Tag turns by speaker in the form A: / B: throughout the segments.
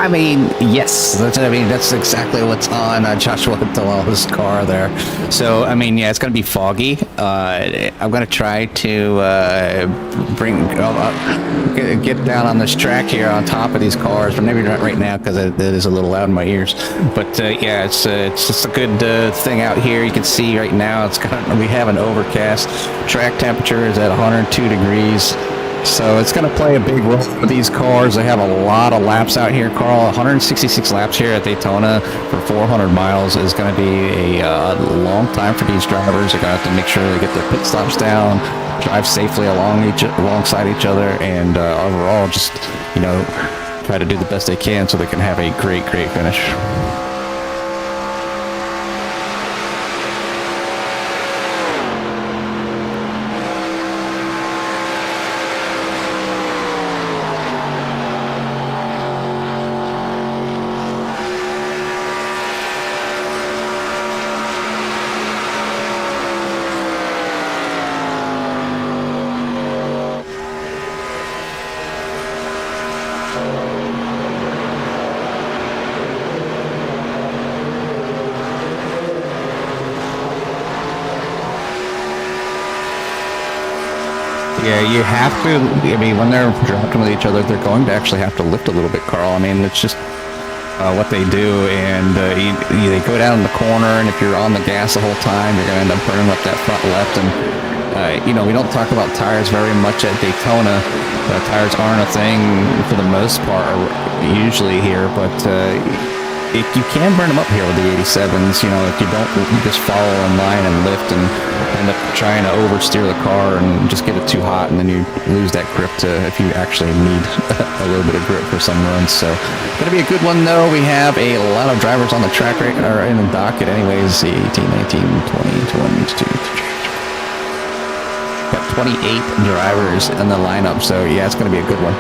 A: I mean, yes, that's exactly what's on Joshua Delalo's car there. So, I mean, yeah, it's going to be foggy. I'm going to try to get down on this track here on top of these cars, but maybe not right now because it is a little loud in my ears. But yeah, it's just a good thing out here. You can see right now we have an overcast. Track temperature is at 102 degrees. So it's going to play a big role for these cars. They have a lot of laps out here, Carl. 166 laps here at Daytona for 400 miles is going to be a long time for these drivers. They're going to have to make sure they get their pit stops down, drive safely alongside each other, and overall just, try to do the best they can so they can have a great finish. Yeah, you have to. I mean, when they're dropping with each other, they're going to actually have to lift a little bit, Carl. I mean, it's just what they do, and they go down in the corner, and if you're on the gas the whole time, you're going to end up burning up that front left. And we don't talk about tires very much at Daytona. Tires aren't a thing for the most part, usually here, but you can burn them up here with the 87s. If you don't just follow in line and lift and end up trying to oversteer the car and just get it too hot, and then you lose that grip if you actually need a little bit of grip for some runs. So gonna be a good one though. We have a lot of drivers on the track or in the docket anyways. 18, 19, 20, 22, got 28 drivers in the lineup, so yeah, it's gonna be a good one.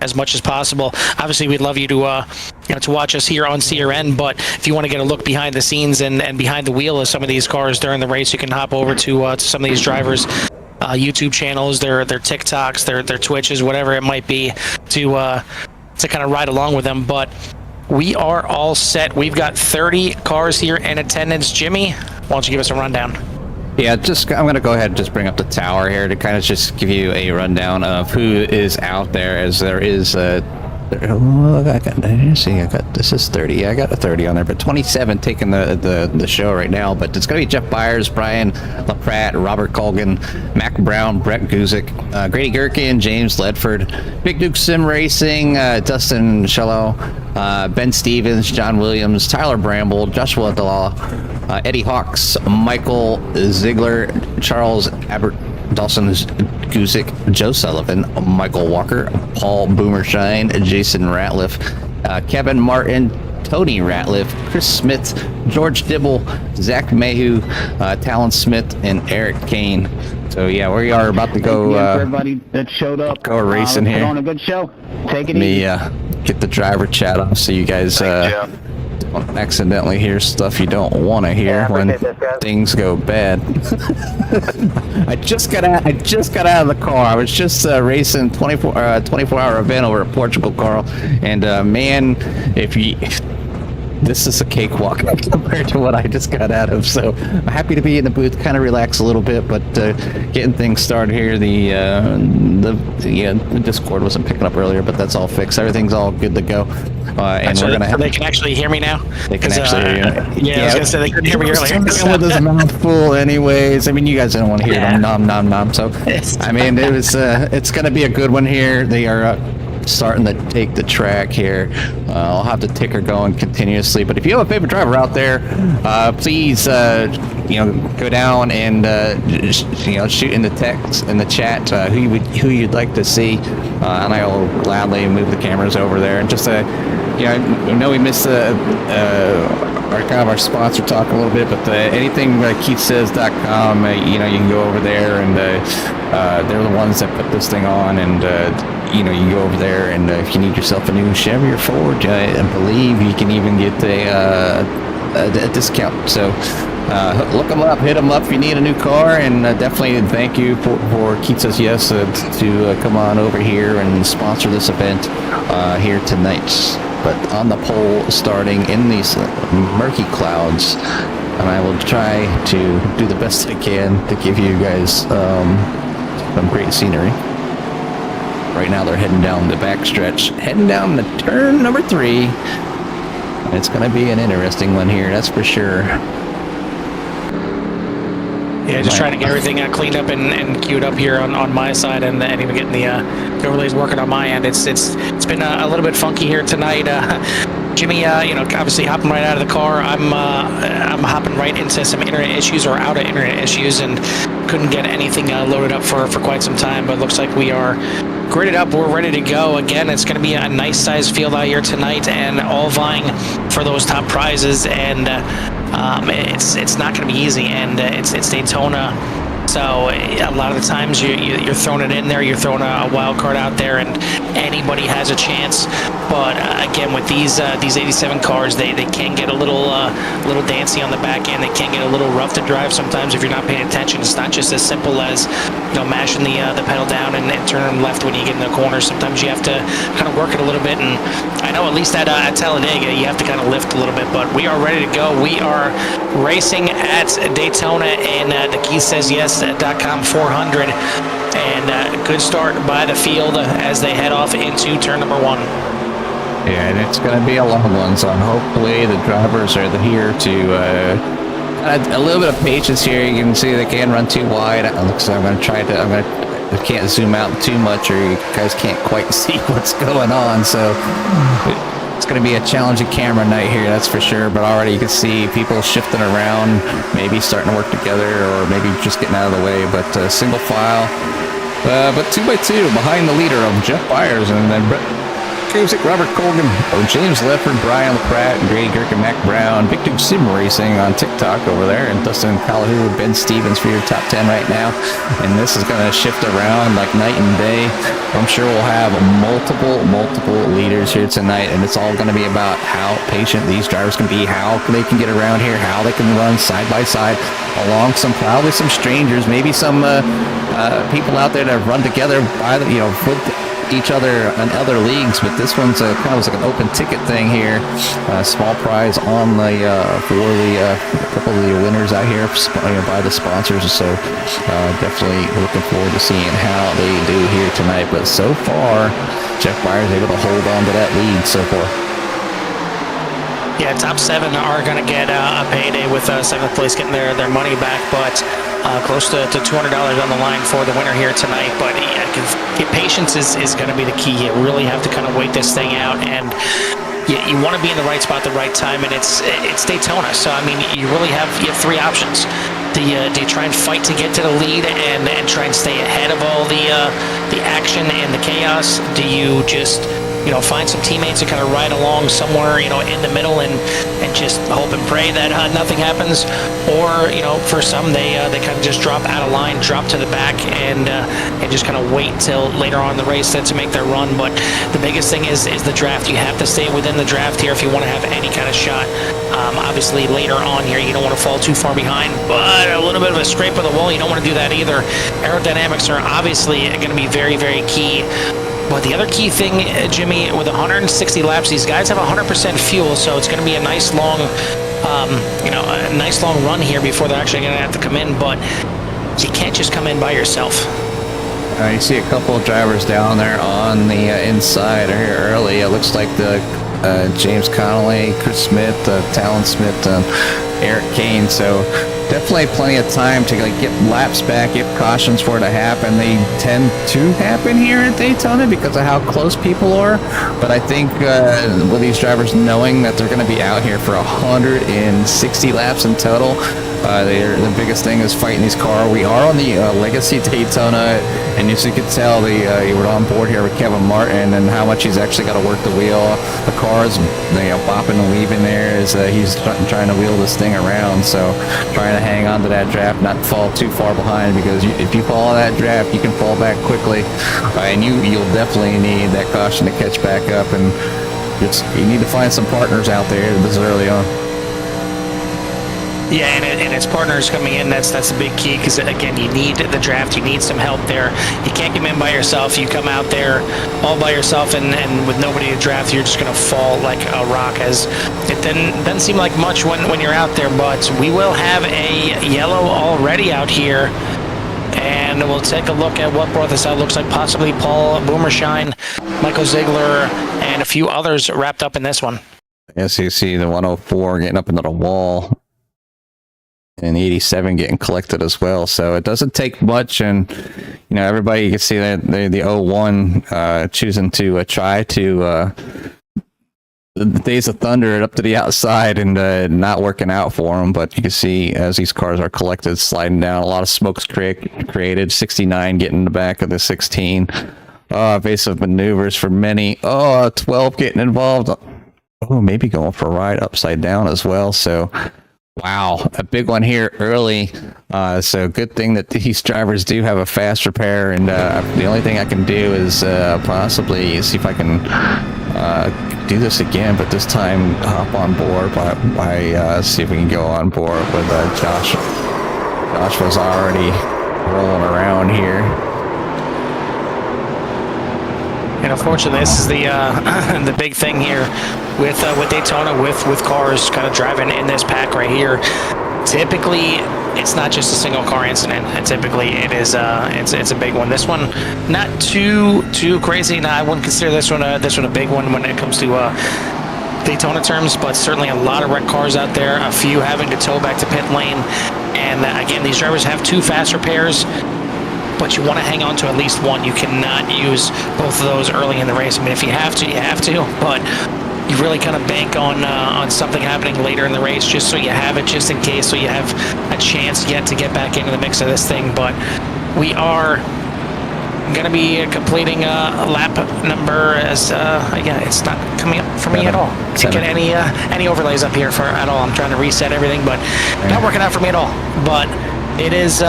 B: as much as possible. Obviously, we'd love you to to watch us here on CRN, but if you want to get a look behind the scenes and behind the wheel of some of these cars during the race, you can hop over to some of these drivers' YouTube channels, their TikToks, their Twitches, whatever it might be, to kind of ride along with them. But we are all set. We've got 30 cars here in attendance. Jimmy, why don't you give us a rundown?
A: Yeah, I'm going to go ahead and just bring up the tower here to kind of just give you a rundown of who is out there, as there is this is 30. Yeah, I got a 30 on there, but 27 taking the show right now. But it's going to be Jeff Byers, Brian LaPratt, Robert Colgan, Mac Brown, Brett Guzik, Grady Gherkin, James Ledford, Big Duke Sim Racing, Dustin Shello, Ben Stevens, John Williams, Tyler Bramble, Joshua Dalla, Eddie Hawks, Michael Ziegler, Charles Abbott, Dawson Guzik, Joe Sullivan, Michael Walker, Paul Boomershine, Jason Ratliff, Kevin Martin, Tony Ratliff, Chris Smith, George Dibble, Zach Mayhew, Talon Smith, and Eric Kane. So yeah, we are about to go.
C: Everybody that showed up,
A: go racing here.
C: Put on a good show. Take it
A: easy.
C: easy.
A: Get the driver chat off so you guys don't accidentally hear stuff you don't want to hear when things go bad. I just got out of the car. I was just racing 24-hour event over at Portugal, Carl, and man, this is a cakewalk compared to what I just got out of. So I'm happy to be in the booth, kind of relax a little bit, but getting things started here. The Discord wasn't picking up earlier, but that's all fixed. Everything's all good to go. And we're gonna.
B: They can actually hear me now.
A: They can actually hear you.
B: Yeah, I was gonna say they couldn't hear me earlier.
A: With his mouth full, anyways. I mean, you guys don't want to hear them nom nom nom. So, I mean, it's gonna be a good one here. They are starting to take the track here. I'll have the ticker going continuously, but if you have a favorite driver out there, please go down and shoot in the text in the chat who you'd like to see, and I will gladly move the cameras over there. And just I know we missed our sponsor talk a little bit, but anything KeithSays.com, you can go over there, and they're the ones that put this thing on, and you can go over there, and if you need yourself a new Chevy or Ford, I believe you can even get a discount. So look them up, hit them up if you need a new car, and definitely thank you for Keith Says Yes to come on over here and sponsor this event here tonight. But on the pole, starting in these murky clouds, and I will try to do the best I can to give you guys some great scenery. Right now they're heading down the backstretch, heading down the turn number 3. It's going to be an interesting one here, that's for sure.
B: Yeah, just trying to get everything cleaned up and queued up here on my side, and even getting the overlays working on my end. It's been a little bit funky here tonight. Jimmy, obviously hopping right out of the car. I'm hopping right into some internet issues or out of internet issues, and couldn't get anything loaded up for quite some time. But looks like we are gridded up. We're ready to go. Again, it's going to be a nice sized field out here tonight, and all vying for those top prizes. And it's not going to be easy, and it's Daytona. So a lot of the times you're throwing it in there, you're throwing a wild card out there, and anybody has a chance. But again, with these 87 cars, they can get a little dancy on the back end. They can get a little rough to drive sometimes if you're not paying attention. It's not just as simple as mashing the pedal down and turning left when you get in the corner. Sometimes you have to kind of work it a little bit. And I know at least at Talladega you have to kind of lift a little bit. But we are ready to go. We are racing at Daytona in the KeithSaysYes.com 400, and good start by the field as they head off into turn number 1.
A: Yeah, and it's going to be a long one, so hopefully the drivers are here to a little bit of patience here. You can see they can run too wide. So I'm going to try to. I can't zoom out too much, or you guys can't quite see what's going on. So it's going to be a challenging camera night here, that's for sure. But already you can see people shifting around, maybe starting to work together, or maybe just getting out of the way. But single file, but 2x2 behind the leader of Jeff Byers, and then Kuzik, Robert Colgan, James Lefford, Brian LaPratt, Grady Gherkin, Mac Brown, Big Dude Sim Racing on TikTok over there, and Dustin Callahoon, Ben Stevens for your top 10 right now. And this is going to shift around like night and day. I'm sure we'll have multiple leaders here tonight, and it's all going to be about how patient these drivers can be, how they can get around here, how they can run side by side along probably some strangers, maybe some people out there that have run together by the, with each other in other leagues, but this one's kind of like an open ticket thing here. Small prize on the for the couple of the winners out here by the sponsors. So definitely looking forward to seeing how they do here tonight. But so far, Jeff Byers able to hold on to that lead so far.
B: Yeah, top 7 are going to get a payday with 7th place getting their money back, but close to $200 on the line for the winner here tonight. But patience is going to be the key. You really have to kind of wait this thing out, and you want to be in the right spot at the right time, and it's Daytona. So, I mean, you have 3 options. Do you try and fight to get to the lead and try and stay ahead of all the action and the chaos? Do you just find some teammates to kind of ride along somewhere, in the middle and just hope and pray that nothing happens? Or, for some, they kind of just drop out of line, drop to the back, and just kind of wait till later on in the race to make their run. But the biggest thing is the draft. You have to stay within the draft here if you want to have any kind of shot. Obviously, later on here, you don't want to fall too far behind, but a little bit of a scrape of the wall, you don't want to do that either. Aerodynamics are obviously going to be very, very key. But the other key thing, Jimmy, with 160 laps, these guys have 100% fuel, so it's going to be a nice long, a nice long run here before they're actually going to have to come in. But you can't just come in by yourself.
A: You see a couple of drivers down there on the inside here early. It looks like the James Connolly, Chris Smith, Talon Smith, Eric Kane. So definitely plenty of time to get laps back if cautions were to happen. They tend to happen here at Daytona because of how close people are. But I think with these drivers knowing that they're going to be out here for 160 laps in total, the biggest thing is fighting these cars. We are on the Legacy Daytona, and as you can tell, you were on board here with Kevin Martin and how much he's actually got to work the wheel. The cars, bopping and weaving there as he's trying to wheel this thing around. So trying to hang on to that draft, not fall too far behind, because if you fall on that draft, you can fall back quickly, and you'll definitely need that caution to catch back up. And you need to find some partners out there this early on.
B: Yeah, and it's partners coming in. That's the big key, because again, you need the draft. You need some help there. You can't come in by yourself. You come out there all by yourself, and with nobody to draft, you're just going to fall like a rock. As it doesn't seem like much when you're out there, but we will have a yellow already out here, and we'll take a look at what brought this out. Looks like possibly Paul Boomershine, Michael Ziegler, and a few others wrapped up in this one.
A: Yes, you see the 104 getting up into the wall, and 87 getting collected as well. So it doesn't take much, and everybody, you can see that the 01 choosing to try to the Days of Thunder up to the outside, and not working out for them. But you can see as these cars are collected, sliding down, a lot of smoke's created. 69 getting in the back of the 16. Evasive maneuvers for many. 12 getting involved. Maybe going for a ride upside down as well. So wow, a big one here early. So good thing that these drivers do have a fast repair, and the only thing I can do is possibly see if I can do this again, but this time hop on board by see if we can go on board with Josh. Josh was already rolling around here.
B: And unfortunately, this is the the big thing here with Daytona, with cars kind of driving in this pack right here. Typically, it's not just a single car incident. And typically, it's a big one. This one, not too crazy. No, I wouldn't consider this one a big one when it comes to Daytona terms, but certainly a lot of wrecked cars out there. A few having to tow back to pit lane, and again, these drivers have 2 fast repairs, but you want to hang on to at least one. You cannot use both of those early in the race. I mean, if you have to, you have to, but you really kind of bank on something happening later in the race, just so you have it, just in case, so you have a chance yet to get back into the mix of this thing. But we are I'm going to be completing lap number as yeah, it's not coming up for me at all. Can't get any overlays up here for at all. I'm trying to reset everything, but not working out for me at all. But it is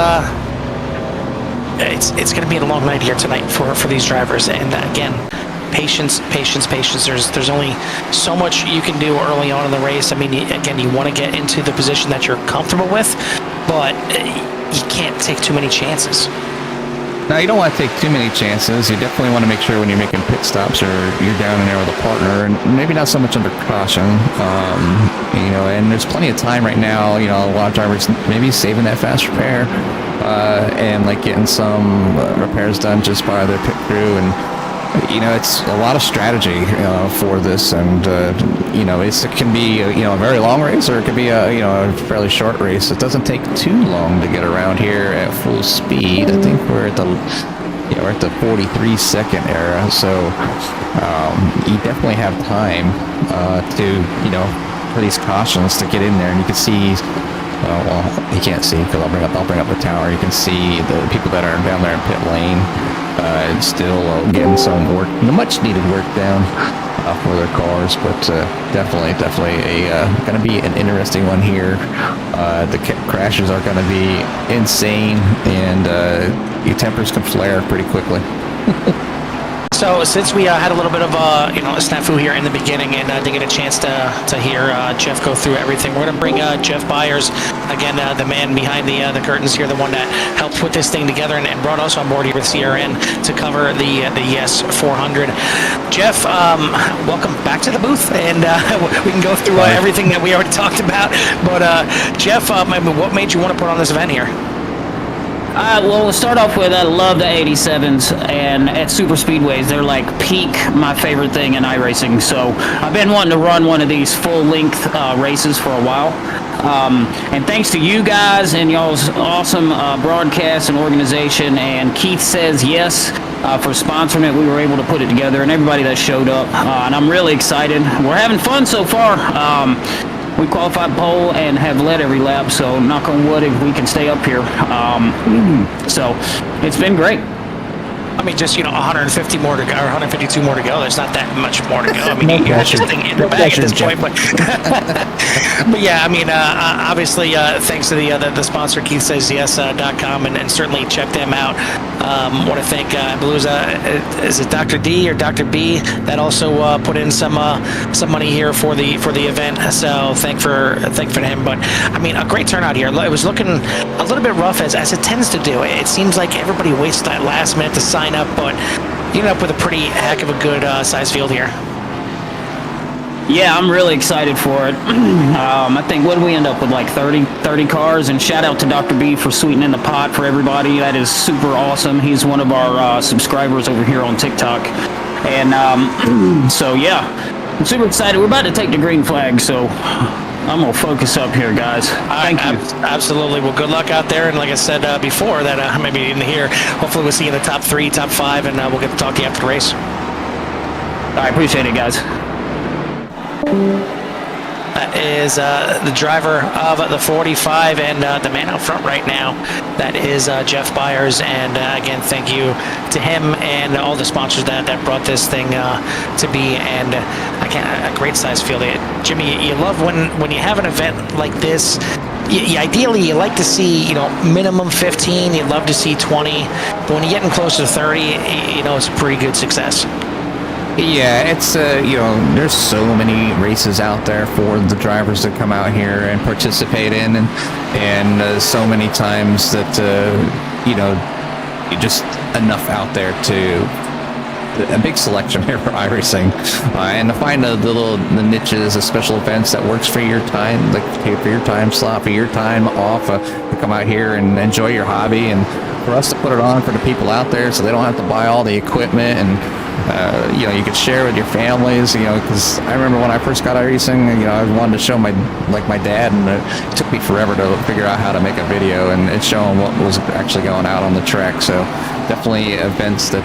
B: it's going to be a long night here tonight for these drivers, and again, patience. There's only so much you can do early on in the race. I mean, again, you want to get into the position that you're comfortable with, but you can't take too many chances.
A: Now, you don't want to take too many chances. You definitely want to make sure when you're making pit stops or you're down in there with a partner, and maybe not so much under caution, and there's plenty of time right now. A lot of drivers maybe saving that fast repair and like getting some repairs done just by their pit crew. And it's a lot of strategy for this, and it can be a very long race, or it could be a fairly short race. It doesn't take too long to get around here at full speed. I think we're at the 43 second era, so you definitely have time for these cautions to get in there, and you can see. Well, you can't see because I'll bring up the tower. You can see the people that are down there in pit lane. Still getting some work, much needed work down for their cars, but definitely going to be an interesting one here. The crashes are going to be insane, and your tempers can flare pretty quickly.
B: So since we had a little bit of a snafu here in the beginning, and didn't get a chance to hear Jeff go through everything, we're going to bring Jeff Byers, again, the man behind the curtains here, the one that helped put this thing together and brought us on board here with CRN to cover the YES 400. Jeff, welcome back to the booth, and we can go through everything that we already talked about. But Jeff, what made you want to put on this event here?
D: Well, we'll start off with I love the 87s, and at super speedways, they're like peak my favorite thing in iRacing. So I've been wanting to run one of these full-length races for a while. And thanks to you guys and y'all's awesome broadcast and organization, and Keith Says Yes for sponsoring it, we were able to put it together, and everybody that showed up. And I'm really excited. We're having fun so far. We qualified pole and have led every lap, so knock on wood if we can stay up here. So it's been great.
B: I mean, just 150 more to go, or 152 more to go. There's not that much more to go. I mean, you got this thing in the bag at this point, but but yeah, I mean, obviously, thanks to the sponsor KeithSaysYes.com, and certainly check them out. Want to thank is it Dr. D or Dr. B that also put in some money here for the event. So thank for him. But I mean, a great turnout here. It was looking a little bit rough as it tends to do. It seems like everybody waits that last minute to sign up, but you end up with a pretty heck of a good size field here.
D: Yeah, I'm really excited for it. I think, what did we end up with, like 30 cars? And shout out to Dr. B for sweetening the pot for everybody. That is super awesome. He's one of our subscribers over here on TikTok. And so, yeah, I'm super excited. We're about to take the green flag, so I'm going to focus up here, guys. Thank you.
B: Absolutely. Well, good luck out there. And like I said before, that maybe you didn't hear, hopefully we'll see you in the top 3, top 5, and we'll get to talk to you after the race.
D: I appreciate it, guys.
B: That is the driver of the 45 and the man out front right now. That is Jeff Byers. And again, thank you to him and all the sponsors that brought this thing to be. And again, a great size field. Jimmy, you love when you have an event like this. Ideally, you like to see minimum 15. You'd love to see 20. But when you're getting close to 30, it's a pretty good success.
A: Yeah, it's there's so many races out there for the drivers to come out here and participate in, and so many times that just enough out there to a big selection here for iRacing, and to find the niches, the special events that works for your time, like for your time slot, for your time off, to come out here and enjoy your hobby, and for us to put it on for the people out there so they don't have to buy all the equipment, and you could share with your families, because I remember when I first got iRacing, I wanted to show my dad, and it took me forever to figure out how to make a video and show him what was actually going out on the track. So definitely events that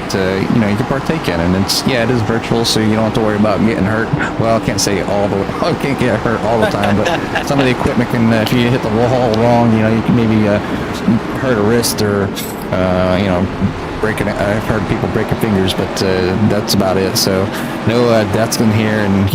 A: you can partake in, and it is virtual, so you don't have to worry about getting hurt. Well, I can't say I can't get hurt all the time, but some of the equipment can, if you hit the wall wrong, you can maybe hurt a wrist or breaking. I've heard people breaking fingers, but that's about it. So no deaths in here, and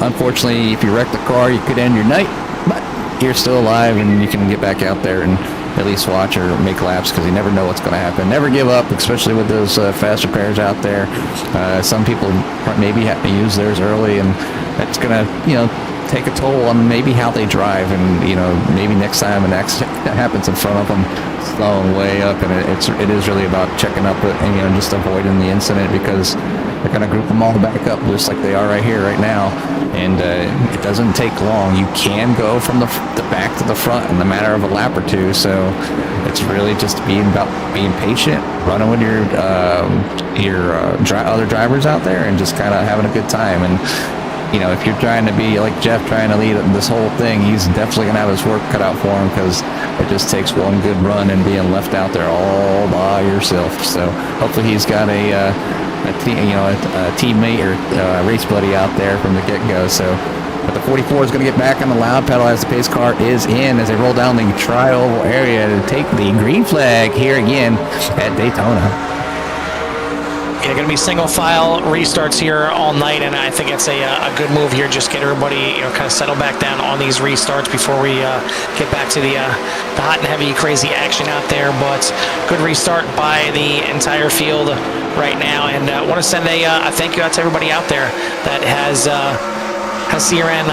A: unfortunately, if you wreck the car, you could end your night. But you're still alive, and you can get back out there and at least watch or make laps, because you never know what's going to happen. Never give up, especially with those fast repairs out there. Some people maybe have to use theirs early, and that's going to take a toll on maybe how they drive, and maybe next time an accident happens in front of them, slowing way up, and it is really about checking up and just avoiding the incident, because they're going to group them all back up just like they are right here right now. And it doesn't take long. You can go from the back to the front in the matter of a lap or two. So it's really just being patient, running with your other drivers out there, and just kind of having a good time. And if you're trying to be like Jeff, trying to lead this whole thing, he's definitely gonna have his work cut out for him, because it just takes one good run and being left out there all by yourself. So hopefully he's got a teammate or race buddy out there from the get-go. So, but the 44 is going to get back on the loud pedal as the pace car is in, as they roll down the tri-oval area to take the green flag here again at Daytona.
B: Yeah, going to be single file restarts here all night, and I think it's a good move here. Just get everybody kind of settle back down on these restarts before we get back to the hot and heavy, crazy action out there. But good restart by the entire field right now, and I want to send a thank you out to everybody out there that has CRN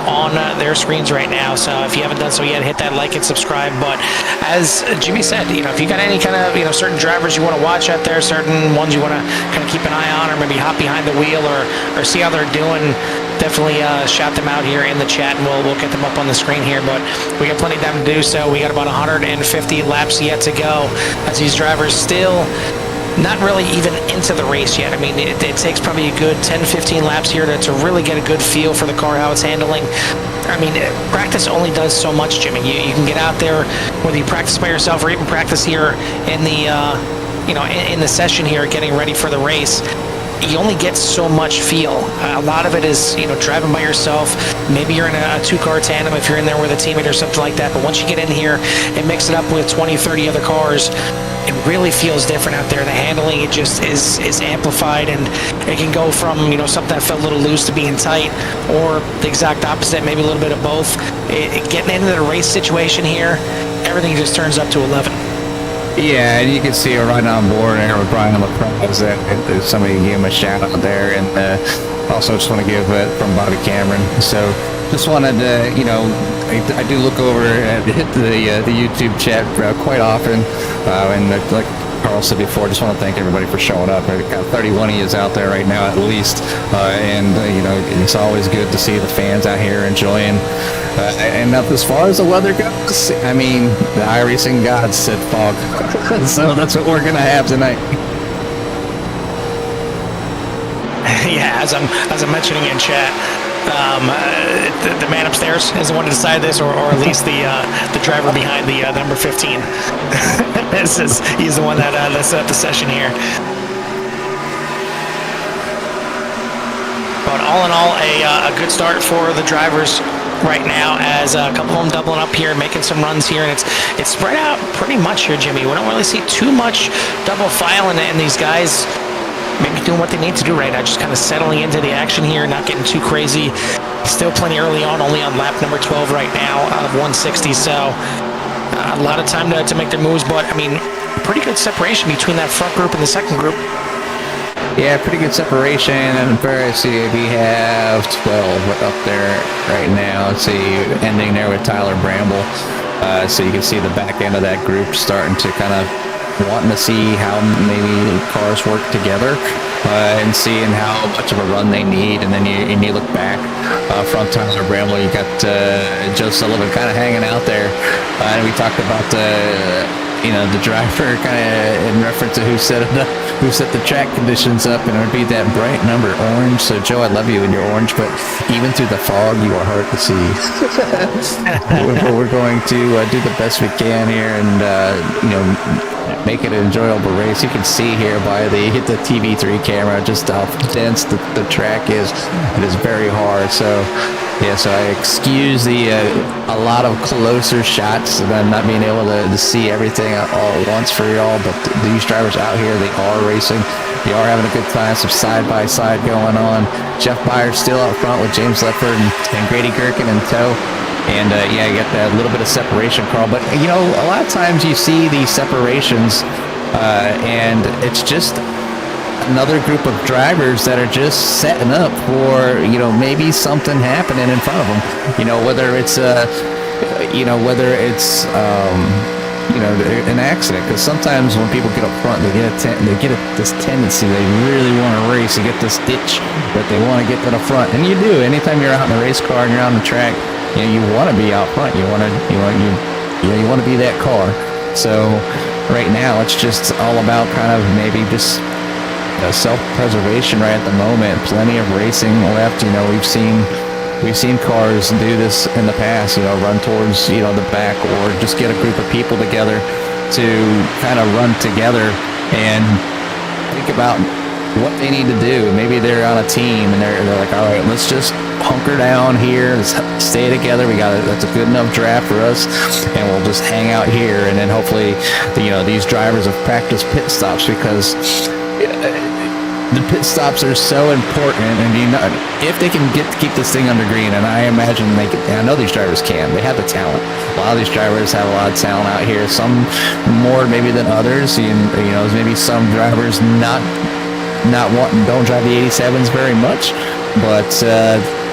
B: on their screens right now. So if you haven't done so yet, hit that like and subscribe. But as Jimmy said, if you got any kind of certain drivers you want to watch out there, certain ones you want to kind of keep an eye on, or maybe hop behind the wheel or see how they're doing, definitely shout them out here in the chat, and we'll get them up on the screen here. But we got plenty of time to do so. We got about 150 laps yet to go, as these drivers still not really even into the race yet. I mean, it takes probably a good 10-15 laps here to really get a good feel for the car, how it's handling. I mean, practice only does so much, Jimmy. You can get out there, whether you practice by yourself or even practice here in the in the session here, getting ready for the race. You only get so much feel. A lot of it is, driving by yourself. Maybe you're in a two-car tandem if you're in there with a teammate or something like that. But once you get in here and mix it up with 20, 30 other cars, it really feels different out there. The handling, it just is amplified, and it can go from, something that felt a little loose to being tight, or the exact opposite, maybe a little bit of both. Getting into the race situation here, everything just turns up to 11.
A: Yeah, and you can see her right on board there with Brian LaPrez. That somebody gave him a shout out there, and also just want to give it from Bobby Cameron. So just wanted to, I do look over and hit the YouTube chat quite often, and like Carl said before, just want to thank everybody for showing up. I've got 31 is out there right now at least, and it's always good to see the fans out here enjoying. And up as far as the weather goes, I mean, the iRacing gods said fog, so that's what we're gonna have tonight.
B: Yeah, as I'm mentioning in chat, the man upstairs is the one to decide this, or at least the driver behind the number 15. He's the one that set up the session here. But all in all, a good start for the drivers right now, as a couple of them doubling up here, making some runs here, and it's spread out pretty much here, Jimmy. We don't really see too much double filing, and these guys maybe doing what they need to do right now, just kind of settling into the action here, not getting too crazy. Still plenty early on, only on lap number 12 right now out of 160, so a lot of time to make their moves, but I mean, pretty good separation between that front group and the second group.
A: Yeah, pretty good separation, and we have 12 up there right now. Let's see, ending there with Tyler Bramble. So you can see the back end of that group starting to kind of wanting to see how maybe cars work together, and seeing how much of a run they need. And then you look back from Tyler Bramble, you got Joe Sullivan kind of hanging out there, and we talked about the driver kind of in reference to who set the track conditions up, and it would be that bright number orange. So Joe, I love you in your orange, but even through the fog, you are hard to see. We're going to do the best we can here, and make it an enjoyable race. You can see here by the TV3 camera just how dense the track is. It is very hard. So Yeah, so I excuse the a lot of closer shots and I'm not being able to see everything all at once for y'all, but these drivers out here, they are racing. They are having a good time, some side-by-side going on. Jeff Byers still out front with James Ledford and Grady Gherkin in tow. And, yeah, you got that little bit of separation, Carl. But, you know, a lot of times you see these separations, and it's just another group of drivers that are just setting up for, you know, maybe something happening in front of them. You know, whether it's an accident. Because sometimes when people get up front, they get this tendency, they really want to race. You get this itch that they want to get to the front, and you do. Anytime you're out in a race car and you're on the track, you know, you want to be out front. You want to be that car. So right now, it's just all about kind of maybe just self-preservation right at the moment. Plenty of racing left. You know, we've seen cars do this in the past, you know, run towards, you know, the back, or just get a group of people together to kind of run together and think about what they need to do. Maybe they're on a team and they're like, all right, let's just hunker down here, let's stay together. That's a good enough draft for us, and we'll just hang out here. And then hopefully, you know, these drivers have practiced pit stops, because the pit stops are so important, and you know, if they can keep this thing under green, and I imagine they can, I know these drivers can. They have the talent. A lot of these drivers have a lot of talent out here. Some more maybe than others. You know, maybe some drivers don't drive the 87s very much, but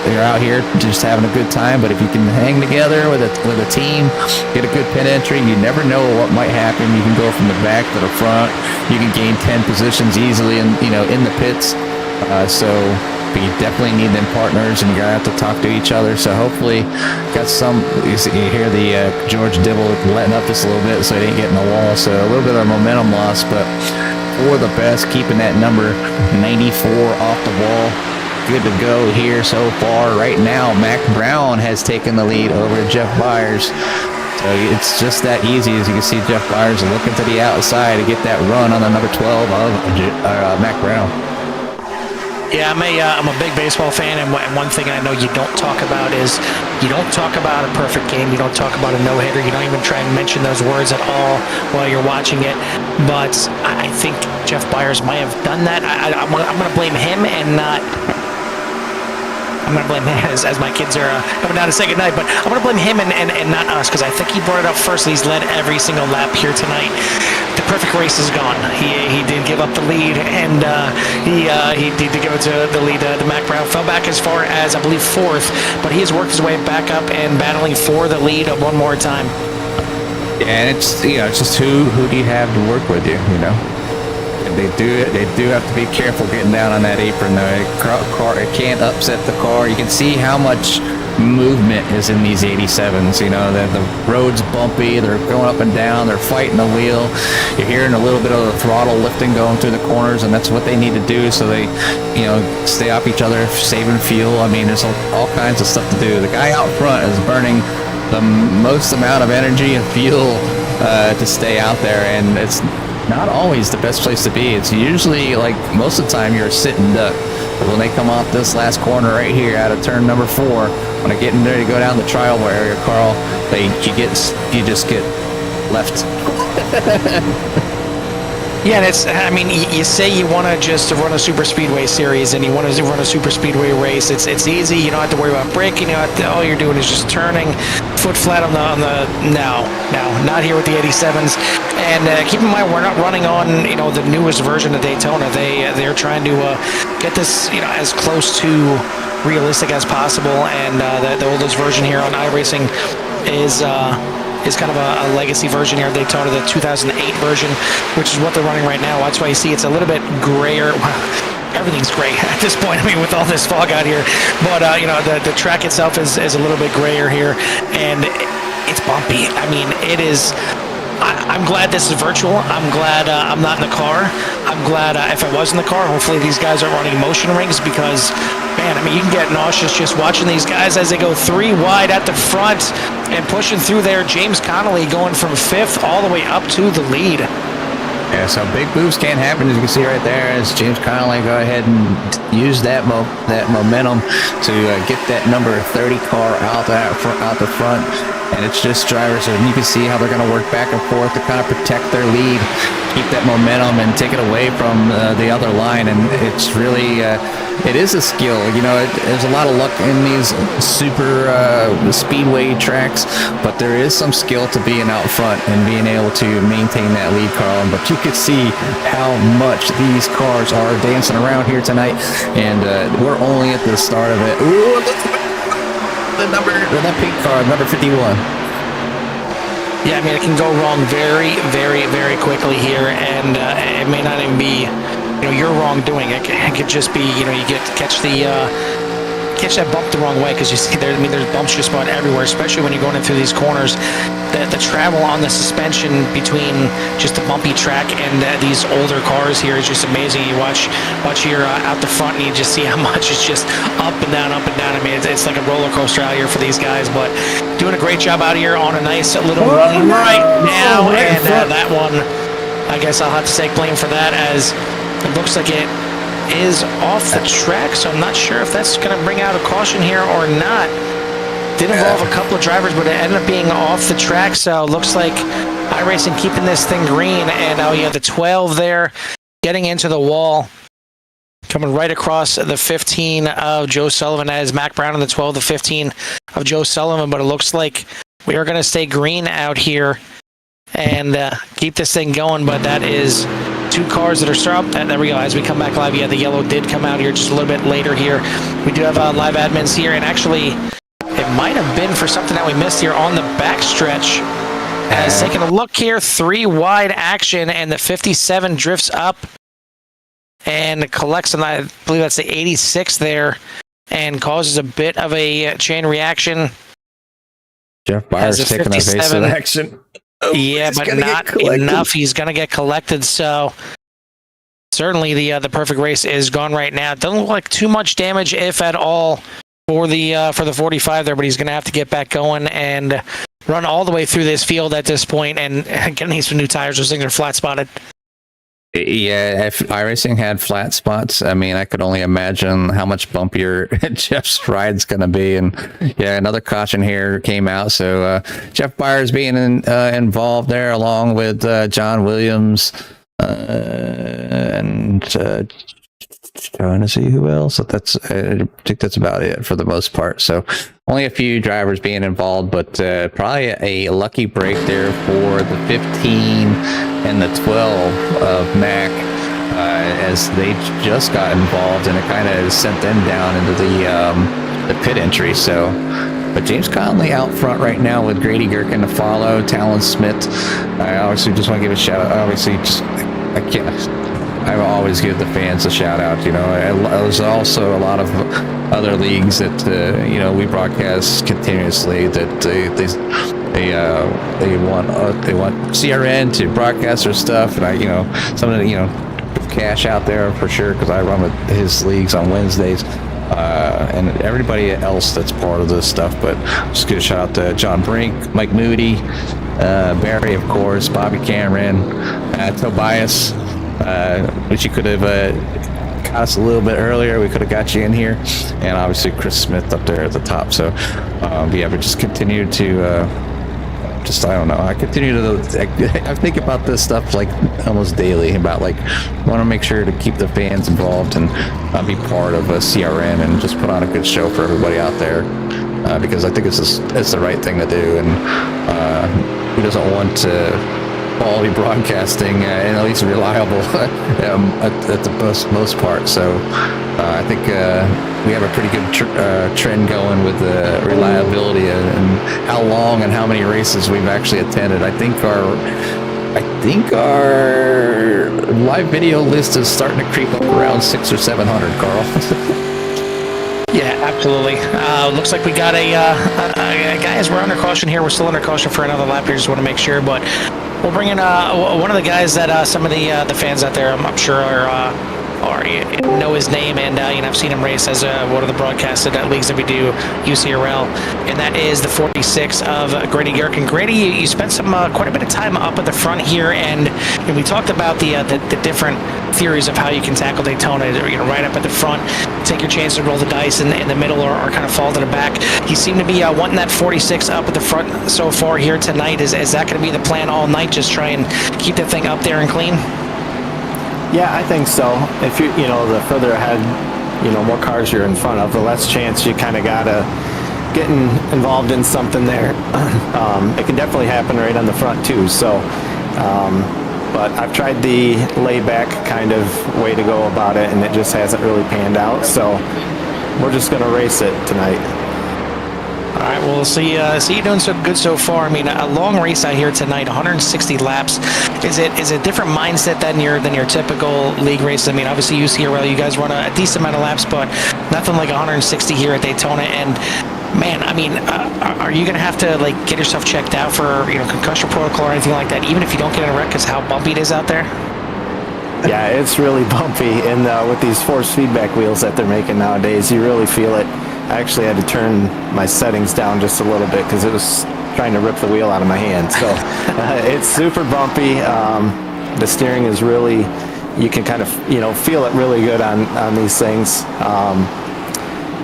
A: they're out here just having a good time. But if you can hang together with a team, get a good pit entry, you never know what might happen. You can go from the back to the front. You can gain 10 positions easily in the pits. But you definitely need them partners, and you're gonna have to talk to each other. So hopefully, you hear the George Dibble letting up just a little bit, so he didn't get in the wall. So a little bit of momentum loss, but for the best, keeping that number 94 off the wall. Good to go here so far. Right now, Mac Brown has taken the lead over Jeff Byers. So it's just that easy. As you can see, Jeff Byers looking to the outside to get that run on the number 12 of Mac Brown.
B: Yeah, I'm a big baseball fan, and one thing I know you don't talk about is you don't talk about a perfect game. You don't talk about a no-hitter. You don't even try and mention those words at all while you're watching it. But I think Jeff Byers might have done that. I'm going to blame him and not... I'm going to blame him as my kids are coming down to say goodnight, but I'm going to blame him and not us, because I think he brought it up first. He's led every single lap here tonight. The perfect race is gone. He did give up the lead, and he did give it to the lead to Mac Brown. Fell back as far as, I believe, 4th, but he has worked his way back up and battling for the lead one more time.
A: Yeah, and it's just who do you have to work with you, you know? They do have to be careful getting down on that apron, though. It can't upset the car. You can see how much movement is in these 87s. You know, the road's bumpy. They're going up and down. They're fighting the wheel. You're hearing a little bit of the throttle lifting going through the corners, and that's what they need to do, so they, stay off each other, saving fuel. I mean, there's all kinds of stuff to do. The guy out front is burning the most amount of energy and fuel to stay out there, and it's not always the best place to be. It's usually, like, most of the time you're a sitting duck. But when they come off this last corner right here out of turn number 4, when they're getting ready to go down the trial area, Carl, you just get left.
B: Yeah, you say you want to just run a super speedway series and you want to run a super speedway race. It's easy. You don't have to worry about braking. All you're doing is just turning, foot flat on the. No, not here with the 87s. And keep in mind, we're not running on the newest version of Daytona. They're trying to get this as close to realistic as possible. And the oldest version here on iRacing is kind of a legacy version here of Daytona, the 2008 version, which is what they're running right now. That's why you see it's a little bit grayer. Everything's gray at this point, with all this fog out here. But, the track itself is a little bit grayer here, and it's bumpy. It is... I'm glad this is virtual. I'm glad I'm not in the car. I'm glad if I was in the car, hopefully these guys are running motion rings, because, man, you can get nauseous just watching these guys as they go 3 wide at the front and pushing through there. James Connolly going from 5th all the way up to the lead.
A: Yeah, so big moves can't happen, as you can see right there, as James Connolly go ahead and use that momentum to get that number 30 car out the front. And it's just drivers, and you can see how they're going to work back and forth to kind of protect their lead, keep that momentum, and take it away from the other line. And it's really, it is a skill. You know, there's a lot of luck in these super speedway tracks, but there is some skill to being out front and being able to maintain that lead, Carl. But you can see how much these cars are dancing around here tonight, and we're only at the start of it. Ooh, that pink car, number 51.
B: Yeah, I mean, it can go wrong very, very, very quickly here, and it may not even be, you know, you're wrong doing it. It could just be, you know, you get to catch that bump the wrong way, because you see there, I mean, there's bumps just about everywhere, especially when you're going in through these corners. The travel on the suspension between just the bumpy track and these older cars here is just amazing. You watch here out the front, and you just see how much it's just up and down, up and down. I mean, it's like a roller coaster out here for these guys, but doing a great job out here on a nice little run right now. And that one, I guess I'll have to take blame for that, as it looks like it is off the track, so I'm not sure if that's going to bring out a caution here or not. Did involve a couple of drivers, but it ended up being off the track, so looks like iRacing keeping this thing green. And oh yeah, the 12 there getting into the wall, coming right across the 15 of Joe Sullivan. That is Mac Brown on the 12, the 15 of Joe Sullivan, but it looks like we are going to stay green out here and keep this thing going. But that is two cars that are started up. There we go. As we come back live, yeah, the yellow did come out here just a little bit later here. We do have live admins here, and actually it might have been for something that we missed here on the backstretch. As taking a look here, 3 wide action, and the 57 drifts up and collects, and I believe that's the 86 there, and causes a bit of a chain reaction.
A: Jeff Byers taking a evasive action. Oh,
B: yeah, but not enough. He's going to get collected, so certainly the perfect race is gone right now. It doesn't look like too much damage, if at all, for the 45 there, but he's going to have to get back going and run all the way through this field at this point, and getting these new tires. Those things are flat spotted.
A: Yeah, if iRacing had flat spots, I mean, I could only imagine how much bumpier Jeff's ride's going to be. And yeah, another caution here came out. So Jeff Byers being involved there, along with John Williams and trying to see who else. So I think that's about it for the most part. So only a few drivers being involved, but probably a lucky break there for the 15 and the 12 of Mac, as they just got involved, and it kind of sent them down into the pit entry. So, but James Conley out front right now with Grady Gherkin to follow, Talon Smith. I obviously just want to give a shout out. Obviously, I always give the fans a shout out. You know, there's also a lot of other leagues that we broadcast continuously that they want CRN to broadcast their stuff, and some of the cash out there for sure, because I run with his leagues on Wednesdays. And everybody else that's part of this stuff, but just give a shout out to John Brink, Mike Moody, Barry, of course, Bobby Cameron, Tobias, which you could have got us a little bit earlier. We could have got you in here, and obviously Chris Smith up there at the top. So yeah, but just continue to I don't know. I continue to I think about this stuff like almost daily, about like want to make sure to keep the fans involved and be part of a CRN and just put on a good show for everybody out there, because I think it's the right thing to do, and who doesn't want quality broadcasting and at least reliable at the most part. So I think we have a pretty good trend going with the reliability and how long and how many races we've actually attended. I think our live video list is starting to creep up around 600 or 700, Carl.
B: Yeah, absolutely. Looks like we got guys, we're under caution here. We're still under caution for another lap here. Just want to make sure, but we'll bring in one of the guys that some of the fans out there, I'm sure, are or know his name, and I've seen him race as one of the broadcasted leagues that we do, UCRL, and that is the 46 of Grady Gerk. And Grady, you spent quite a bit of time up at the front here, and we talked about the different theories of how you can tackle Daytona. Right up at the front, take your chance to roll the dice in the middle, or kind of fall to the back. He seemed to be wanting that 46 up at the front so far here tonight. Is that going to be the plan all night? Just try and keep the thing up there and clean?
E: Yeah, I think so. If the further ahead, more cars you're in front of, the less chance you kind of gotta getting involved in something there. It can definitely happen right on the front too. So, but I've tried the layback kind of way to go about it, and it just hasn't really panned out. So we're just gonna race it tonight.
B: All right, well, see you doing so good so far. I mean, a long race out here tonight, 160 laps. Is it a different mindset than your typical league races? I mean, obviously UCRL, you guys run a decent amount of laps, but nothing like 160 here at Daytona. And man, I mean, are you gonna have to get yourself checked out for concussion protocol or anything like that, even if you don't get in a wreck, because how bumpy it is out there?
E: Yeah, it's really bumpy, and with these force feedback wheels that they're making nowadays, you really feel it. I actually had to turn my settings down just a little bit because it was trying to rip the wheel out of my hand. So it's super bumpy. The steering is really, you can kind of feel it really good on these things.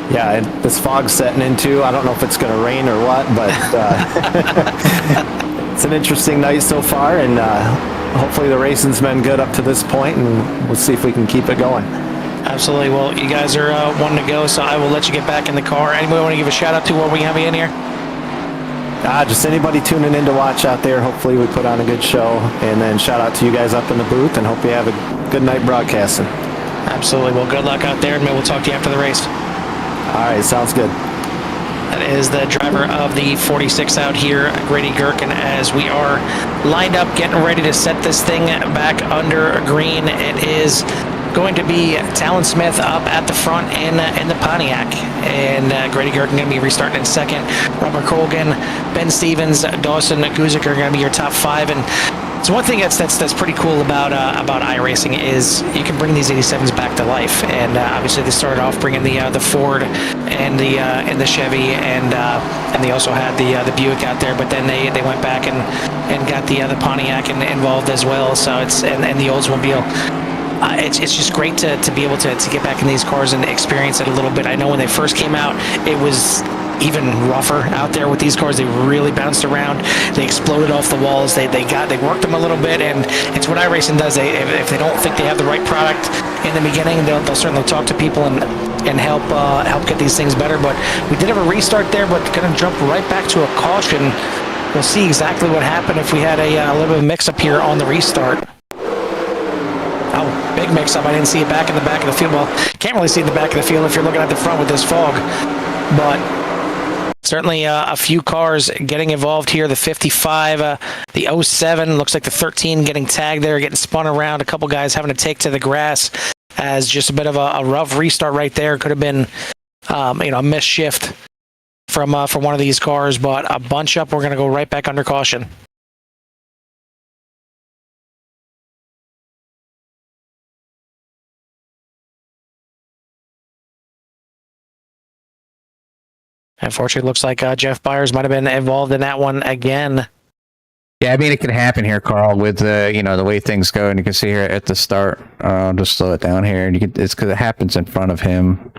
E: Yeah, this fog's setting in too. I don't know if it's going to rain or what, but it's an interesting night so far, and hopefully the racing's been good up to this point, and we'll see if we can keep it going.
B: Absolutely. Well, you guys are one to go, so I will let you get back in the car. Anybody want to give a shout out to what we have you in here?
E: Just anybody tuning in to watch out there. Hopefully we put on a good show, and then shout out to you guys up in the booth, and hope you have a good night broadcasting.
B: Absolutely. Well, good luck out there, and maybe we'll talk to you after the race.
E: All right, sounds good.
B: That is the driver of the 46 out here, Grady Gerk, and as we are lined up getting ready to set this thing back under green, it is going to be Talon Smith up at the front in the Pontiac, and Grady Gerk going to be restarting in second. Robert Colgan, Ben Stevens, Dawson Guzik are going to be your top five. And so one thing that's pretty cool about iRacing is you can bring these 87s back to life. And obviously they started off bringing the Ford and the Chevy, and they also had the Buick out there, but then they went back and got the Pontiac involved as well. So it's and the Oldsmobile. It's just great to be able to get back in these cars and experience it a little bit. I know when they first came out, it was even rougher out there with these cars. They really bounced around. They exploded off the walls. They worked them a little bit, and it's what iRacing does. If they don't think they have the right product in the beginning, they'll certainly talk to people and help get these things better. But we did have a restart there, but going to jump right back to a caution. We'll see exactly what happened if we had a little bit of mix-up here on the restart. Oh, big mix-up. I didn't see it back in the back of the field. Well, can't really see the back of the field if you're looking at the front with this fog. But certainly a few cars getting involved here. The 55, the 07, looks like the 13 getting tagged there, getting spun around. A couple guys having to take to the grass as just a bit of a rough restart right there. Could have been a missed shift from one of these cars, but a bunch up. We're going to go right back under caution. Unfortunately, it looks like Jeff Byers might have been involved in that one again.
A: Yeah, I mean, it can happen here, Carl, with the way things go, and you can see here at the start. Just slow it down here, and it's because it happens in front of him.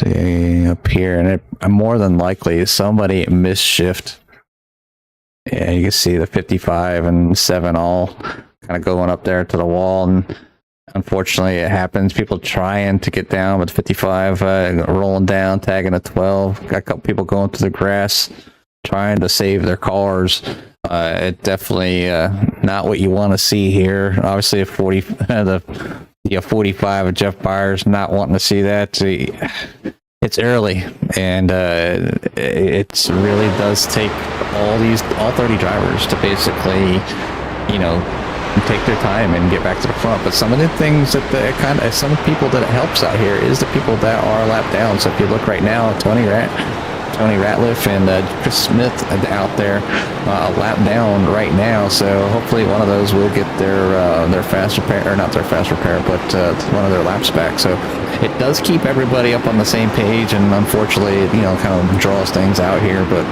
A: See up here, and more than likely somebody misshift. Yeah, you can see the 55 and 7 all kind of going up there to the wall, and unfortunately it happens. People trying to get down with 55, rolling down, tagging a 12. Got a couple people going to the grass, trying to save their cars. It definitely not what you want to see here. Obviously, the 45 of Jeff Byers, not wanting to see that. It's early, and it really does take all 30 drivers to basically, take their time and get back to the front. But some of the things that some people that it helps out here is the people that are a lap down. So if you look right now, 20 Tony Ratliff and Chris Smith out there a lap down right now. So hopefully one of those will get their fast repair, or not their fast repair, but one of their laps back. So it does keep everybody up on the same page, and unfortunately, you know, kind of draws things out here. But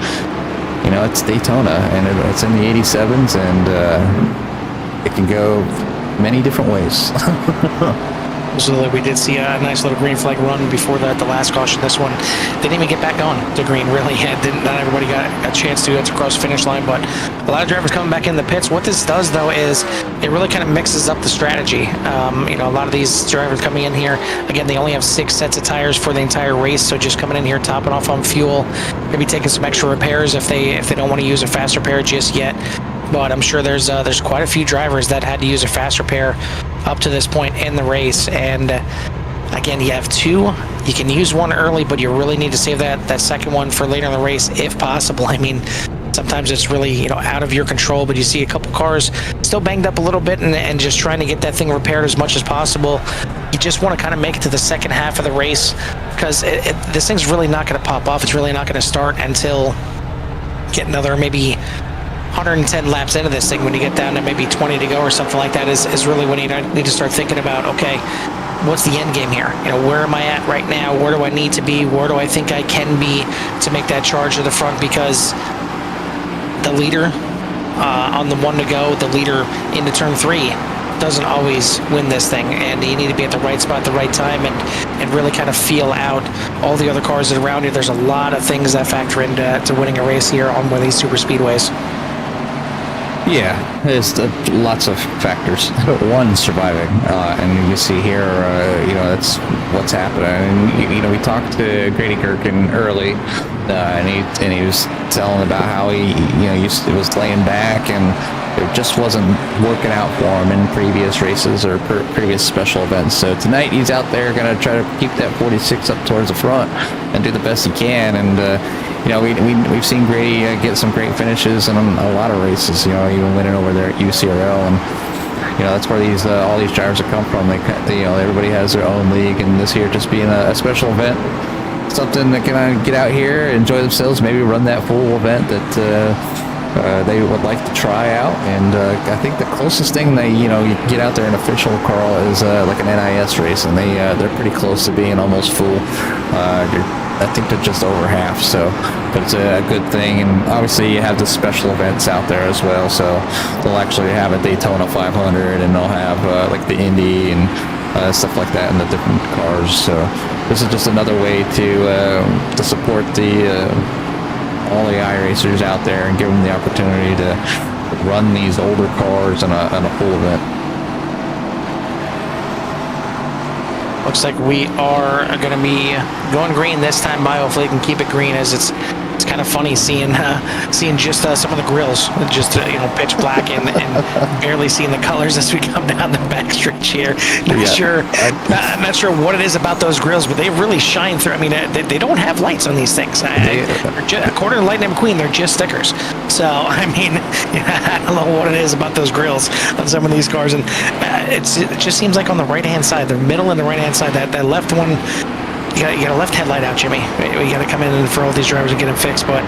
A: you know, it's Daytona, and it's in the 87s, and it can go many different ways.
B: Absolutely. We did see a nice little green flag run before the last caution. This one didn't even get back on the green, really. Not everybody got a chance to get to cross the finish line, but a lot of drivers coming back in the pits. What this does, though, is it really kind of mixes up the strategy. You know, a lot of these drivers coming in here, again, they only have 6 sets of tires for the entire race, so just coming in here, topping off on fuel, maybe taking some extra repairs if they don't want to use a fast repair just yet. But I'm sure there's quite a few drivers that had to use a fast repair up to this point in the race. And again, you have 2. You can use one early, but you really need to save that second one for later in the race if possible. I mean, sometimes it's really, you know, out of your control, but you see a couple cars still banged up a little bit, and just trying to get that thing repaired as much as possible. You just want to kind of make it to the second half of the race, because this thing's really not going to pop off. It's really not going to start until get another maybe 110 laps into this thing. When you get down to maybe 20 to go or something like that is really when you need to start thinking about, okay, what's the end game here? You know, where am I at right now? Where do I need to be? Where do I think I can be to make that charge to the front? Because the leader on the 1 to go, the leader into turn 3, doesn't always win this thing, and you need to be at the right spot at the right time, and really kind of feel out all the other cars that are around you. There's a lot of things that factor into winning a race here on one of these super speedways.
A: Yeah, there's lots of factors. One, surviving, and you see here, you know, that's what's happening. And you know, we talked to Grady Gherkin early, and he was telling about how he, you know, was laying back, and it just wasn't working out for him in previous races or previous special events. So tonight he's out there going to try to keep that 46 up towards the front and do the best he can. And you know, we've seen Grady get some great finishes in a lot of races. You know, even winning over there at UCRL, and you know, that's where these all these drivers have come from. They, you know, everybody has their own league, and this here just being a special event, something that can get out here, enjoy themselves, maybe run that full event that they would like to try out. And I think the closest thing they, you know, you get out there in official, Carl, is like an NIS race, and they're pretty close to being almost full. I think they're just over half, so, but it's a good thing. And obviously you have the special events out there as well, so they'll actually have a Daytona 500, and they'll have like the Indy and stuff like that in the different cars. So this is just another way to support all the iRacers out there and give them the opportunity to run these older cars on a full event.
B: Looks like we are going to be going green this time by. Hopefully we can keep it green, as it's kind of funny seeing just some of the grills just you know, pitch black and barely seeing the colors as we come down the backstretch here. Not sure what it is about those grills, but they really shine through. I mean, they don't have lights on these things. According to Lightning McQueen, they're just stickers. So I mean, I don't know what it is about those grills on some of these cars, and it just seems like on the right hand side, the middle and the right hand side, that left one. You got a left headlight out, Jimmy. You got to come in for all these drivers and get them fixed. But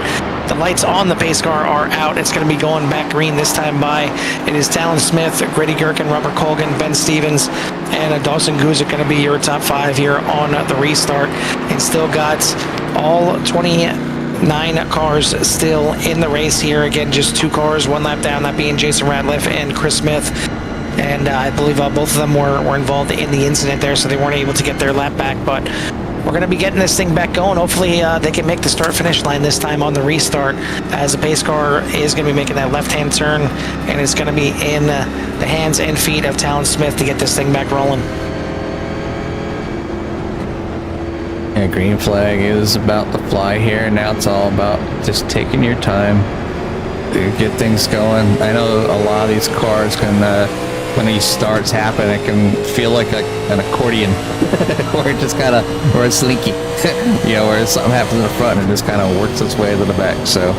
B: the lights on the pace car are out. It's going to be going back green this time by. It is Talon Smith, Grady Gherkin, Robert Colgan, Ben Stevens, and Dawson Guzik going to be your top 5 here on the restart. And still got all 29 cars still in the race here. Again, just 2 cars, 1 lap down, that being Jason Ratliff and Chris Smith. And I believe both of them were involved in the incident there, so they weren't able to get their lap back. But we're going to be getting this thing back going. Hopefully they can make the start-finish line this time on the restart, as the pace car is going to be making that left-hand turn, and it's going to be in the hands and feet of Talon Smith to get this thing back rolling.
A: Yeah, green flag is about to fly here. Now it's all about just taking your time to get things going. I know a lot of these cars can, when these starts happen, it can feel like an accordion, or it just kind of, or a slinky, you know, where something happens in the front and it just kind of works its way to the back. So,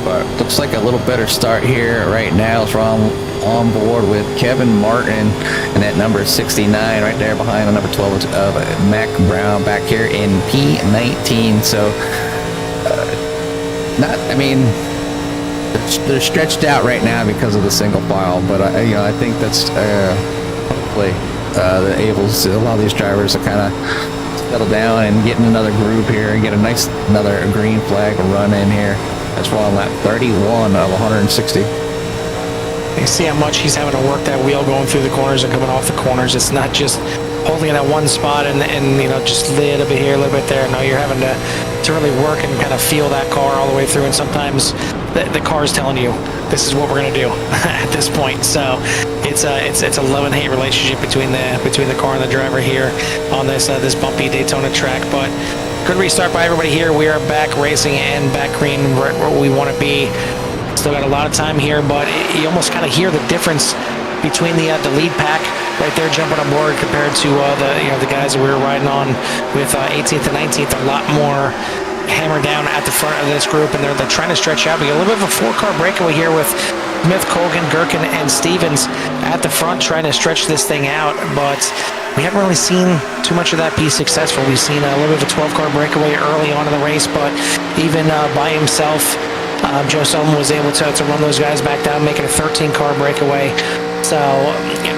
A: but looks like a little better start here right now. It's on board with Kevin Martin, and that number 69 right there behind the number 12 of Mac Brown back here in P19. So not. I mean, they're stretched out right now because of the single file, but I think that's hopefully they're able to allow these drivers to kind of settle down and get in another groove here and get another green flag run in here. That's why I'm at 31 of 160.
B: You see how much he's having to work that wheel going through the corners and coming off the corners. It's not just holding it at one spot and just a little bit here, a little bit there. No, you're having to really work and kind of feel that car all the way through. And sometimes the car is telling you this is what we're going to do at this point. So it's a love and hate relationship between the car and the driver here on this bumpy Daytona track. But good restart by everybody here. We are back racing and back green right where we want to be. Still got a lot of time here, but you almost kind of hear the difference between the lead pack right there jumping on board compared to the guys that we were riding on with 18th and 19th. A lot more hammered down at the front of this group, and they're trying to stretch out. We get a little bit of a 4-car breakaway here with Smith, Colgan, Gherkin, and Stevens at the front trying to stretch this thing out, but we haven't really seen too much of that be successful. We've seen a little bit of a 12-car breakaway early on in the race, but even by himself, Joe Sullivan was able to run those guys back down, making a 13-car breakaway. So,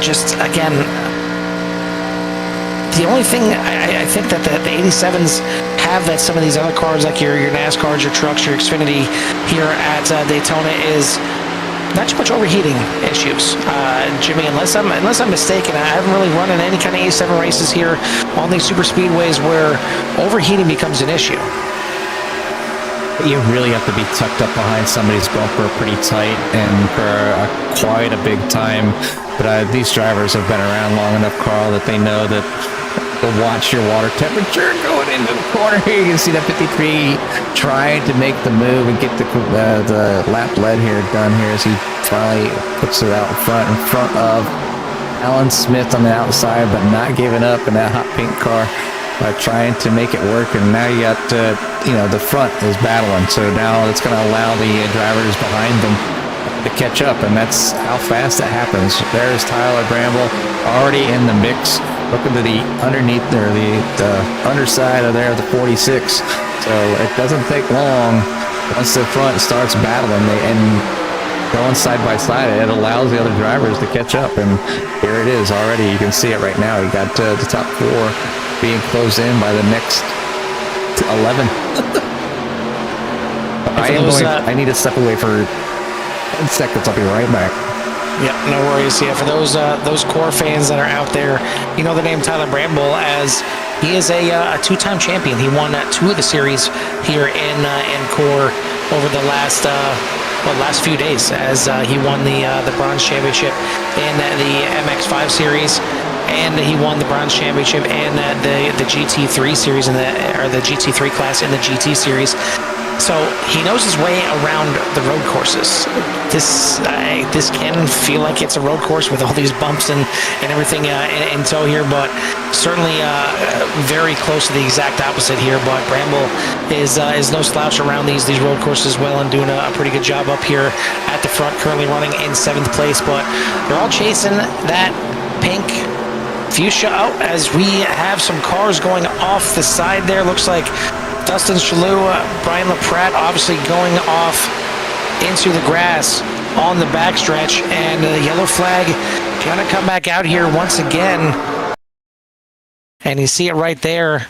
B: just again, the only thing I think that the 87s have that some of these other cars, like your NASCARs, your trucks, your Xfinity here at Daytona, is not too much overheating issues. Jimmy, unless I'm mistaken, I haven't really run in any kind of 87 races here on these super speedways where overheating becomes an issue.
A: You really have to be tucked up behind somebody's bumper pretty tight and for quite a big time. But these drivers have been around long enough, Carl, that they know that they'll watch your water temperature going into the corner here. You can see that 53 trying to make the move and get the lap lead here done here as he finally puts it out in front of Alan Smith on the outside, but not giving up in that hot pink car. Trying to make it work, and now you got the front is battling, so now it's going to allow the drivers behind them to catch up, and that's how fast it happens. There's Tyler Bramble already in the mix, looking to the underneath there, the underside of there, the 46. So it doesn't take long once the front starts battling and going side by side. It allows the other drivers to catch up, and here it is already. You can see it right now. You got the top 4 being closed in by the next 11. I need to step away for 10 seconds. I'll be right back.
B: Yeah, no worries. Yeah, for those core fans that are out there, you know the name Tyler Bramble as he is a 2-time champion. He won 2 of the series here in core over the last few days as he won the bronze championship in the MX5 series. And he won the bronze championship and the GT3 series or the GT3 class in the GT series. So he knows his way around the road courses. This can feel like it's a road course with all these bumps and everything in tow here, but certainly very close to the exact opposite here. But Bramble is no slouch around these road courses as well, and doing a pretty good job up here at the front, currently running in 7th place. But they're all chasing that pink fuchsia out as we have some cars going off the side there. Looks like Dustin Chalou, Brian LaPratte obviously going off into the grass on the backstretch, and the yellow flag gonna come back out here once again. And you see it right there.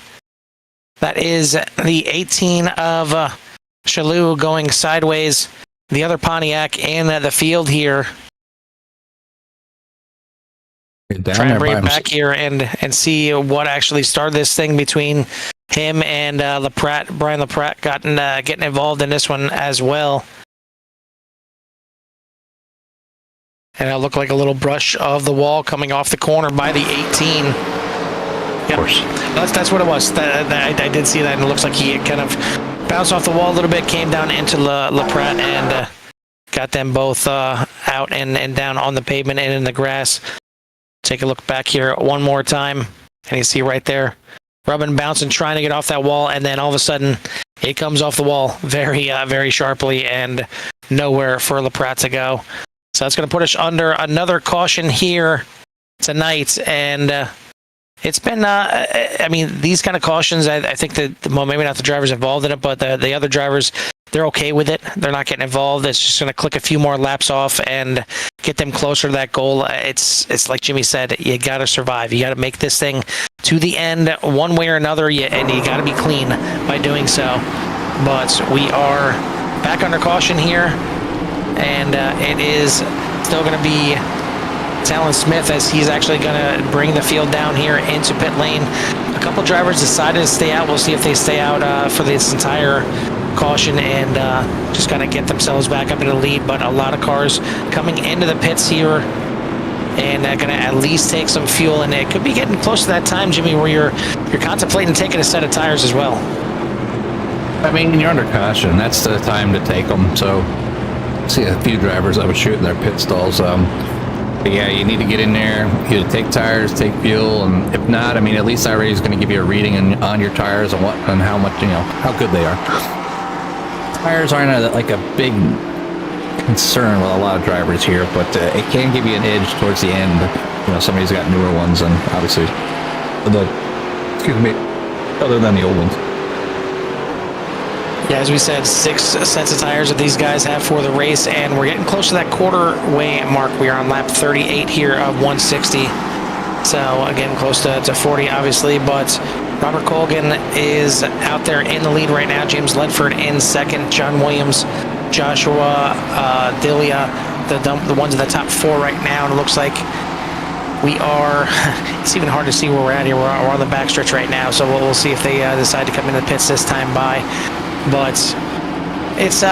B: That is the 18 of Chalou going sideways. The other Pontiac in the field here. Try and bring it back here and see what actually started this thing between him and LaPratte. Brian LaPratte getting involved in this one as well. And it looked like a little brush of the wall coming off the corner by the 18. Of course. That's what it was. I did see that, and it looks like he kind of bounced off the wall a little bit, came down into LaPratte, and got them both out and down on the pavement and in the grass. Take a look back here one more time, and you see right there, rubbing, bouncing, trying to get off that wall, and then all of a sudden, it comes off the wall very sharply, and nowhere for LaPratte to go. So that's going to put us under another caution here tonight, and it's been, I mean, these kind of cautions, I think that, well, maybe not the drivers involved in it, but the other drivers they're okay with it. They're not getting involved. It's just going to click a few more laps off and get them closer to that goal. It's like Jimmy said, you got to survive. You got to make this thing to the end one way or another, and you got to be clean by doing so. But we are back under caution here, and it is still going to be Talon Smith as he's actually going to bring the field down here into pit lane. A couple drivers decided to stay out. We'll see if they stay out for this entire caution and just kind of get themselves back up in the lead. But a lot of cars coming into the pits here and going to at least take some fuel, and it could be getting close to that time, Jimmy, where you're contemplating taking a set of tires as well.
A: I mean, you're under caution. That's the time to take them. So, see a few drivers that would shoot in their pit stalls. But yeah, you need to get in there, either take tires, take fuel, and if not, I mean, at least iRacing is going to give you a reading on your tires and how much, how good they are. Tires aren't like a big concern with a lot of drivers here, but it can give you an edge towards the end. Somebody's got newer ones, and obviously, other than the old ones.
B: Yeah, as we said, 6 sets of tires that these guys have for the race, and we're getting close to that quarter way mark. We are on lap 38 here of 160. So, again, close to 40, obviously, but Robert Colgan is out there in the lead right now. James Ledford in second. John Williams, Joshua, Delia, the ones in the top 4 right now, and it looks like we are, it's even hard to see where we're at here. We're on the backstretch right now, so we'll see if they decide to come into the pits this time by. But it's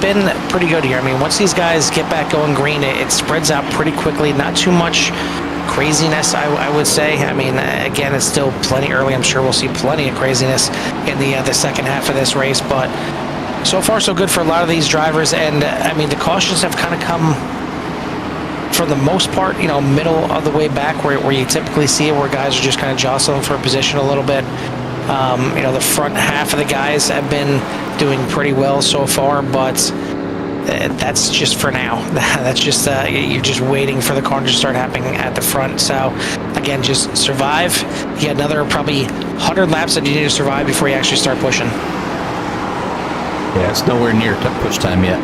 B: been pretty good here. I mean, once these guys get back going green, it spreads out pretty quickly. Not too much craziness, I would say. I mean, again, it's still plenty early. I'm sure we'll see plenty of craziness in the second half of this race. But so far, so good for a lot of these drivers. And I mean, the cautions have kind of come, for the most part, middle of the way back where you typically see it, where guys are just kind of jostling for a position a little bit. The front half of the guys have been doing pretty well so far, but that's just for now. That's just, you're just waiting for the corner to start happening at the front. So, again, just survive. You got another probably 100 laps that you need to survive before you actually start pushing.
A: Yeah, it's nowhere near push time yet.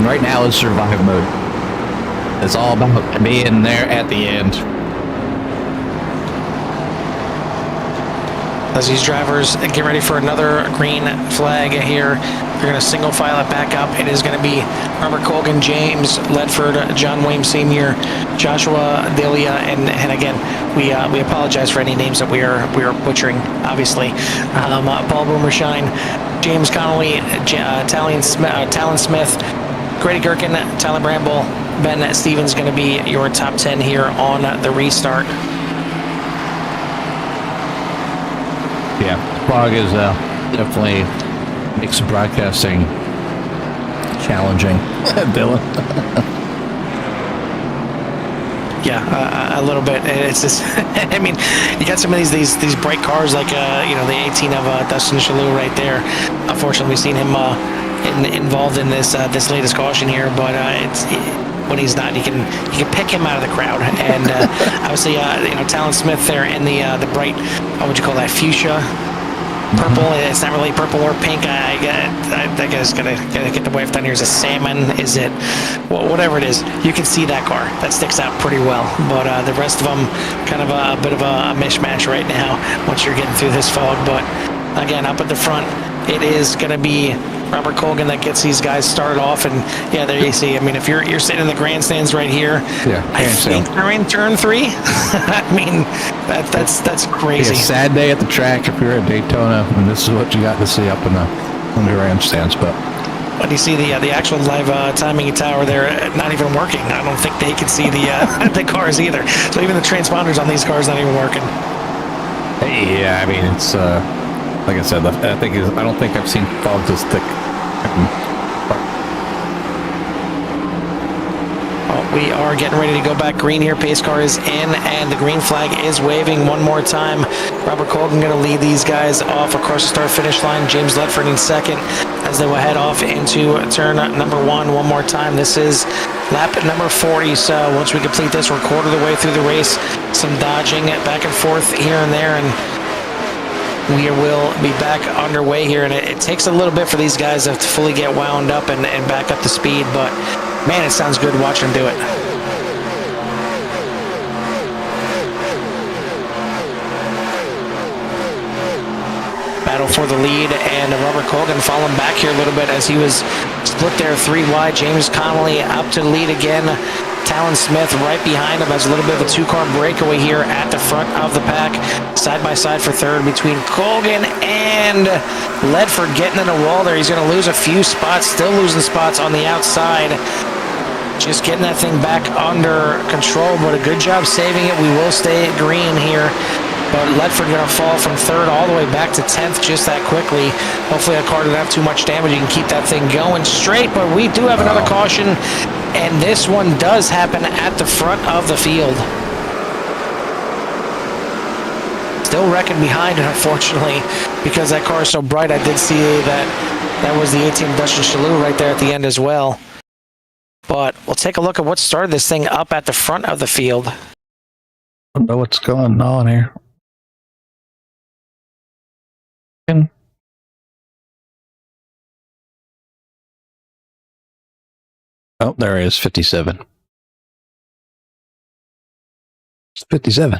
A: Right now is survive mode. It's all about being there at the end.
B: As these drivers get ready for another green flag here, they're going to single file it back up. It is going to be Robert Colgan, James Ledford, John Williams Sr., Joshua Delia, and again, we apologize for any names that we are butchering, obviously. Paul Boomershine, James Connolly, Talon Smith, Grady Gherkin, Tyler Bramble, Ben Stevens going to be your top 10 here on the restart.
A: Yeah, fog is definitely makes broadcasting challenging, Dylan.
B: Yeah, a little bit. It's just, I mean, you got some of these bright cars like the 18 of Dustin Chalou right there. Unfortunately, we've seen him involved in this latest caution here, but when he's not, you can pick him out of the crowd. And obviously, Talon Smith there in the bright, what would you call that, fuchsia purple? It's not really purple or pink. I guess gotta get the wave down here. Is it salmon? Is it whatever it is? You can see that car. That sticks out pretty well. But the rest of them, kind of a bit of a mishmash right now once you're getting through this fog. But again, up at the front, it is going to be Robert Colgan that gets these guys started off. And yeah, there you see. I mean, if you're sitting in the grandstands right here,
A: yeah,
B: I think they're in turn 3. I mean, that's crazy.
A: It's a sad day at the track if you're at Daytona, and this is what you got to see up in the grandstands. But
B: when you see the actual live timing tower there, not even working. I don't think they can see the cars either. So even the transponders on these cars not even working.
A: Hey, yeah, I mean, it's like I said, I don't think I've seen fog this thick.
B: Well, we are getting ready to go back green here. Pace car is in, and the green flag is waving one more time. Robert Colgan going to lead these guys off across the start-finish line. James Ledford in second as they will head off into turn number 1 one more time. This is lap number 40, so once we complete this, we're quarter of the way through the race. Some dodging back and forth here and there, and we will be back underway here, and it takes a little bit for these guys to fully get wound up and back up to speed, but man, it sounds good watching them do it. Battle for the lead, and Robert Colgan falling back here a little bit as he was split there 3 wide. James Connolly up to the lead again. Talon Smith right behind him has a little bit of a 2-car breakaway here at the front of the pack. Side by side for third between Colgan and Ledford getting in a wall there. He's going to lose a few spots, still losing spots on the outside. Just getting that thing back under control, but a good job saving it. We will stay at green here. But Ledford going to fall from third all the way back to 10th just that quickly. Hopefully the car doesn't have too much damage. You can keep that thing going straight, but we do have another caution, and this one does happen at the front of the field. Still wrecking behind it, unfortunately, because that car is so bright. I did see that was the 18 Dustin Chalou right there at the end as well. But we'll take a look at what started this thing up at the front of the field.
A: I don't know what's going on here. Oh, there it is, 57. It's 57.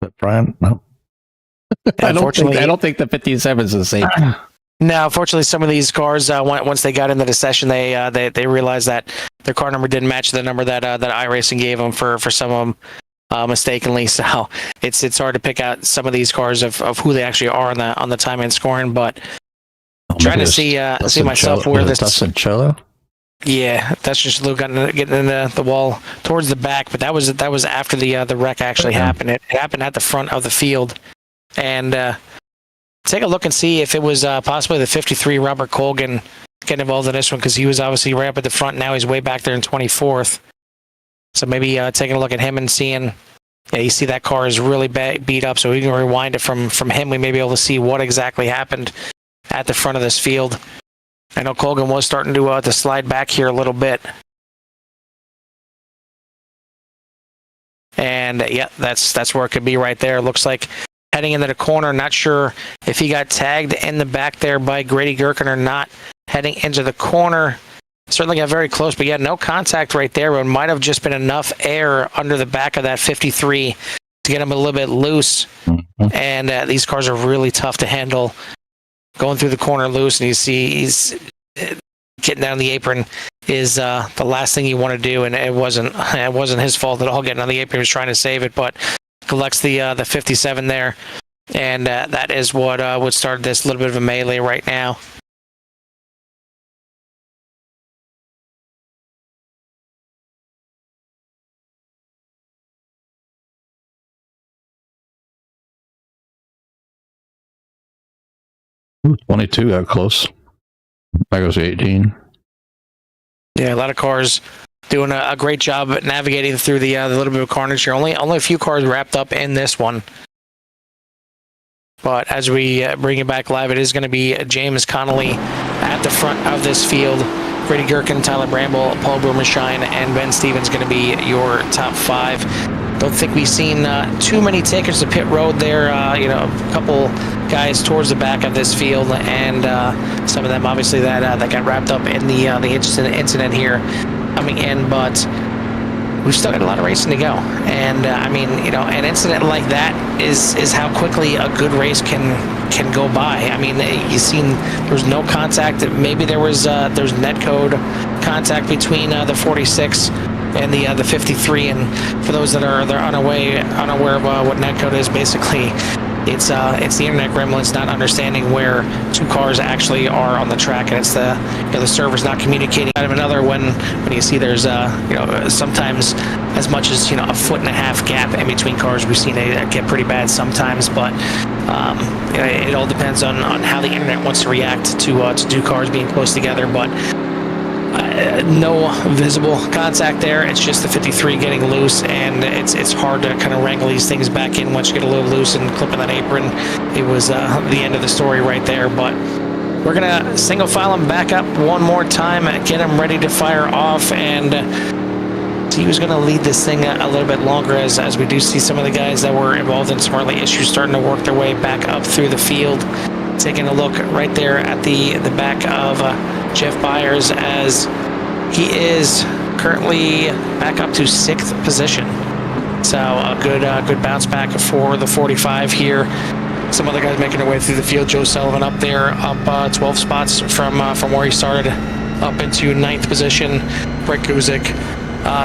A: But Brian, no. I don't think the 57 is the same.
B: No, unfortunately, some of these cars, once they got into the session, they realized that their car number didn't match the number that iRacing gave them for some of them mistakenly. So it's hard to pick out some of these cars of who they actually are on the time and scoring. But trying to see myself where this.
A: Dustin Cholo?
B: Yeah, that's just Luke getting in the wall towards the back. But that was after the wreck actually happened. It happened at the front of the field, and. Take a look and see if it was possibly the 53 Robert Colgan getting involved in this one, because he was obviously right up at the front. Now he's way back there in 24th. So maybe taking a look at him and seeing, you see that car is really beat up, so we can rewind it from him. We may be able to see what exactly happened at the front of this field. I know Colgan was starting to slide back here a little bit. And yeah, that's where it could be right there. Looks like heading into the corner, not sure if he got tagged in the back there by Grady Gherkin or not. Heading into the corner, certainly got very close, but yeah, no contact right there. But it might have just been enough air under the back of that 53 to get him a little bit loose. Mm-hmm. And these cars are really tough to handle. Going through the corner loose, and you see he's getting down the apron is the last thing you want to do, and it wasn't his fault at all. Getting on the apron, he was trying to save it, but collects the 57 there, and that is what started this little bit of a melee right now.
A: Ooh, 22 got close. That goes to 18.
B: Yeah, a lot of cars doing a great job at navigating through the little bit of carnage here. Only a few cars wrapped up in this one. But as we bring it back live, it is going to be James Connolly at the front of this field. Grady Gherkin, Tyler Bramble, Paul Boomershine, and Ben Stevens going to be your top 5. Don't think we've seen too many takers to pit road there. A couple guys towards the back of this field, and some of them obviously that got wrapped up in the incident here coming in, but we've still got a lot of racing to go. And an incident like that is how quickly a good race can go by. I mean, you've seen there was no contact. Maybe there's netcode contact between the 46 and the 53. And for those that are unaware of what netcode is, basically it's the internet gremlins not understanding where two cars actually are on the track, and it's the server's not communicating out of another when you see there's sometimes as much as a 1.5 foot gap in between cars. We've seen it get pretty bad sometimes, but it all depends on how the internet wants to react to two cars being close together. But no visible contact there. It's just the 53 getting loose, and it's hard to kind of wrangle these things back in once you get a little loose and clipping that apron. It was the end of the story right there. But we're gonna single file him back up one more time, get him ready to fire off, and see who's gonna lead this thing a little bit longer, as we do see some of the guys that were involved in some early issues starting to work their way back up through the field. Taking a look right there at the back of Jeff Byers, as he is currently back up to 6th position. So a good bounce back for the 45 here. Some other guys making their way through the field. Joe Sullivan up there, up 12 spots from where he started, up into 9th position. Brett Guzik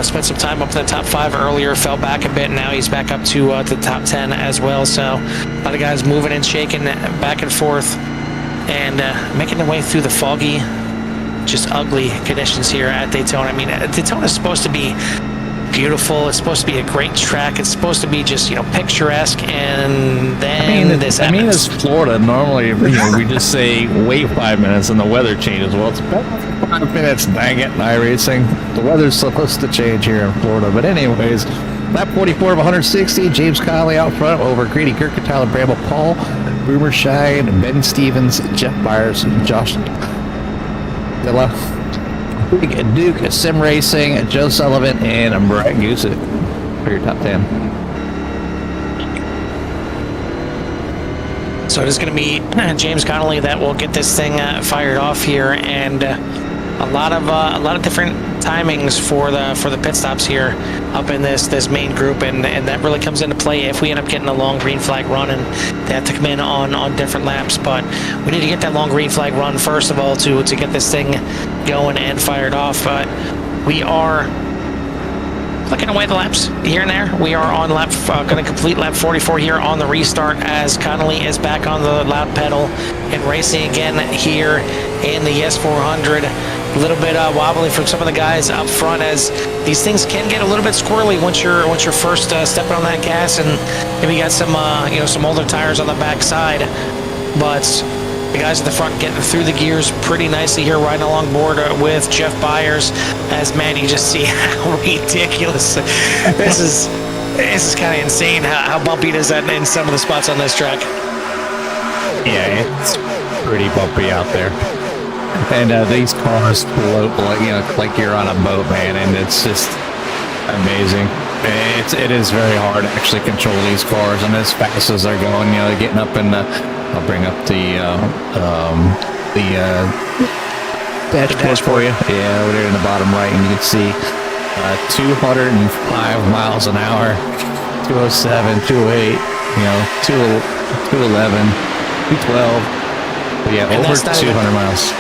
B: spent some time up in the top 5 earlier, fell back a bit. Now he's back up to the top 10 as well. So a lot of guys moving and shaking back and forth, and making their way through the foggy, just ugly conditions here at Daytona. I mean, Daytona is supposed to be beautiful. It's supposed to be a great track. It's supposed to be just, picturesque, and then this happens.
A: I mean, it's Florida. Normally, we just say wait 5 minutes and the weather changes. Well, it's been 5 minutes, dang it, in iRacing. The weather's supposed to change here in Florida. But anyways, lap 44 of 160, James Connolly out front over Grady Gurka, Tyler Bramble, Paul Boomer Shine, Ben Stevens, Jeff Byers, Josh Dilla, Big Duke, Sim Racing, Joe Sullivan, and Brett Guzik for your top 10.
B: So it is going to be James Connolly that will get this thing fired off here, and a lot of different timings for the pit stops here up in this main group, and that really comes into play if we end up getting a long green flag run, and they have to come in on different laps. But we need to get that long green flag run first of all to get this thing going and fired off. But we are clicking away the laps here and there. We are on lap, going to complete lap 44 here on the restart, as Connolly is back on the loud pedal and racing again here in the YES 400. A little bit wobbly from some of the guys up front, as these things can get a little bit squirrely once you're first stepping on that gas, and maybe you got some some older tires on the back side. But the guys at the front getting through the gears pretty nicely here, riding along board with Jeff Byers. As man, you just see how ridiculous this is kind of insane how bumpy it is in some of the spots on this track.
A: Yeah, it's pretty bumpy out there. And these cars float like you're on a boat, man, and it's just amazing. It is very hard to actually control these cars, and as fast as they're going, they're getting up in the. I'll bring up the dashboard for you. Yeah, over there in the bottom right, and you can see 205 miles an hour, 207, 208, 211, 212. But yeah,
B: And
A: over 200 miles.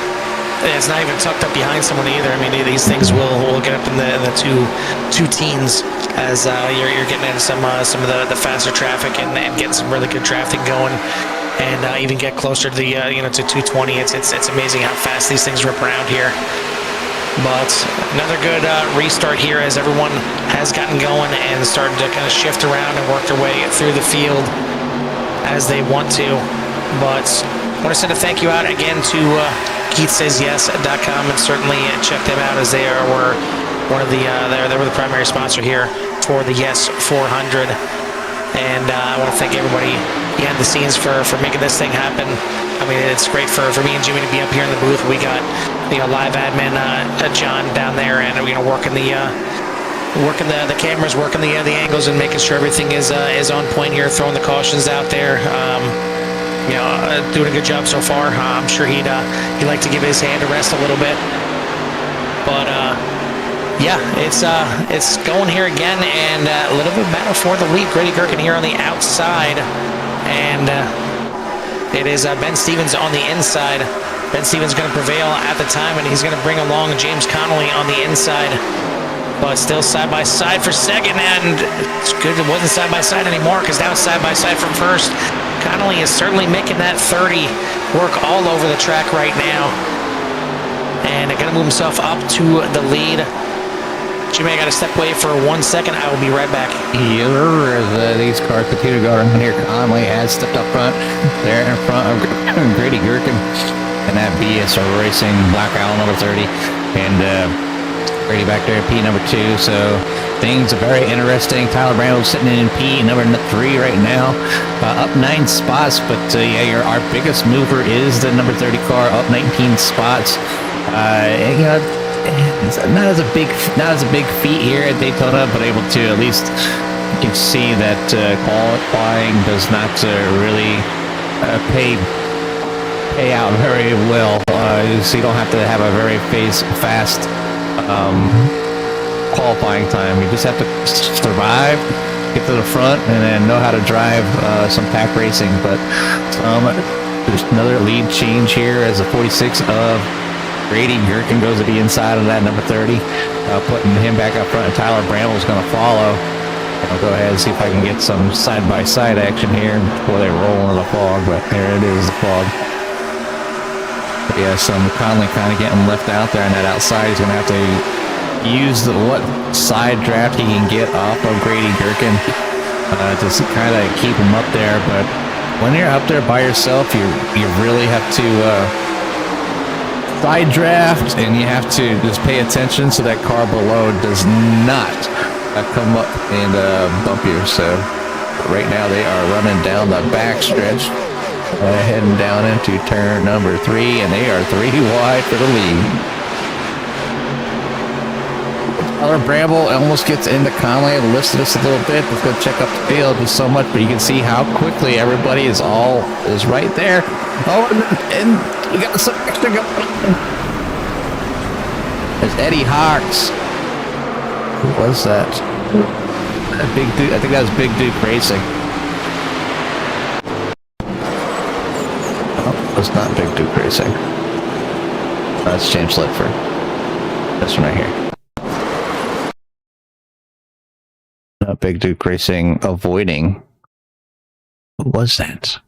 B: It's not even tucked up behind someone either. I mean, these things will get up in the two teens, as you're getting into some of the faster traffic, and getting some really good drafting going, and even get closer to the to 220. It's amazing how fast these things rip around here. But another good restart here, as everyone has gotten going and started to kind of shift around and work their way through the field as they want to. But I want to send a thank you out again to KeithSaysYes.com, and certainly check them out, as they were one of the they were the primary sponsor here for the YES 400. And I want to thank everybody behind the scenes for making this thing happen. I mean, it's great for me and Jimmy to be up here in the booth. We got live admin John down there, and working the cameras, working the angles, and making sure everything is on point here, throwing the cautions out there. Doing a good job so far. I'm sure he'd like to give his hand a rest a little bit, but yeah, it's going here again, and a little bit of battle for the lead. Grady Gurkin here on the outside, and it is Ben Stevens on the inside. Ben Stevens going to prevail at the time, and he's going to bring along James Connolly on the inside, but still side by side for second, and it's good it wasn't side by side anymore, because now it's side by side from first. Connolly is certainly making that 30 work all over the track right now, and going to move himself up to the lead. Jimmy, I got to step away for 1 second. I will be right back.
A: Here, as these cars continue to go around here, Conley has stepped up front. There in front of Grady Gurkin and that BS Racing Black Owl number 30. And Brady back there in P number 2. So things are very interesting. Tyler Bramble sitting in P number 3 right now, up 9 spots. But yeah, our biggest mover is the number 30 car, up 19 spots. And, you know, it's not as a big feat here at Daytona, but able to at least you can see that qualifying does not really pay out very well. So you don't have to have a very fast qualifying time. You just have to survive, get to the front, and then know how to drive some pack racing. But there's another lead change here as the 46 of Grady Gherkin goes to the inside of that number 30, putting him back up front. And Tyler Bramble is going to follow. I'll go ahead and see if I can get some side-by-side action here before they roll into the fog. But there it is, the fog. But yeah, some Conley kind of getting left out there on that outside. He's going to have to use what side draft he can get off of Grady Gherkin to kind of keep him up there. But when you're up there by yourself, you really have to side draft, and you have to just pay attention so that car below does not come up and bump you. So right now they are running down the back stretch, heading down into turn number 3, and they are 3 wide for the lead. Tyler Bramble almost gets into Conley and lifts us a little bit. Let's go check up the field just so much, but you can see how quickly everybody is right there. Oh, and we got some extra going on. There's Eddie Hawks. Who was that? That Big Duke. I think that was Big Duke Racing. Oh, it's not Big Duke Racing. That's James Ledford. This one right here. Not Big Duke Racing avoiding. Who was that?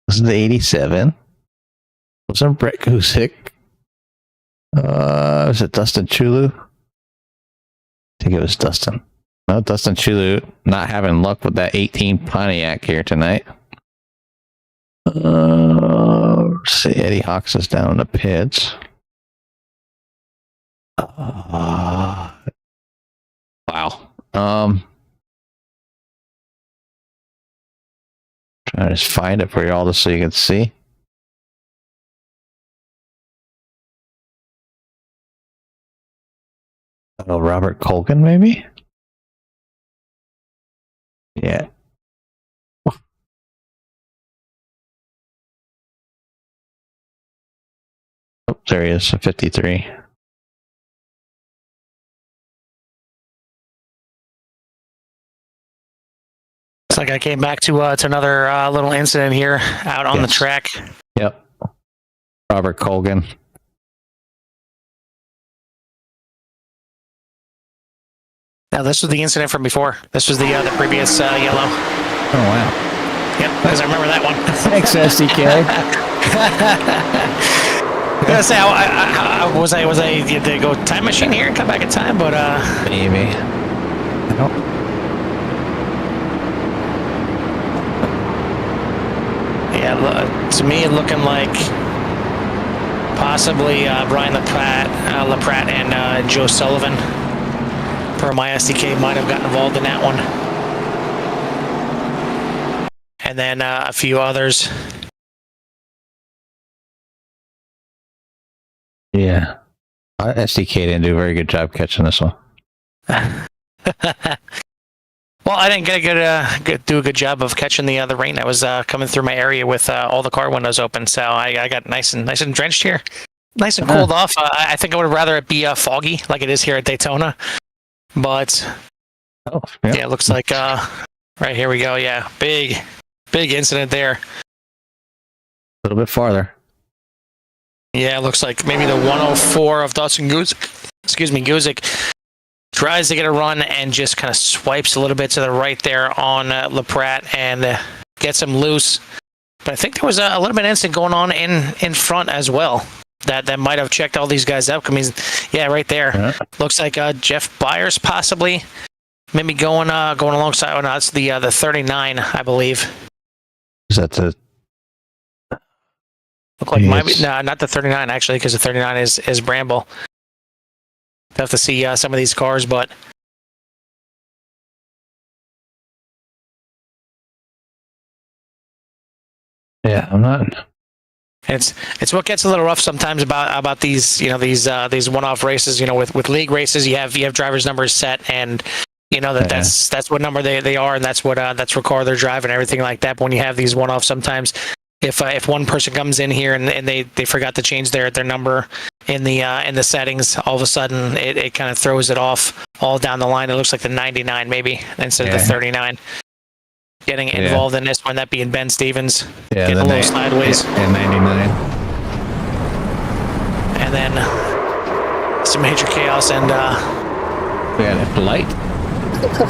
A: Was it the 87? Was it Brett Gusick? Was it Dustin Chulu? I think it was Dustin. No, Dustin Chulu not having luck with that 18 Pontiac here tonight. Let's see, Eddie Hawks is down in the pits. Wow. Trying to just find it for you all just so you can see. Oh, Robert Colgan, maybe? Yeah. Oh, there he is, 53.
B: Looks like I came back to another little incident here out on the track.
A: Yep. Robert Colgan.
B: Now, this was the incident from before. This was the previous yellow.
A: Oh, wow.
B: Yep, because I remember that one.
A: Thanks, SDK.
B: I gotta say, was I did they go time machine here and come back in time? But
A: Maybe. I don't.
B: Yeah, to me, looking like possibly Brian LaPratt and Joe Sullivan, per my SDK, might have gotten involved in that one. And then a few others.
A: Yeah. SDK didn't do a very good job catching this one.
B: Well, I didn't do a good job of catching the rain that was coming through my area with all the car windows open. So I got nice and drenched here, nice and cooled off. I think I would rather it be foggy like it is here at Daytona. But yeah, it looks like right here we go. Yeah, big incident there.
A: A little bit farther.
B: Yeah, it looks like maybe the 104 of Dawson Guzik tries to get a run and just kind of swipes a little bit to the right there on LaPratt and gets him loose. But I think there was a little bit of incident going on in front as well that might have checked all these guys up. I mean, yeah, right there. Yeah. Looks like Jeff Byers possibly maybe going alongside. Oh, no, it's the 39, I believe.
A: Is that the
B: Look like
A: Yes.
B: no, not the 39 actually, because the 39 is Bramble. Have to see some of these cars, but
A: Yeah, I'm not.
B: it's what gets a little rough sometimes about these these one-off races. With league races, you have drivers' numbers set, and that's what number they are, and that's what car they're driving, everything like that. But when you have these one-offs, sometimes if one person comes in here and they forgot to change their number in the settings, all of a sudden it kind of throws it off all down the line. It looks like the 99 maybe instead of the 39. Getting involved in this one, that being Ben Stevens, getting a little sideways.
A: And 99.
B: And then some major chaos and
A: We got a light.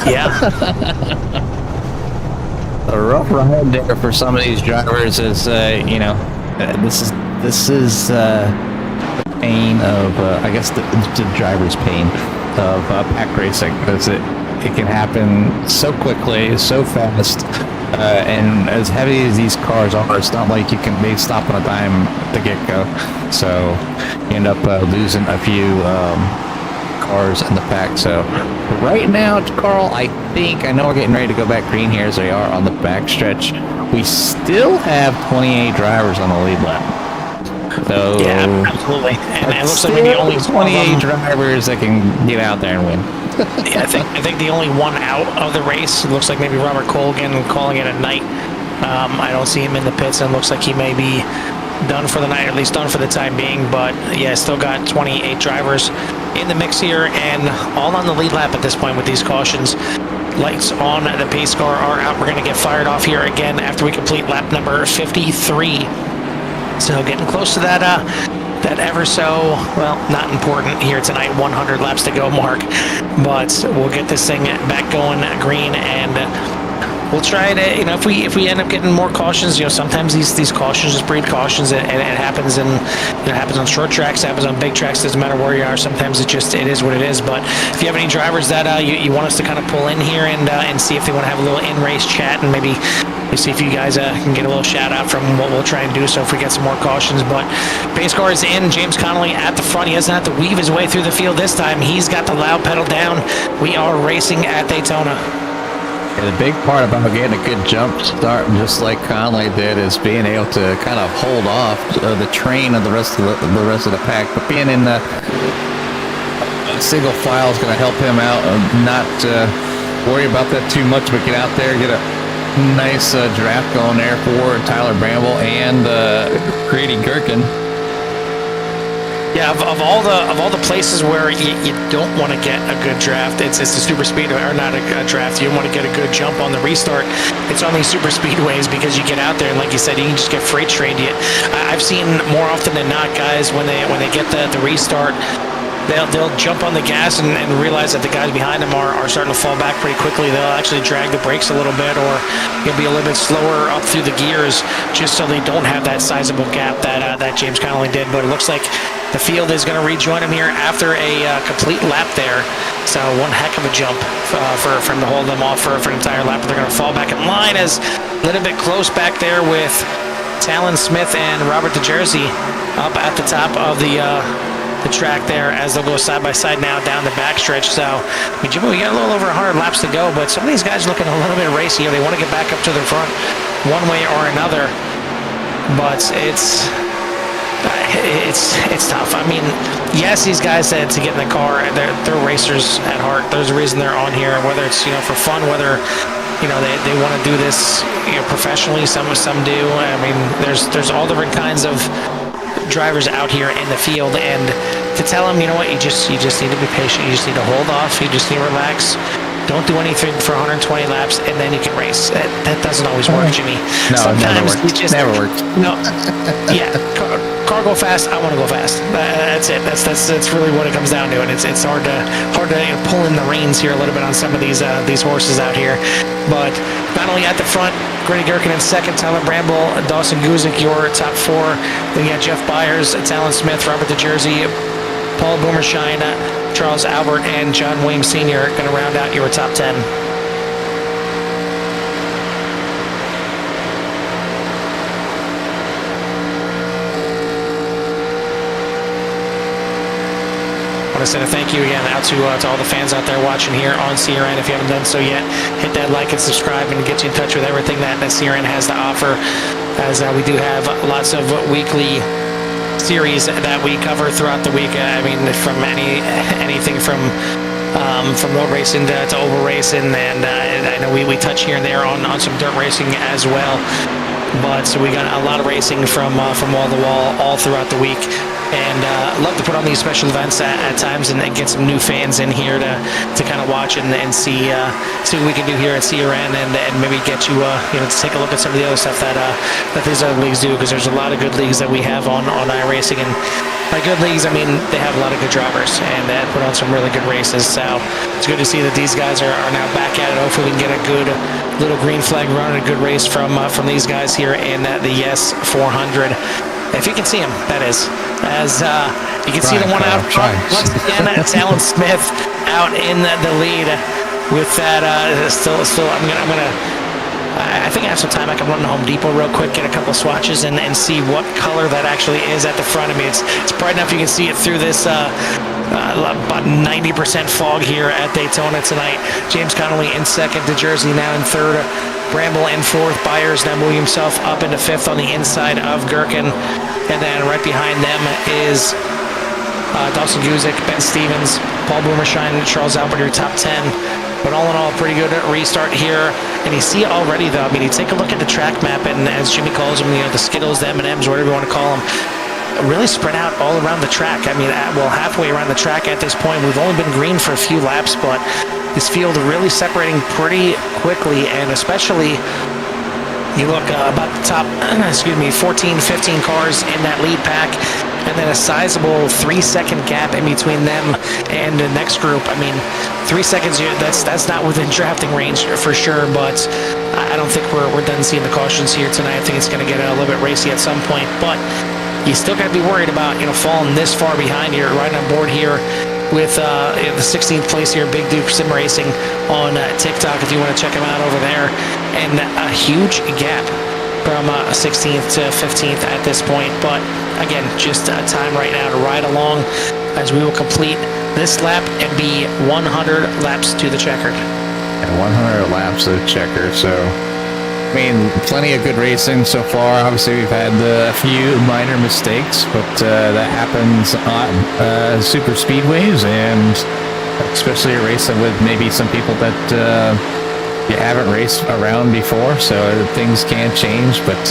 B: yeah.
A: A rough ride there for some of these drivers is, this is the pain of, I guess, the driver's pain of pack racing, because it can happen so quickly, so fast, and as heavy as these cars are, it's not like they stop on a dime at the get-go. So you end up losing a few cars in the pack. So right now, Carl, I know we're getting ready to go back green here as they are on the back stretch. We still have 28 drivers on the lead lap. So
B: Yeah, absolutely. And it looks like maybe only
A: 28 drivers that can get out there and win.
B: Yeah, I think the only one out of the race, it looks like maybe Robert Colgan calling it a night. I don't see him in the pits, and it looks like he may be done for the night, or at least done for the time being. But yeah, still got 28 drivers in the mix here, and all on the lead lap at this point with these cautions. Lights on the pace car are out. We're going to get fired off here again after we complete lap number 53. So getting close to that ever so, well, not important here tonight, 100 laps to go mark. But we'll get this thing back going green, and we'll try to, if we end up getting more cautions, sometimes these cautions just breed cautions, and it happens it happens on short tracks, it happens on big tracks, doesn't matter where you are. Sometimes it is what it is. But if you have any drivers that you want us to kind of pull in here and see if they want to have a little in-race chat, and maybe see if you guys can get a little shout out from what we'll try and do, so if we get some more cautions. But pace car is in. James Connolly at the front. He doesn't have to weave his way through the field this time. He's got the loud pedal down. We are racing at Daytona.
A: Yeah, the big part about getting a good jump start, just like Conley did, is being able to kind of hold off the train of the rest of the pack. But being in the single file is going to help him out, and not worry about that too much. But get out there, get a nice draft going there for Tyler Bramble and Grady Gherkin.
B: Yeah, of all the places where you don't want to get a good draft, it's the super speed, or not a draft. You want to get a good jump on the restart. It's on these super speedways, because you get out there and, like you said, you can just get freight trained. I've seen more often than not guys when they get the restart, they'll jump on the gas and realize that the guys behind them are starting to fall back pretty quickly. They'll actually drag the brakes a little bit, or you'll be a little bit slower up through the gears, just so they don't have that sizable gap that James Connolly did. But it looks like the field is going to rejoin him here after a complete lap there. So one heck of a jump for him to hold them off for an entire lap. They're going to fall back in line, as a little bit close back there with Talon Smith and Robert DeJersey up at the top of the track there, as they'll go side by side now down the backstretch. So, Jimmy, we got a little over 100 laps to go, but some of these guys are looking a little bit racy. They want to get back up to the front one way or another, but it's tough. I mean, yes, these guys said to get in the car, they're racers at heart. There's a reason they're on here, whether it's for fun, whether they want to do this professionally. Some do. I mean, there's all different kinds of drivers out here in the field, and to tell them, you just need to be patient. You just need to hold off. You just need to relax. Don't do anything for 120 laps, and then you can race. That doesn't always work, Jimmy.
A: No,
B: sometimes
A: it never works.
B: No, yeah, car go fast. I want to go fast. That's it. That's really what it comes down to, and it's hard to pull in the reins here a little bit on some of these horses out here. But not only at the front, Grady Gherkin in second, Tyler Bramble, Dawson Guzik, your top four. Then you got Jeff Byers, Talon Smith, Robert DeJersey, Paul Boomershine, Charles Albert, and John Williams Sr. going to round out your top 10. want to send a thank you again out to all the fans out there watching here on CRN. If you haven't done so yet, hit that like and subscribe and get you in touch with everything that CRN has to offer, as we do have lots of weekly series that we cover throughout the week. I mean, from anything from road racing to oval racing, and I know we touch here and there on some dirt racing as well. But so we got a lot of racing from wall to wall all throughout the week, and love to put on these special events at times and get some new fans in here to kind of watch and see what we can do here at CRN, and maybe get you to take a look at some of the other stuff that these other leagues do, because there's a lot of good leagues that we have on iRacing. And by good leagues, I mean they have a lot of good drivers and they put on some really good races. So it's good to see that these guys are now back at it. Hopefully we can get a good little green flag run and a good race from these guys here in the YES 400. If you can see him, that is. As you can see the one out front. Once again, it's Alan Smith out in the lead with that. I think I have some time. I can run to Home Depot real quick, get a couple swatches, and see what color that actually is at the front of me. It's bright enough you can see it through this about 90% fog here at Daytona tonight. James Connolly in second, to Jersey now in third, Bramble in fourth, Byers now moving himself up into fifth on the inside of Gherkin, and then right behind them is Dawson Guzik, Ben Stevens, Paul Boomershine, and Charles Albert, your top 10. But all in all, pretty good restart here. And you see already, though, I mean, you take a look at the track map, and as Jimmy calls them, the Skittles, the M&Ms, whatever you want to call them, really spread out all around the track. I mean, halfway around the track at this point. We've only been green for a few laps, but this field really separating pretty quickly, and especially you look about the top, 14, 15 cars in that lead pack, and then a sizable 3-second gap in between them and the next group. I mean, 3 seconds, that's not within drafting range for sure, but I don't think we're done seeing the cautions here tonight. I think it's going to get a little bit racy at some point, but you still got to be worried about falling this far behind here, right on board here with the 16th place here, Big Duke Sim Racing on TikTok if you want to check him out over there, and a huge gap from 16th to 15th at this point. But again, just time right now to ride along as we will complete this lap and be 100 laps to the checkered.
A: And 100 laps of checker. So, I mean, plenty of good racing so far. Obviously, we've had a few minor mistakes, but that happens on super speedways, and especially racing with maybe some people that you haven't raced around before, so things can change. But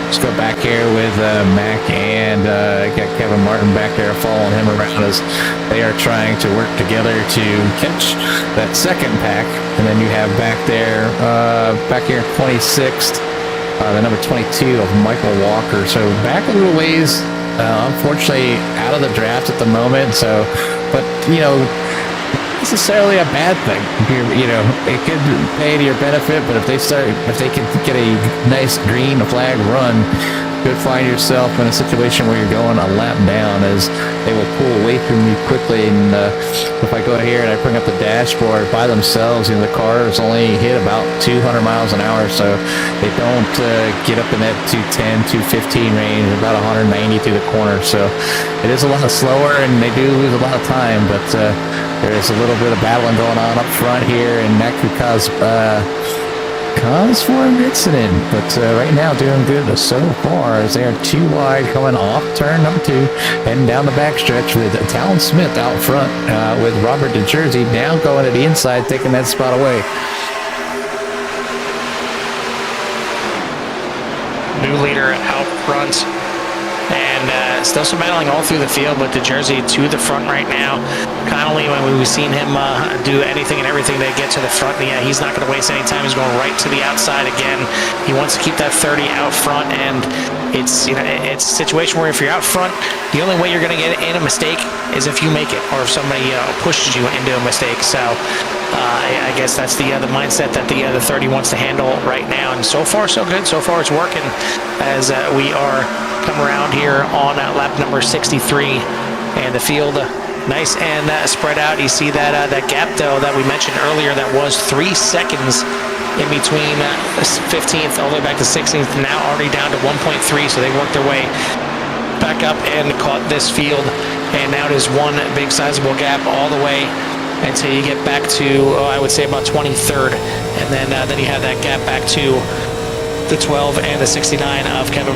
A: let's go back here with Mac, and got Kevin Martin back there following him around as they are trying to work together to catch that second pack. And then you have back there, back here 26th, the number 22 of Michael Walker. So back a little ways, unfortunately out of the draft at the moment. So, but necessarily a bad thing. It could pay to your benefit, but if they can get a nice green flag run, you could find yourself in a situation where you're going a lap down, as they will pull away from you quickly. And if I go here and I bring up the dashboard by themselves, the cars only hit about 200 miles an hour, so they don't get up in that 210, 215 range, about 190 through the corner. So it is a lot slower, and they do lose a lot of time, but there's a little bit of battling going on up front here, and that could cause for an incident. But right now, doing good so far, as they are too wide coming off turn number 2, heading down the backstretch with Talon Smith out front with Robert DeJersey now going to the inside, taking that spot away.
B: New leader out front. And still some battling all through the field, but DeJersey to the front right now. Connolly, when we've seen him do anything and everything to get to the front, yeah, he's not going to waste any time. He's going right to the outside again. He wants to keep that 30 out front, and it's it's a situation where if you're out front, the only way you're going to get in a mistake is if you make it, or if somebody pushes you into a mistake. So I guess that's the mindset that the 30 wants to handle right now, and so far so good. So far it's working, as we are come around here on lap number 63, and the field nice and spread out. You see that that gap though that we mentioned earlier, that was 3 seconds in between 15th all the way back to 16th, now already down to 1.3. So they worked their way back up and caught this field and now it is one big sizable gap all the way until you get back to, I would say about 23rd, and then you have that gap back to the 12 and the 69 of Kevin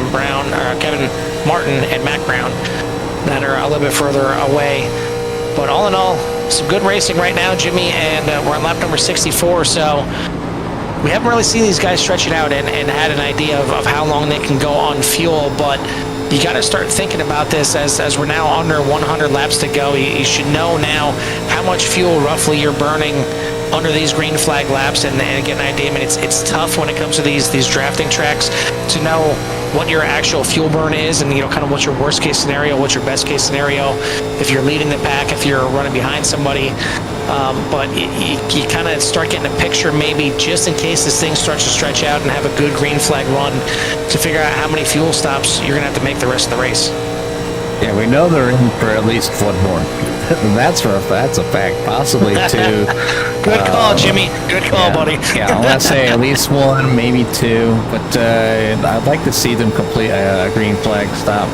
B: Martin and Mac Brown that are a little bit further away. But all in all, some good racing right now, Jimmy, and we're on lap number 64, so we haven't really seen these guys stretch it out and had an idea of how long they can go on fuel, but you got to start thinking about this as we're now under 100 laps to go. You should know now how much fuel roughly you're burning under these green flag laps and get an idea. I mean, it's tough when it comes to these drafting tracks to know what your actual fuel burn is, and kind of what's your worst case scenario, what's your best case scenario, if you're leading the pack, if you're running behind somebody. But you kind of start getting a picture, maybe just in case this thing starts to stretch out and have a good green flag run, to figure out how many fuel stops you're gonna have to make the rest of the race.
A: Yeah, we know they're in for at least one more. That's a fact. Possibly two.
B: Good call, Jimmy. Good call, buddy.
A: Yeah, I want to say at least one, maybe two. But I'd like to see them complete a green flag stop.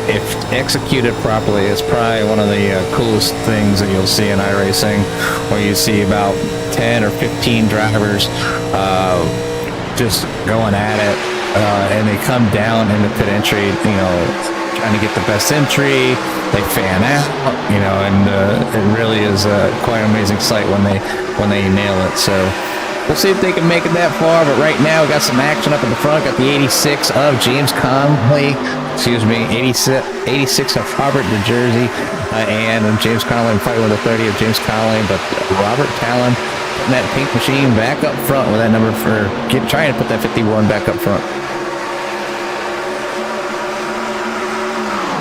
A: If executed properly, it's probably one of the coolest things that you'll see in iRacing, where you see about 10 or 15 drivers just going at it, and they come down into pit entry, trying to get the best entry. They fan out, and it really is quite an amazing sight when they nail it. So we'll see if they can make it that far. But right now, we got some action up in the front. Got the 86 of James Conley. 86 of Robert DeJersey, and James Conley fighting with the 30 of James Conley. But Robert Talon putting that pink machine back up front with that number trying to put that 51 back up front.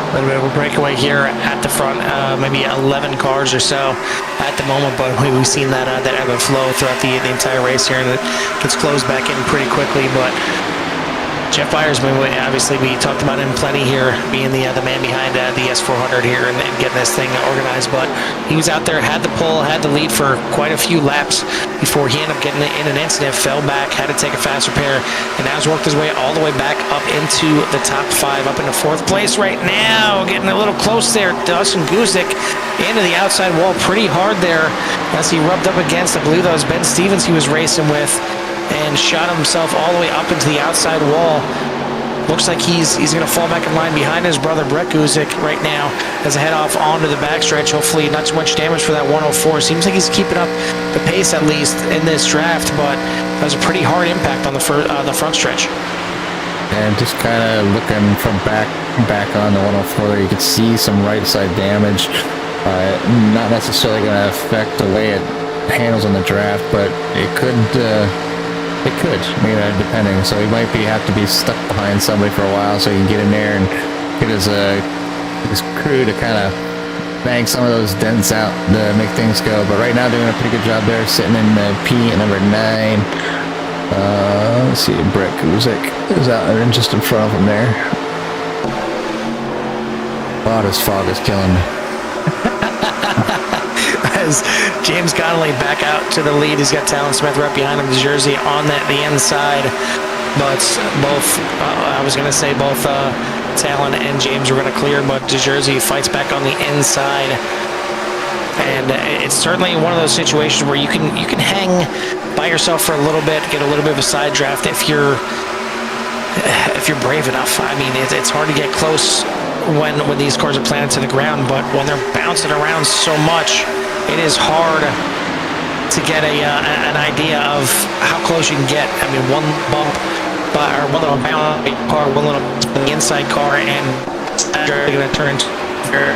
B: A little bit of a breakaway here at the front, maybe 11 cars or so at the moment, but we've seen that ebb and flow throughout the entire race here, and it gets closed back in pretty quickly. But Jeff Byers, obviously we talked about him plenty here, being the man behind the S400 here and getting this thing organized. But he was out there, had the pole, had the lead for quite a few laps before he ended up getting in an incident, fell back, had to take a fast repair, and now has worked his way all the way back up into the top 5, up into 4th place right now. Getting a little close there. Dawson Guzik into the outside wall pretty hard there as he rubbed up against, I believe that was Ben Stevens he was racing with, and shot himself all the way up into the outside wall. Looks like he's going to fall back in line behind his brother Brett Guzik right now as I head off onto the backstretch. Hopefully not too much damage for that 104. Seems like he's keeping up the pace at least in this draft, but that was a pretty hard impact on the front stretch.
A: And just kind of looking from back on the 104 there, you can see some right side damage. Not necessarily going to affect the way it handles on the draft, but it could. Depending. So he might have to be stuck behind somebody for a while so he can get in there and get his crew to kind of bang some of those dents out to make things go. But right now doing a pretty good job there, sitting in P at number 9. Let's see, Brett Guzik is out there just in front of him there. Wow, this fog is killing me.
B: As James Connolly back out to the lead, he's got Talon Smith right behind him, the jersey on the inside. But both Talon and James were going to clear, but DeJersey fights back on the inside. And it's certainly one of those situations where you can hang by yourself for a little bit, get a little bit of a side draft if you're brave enough. I mean, it's hard to get close when these cars are planted to the ground, but when they're bouncing around so much, it is hard to get an idea of how close you can get. I mean, one bump or one little bounce car, one little inside car, and they're going to turn into very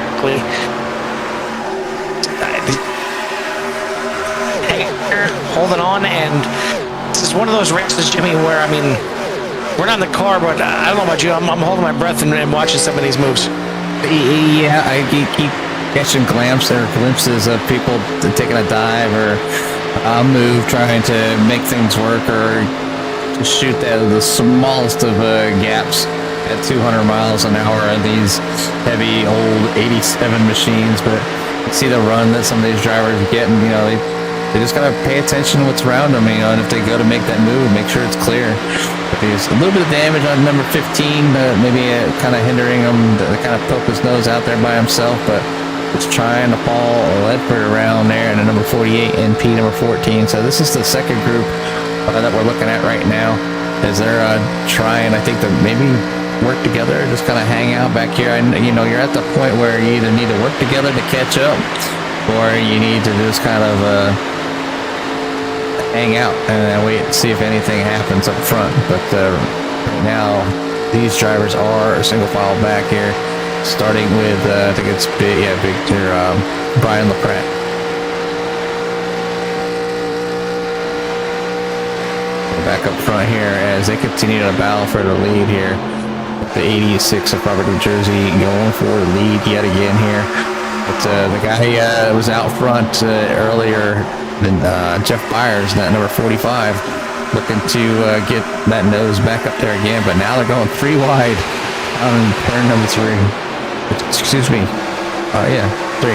B: holding on. And this is one of those races, Jimmy, where, I mean, we're not in the car, but I don't know about you, I'm holding my breath and watching some of these moves.
A: Yeah, I keep catching glimpses of people taking a dive or a move, trying to make things work, or to shoot the smallest of gaps at 200 miles an hour in these heavy old 87 machines. But you see the run that some of these drivers get, and they just gotta pay attention to what's around them, and if they go to make that move, make sure it's clear. There's a little bit of damage on number 15, maybe kind of hindering him to kind of poke his nose out there by himself, but it's trying to Paul Ledford around there, and a number 48 NP number 14. So this is the second group that we're looking at right now, as they're trying, I think, to maybe work together, just kind of hang out back here. And you're at the point where you either need to work together to catch up, or you need to just kind of hang out and wait and see if anything happens up front. But right now, these drivers are single file back here, starting with I think it's Brian LaPratt. Back up front here as they continue to battle for the lead here. The 86 of Robert, New Jersey, going for the lead yet again here. But the guy was out front earlier than Jeff Byers, that number 45, looking to get that nose back up there again. But now they're going 3 wide on turn number 3. Excuse me. Yeah, 3.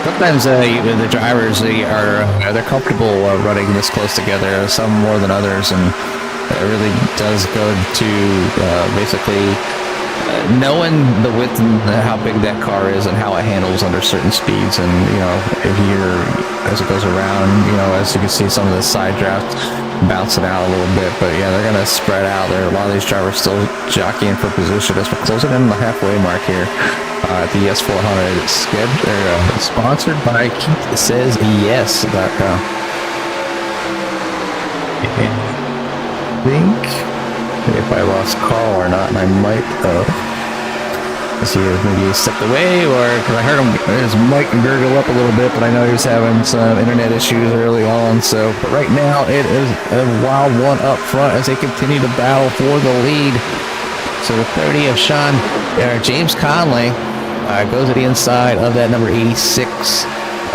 A: Sometimes the drivers they're comfortable running this close together. Some more than others, and it really does go to basically knowing the width and how big that car is and how it handles under certain speeds. And if as it goes around, as you can see, some of the side drafts bouncing out a little bit. But yeah, they're gonna spread out. There are a lot of these drivers still jockeying for position as we're closing in the halfway mark here. At the YES 400, it's sponsored by CRN YES.com. I think if I lost Carl or not, and I might see if maybe he stepped away, or because I heard his mic gurgle up a little bit, but I know he was having some internet issues early on. So, but right now it is a wild one up front as they continue to battle for the lead. So the 30 of James Conley goes to the inside of that number 86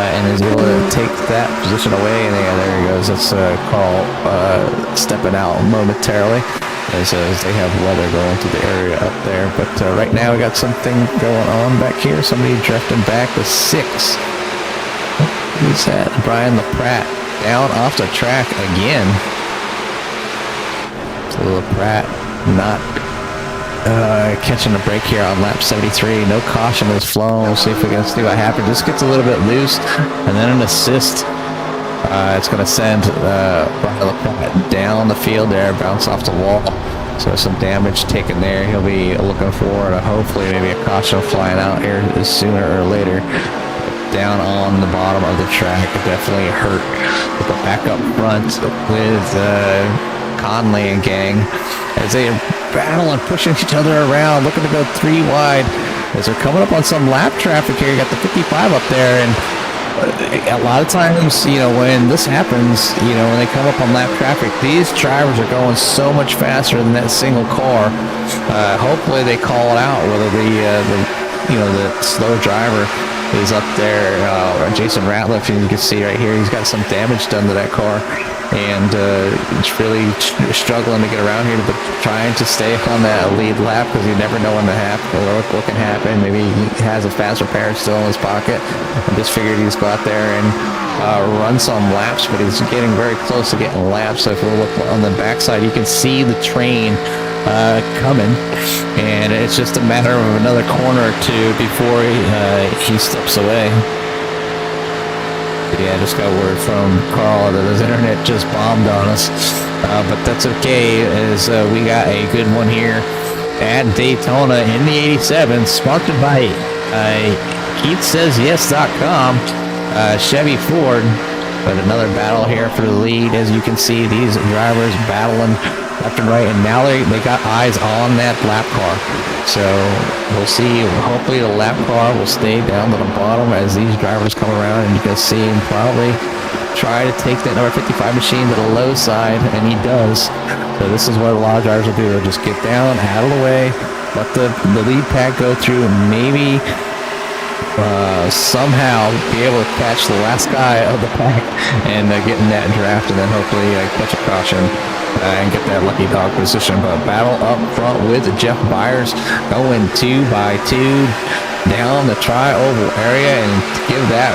A: and is able to take that position away. And there he goes. That's Carl stepping out momentarily as they have weather going through the area up there. But right now we got something going on back here. Somebody drifting back with 6. Who's that? Brian LaPratt down off the track again. So LaPratt not catching a break here on lap 73. No caution is flown. We'll see if we can see what happens. Just gets a little bit loose, and then an assist. It's going to send Brian LaPratt down the field there, bounce off the wall. So some damage taken there. He'll be looking forward to hopefully maybe a caution flying out here sooner or later. Down on the bottom of the track, definitely hurt. But the back up front with Conley and gang as they are battling, pushing each other around, looking to go 3 wide as they're coming up on some lap traffic here. You got the 55 up there, and a lot of times, when this happens, when they come up on lap traffic, these drivers are going so much faster than that single car. Hopefully they call it out, whether the slow driver is up there, Jason Ratliff, and you can see right here, he's got some damage done to that car. And it's really struggling to get around here, but trying to stay on that lead lap because you never know when to happen or what can happen. Maybe he has a fast repair still in his pocket. I just figured he'd go out there and run some laps, but he's getting very close to getting laps. So if we look on the backside, you can see the train coming, and it's just a matter of another corner or two before he slips away. Yeah, I just got word from Carl that his internet just bombed on us, but that's okay, as we got a good one here at Daytona in the 87, sponsored by CRN.com, Chevy Ford. But another battle here for the lead. As you can see, these drivers battling left and right, and now they got eyes on that lap car. So we'll see. Hopefully the lap car will stay down to the bottom as these drivers come around, and you can see him probably try to take that number 55 machine to the low side, and he does. So this is what a lot of drivers will do. They'll just get down, out of the way, let the lead pack go through, and maybe somehow be able to catch the last guy of the pack and get in that draft, and then hopefully catch a caution and get that lucky dog position. But battle up front with Jeff Byers going 2 by 2 down the tri-oval area, and give that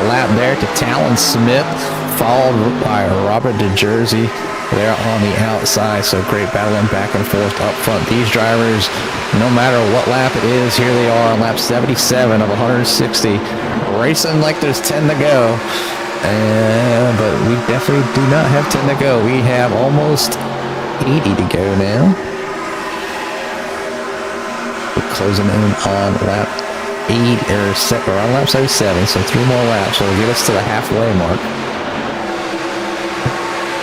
A: lap there to Talon Smith, followed by Robert DeJersey there on the outside. So great battling back and forth up front. These drivers, no matter what lap it is, here they are on lap 77 of 160, racing like there's 10 to go. But we definitely do not have 10 to go. We have almost 80 to go now. We're closing in on lap 8 or on lap 77, so 3 more laps. So it'll get us to the halfway mark.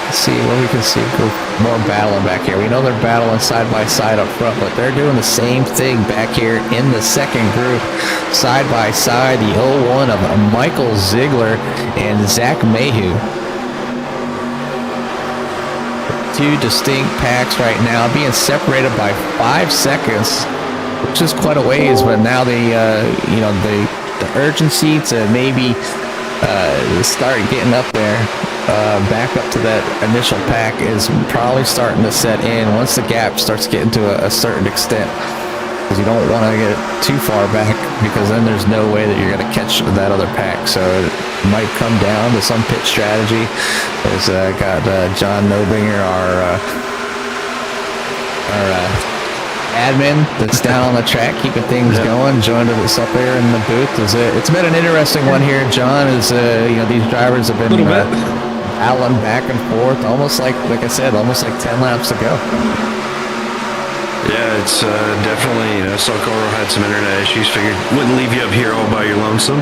A: Let's see where we can see more battling back here. We know they're battling side by side up front, but they're doing the same thing back here in the second group, side by side. The 0-1 of Michael Ziegler and Zach Mayhew. 2 distinct packs right now, being separated by 5 seconds, which is quite a ways. But now the urgency to maybe start getting up there, back up to that initial pack is probably starting to set in once the gap starts getting to a certain extent, because you don't want to get too far back, because then there's no way that you're going to catch that other pack. So it might come down to some pit strategy. There's got John Nobinger, our admin that's down on the track keeping things going, joined us up there in the booth. It's been an interesting one here, John, as these drivers have been battling back and forth, almost like I said, almost like 10 laps to go.
F: Yeah, it's definitely, Socorro had some internet issues, figured wouldn't leave you up here all by your lonesome,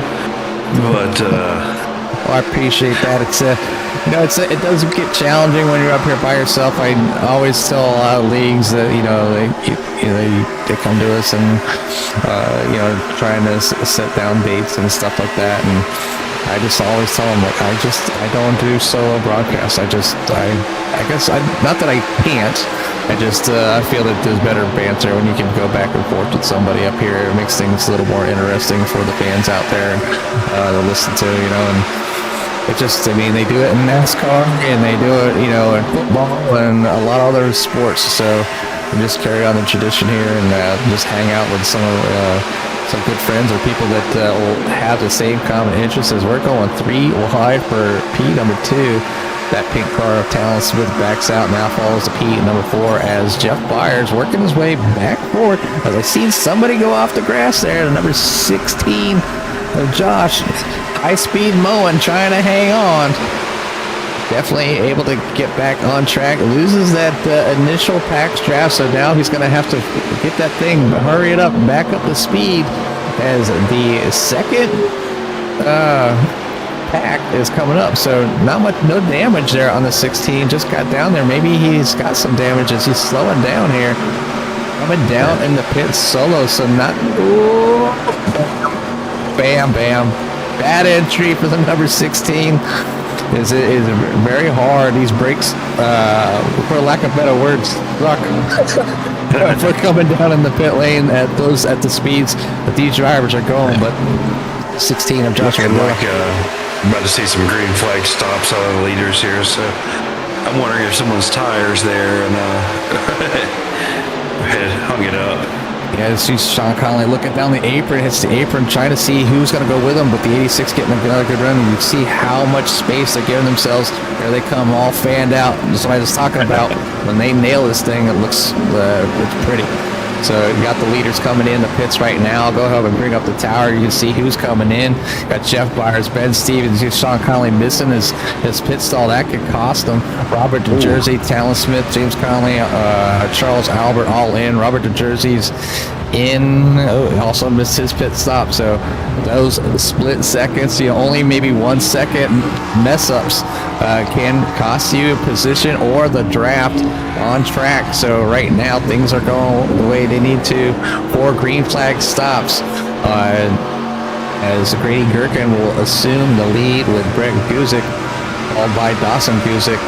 F: but
A: well, I appreciate that. It does get challenging when you're up here by yourself. I always tell a lot of leagues that they come to us and trying to set down dates and stuff like that, and I just always tell them, like, I don't do solo broadcasts. I guess not that I can't. I feel that there's better banter when you can go back and forth with somebody up here. It makes things a little more interesting for the fans out there to listen to, and they do it in NASCAR, and they do it, in football and a lot of other sports. So we just carry on the tradition here and just hang out with some good friends or people that will have the same common interests as we're going 3 wide for P number 2. That pink car of Talon Smith backs out, now follows the P number 4 as Jeff Byers working his way back forward. As I seen somebody go off the grass there, the number 16 of Josh, high speed mowing, trying to hang on. Definitely able to get back on track. Loses that initial pack draft, so now he's going to have to get that thing, hurry it up, back up the speed as the second pack is coming up. So no damage there on the 16. Just got down there. Maybe he's got some damage as he's slowing down here. Coming down in the pit solo, so not... Ooh, bam, bam. Bad entry for the number 16. Is very hard. These brakes, for lack of better words, suck. For coming down in the pit lane at the speeds that these drivers are going. But 16 of Joshua.
F: About to see some green flag stops out of the leaders here, so I'm wondering if someone's tires there and had hung it up.
A: Yeah, you see Sean Connolly looking down the apron, hits the apron, trying to see who's going to go with him, but the 86 getting another good run. You see how much space they're giving themselves. There they come, all fanned out. That's what I was talking about. When they nail this thing, it looks pretty. So you got the leaders coming in the pits right now. I'll go ahead and bring up the tower. You can see who's coming in. Got Jeff Byers, Ben Stevens, Sean Connolly missing his pit stall. That could cost him. Robert DeJersey, Talon Smith, James Connolly, Charles Albert all in. Robert DeJersey's in. Also missed his pit stop. So those split seconds, only maybe 1 second mess ups can cost you a position or the draft on track. So right now things are going the way they need to. 4 green flag stops as Grady Gherkin will assume the lead with Brett Guzik, followed by Dawson Guzik.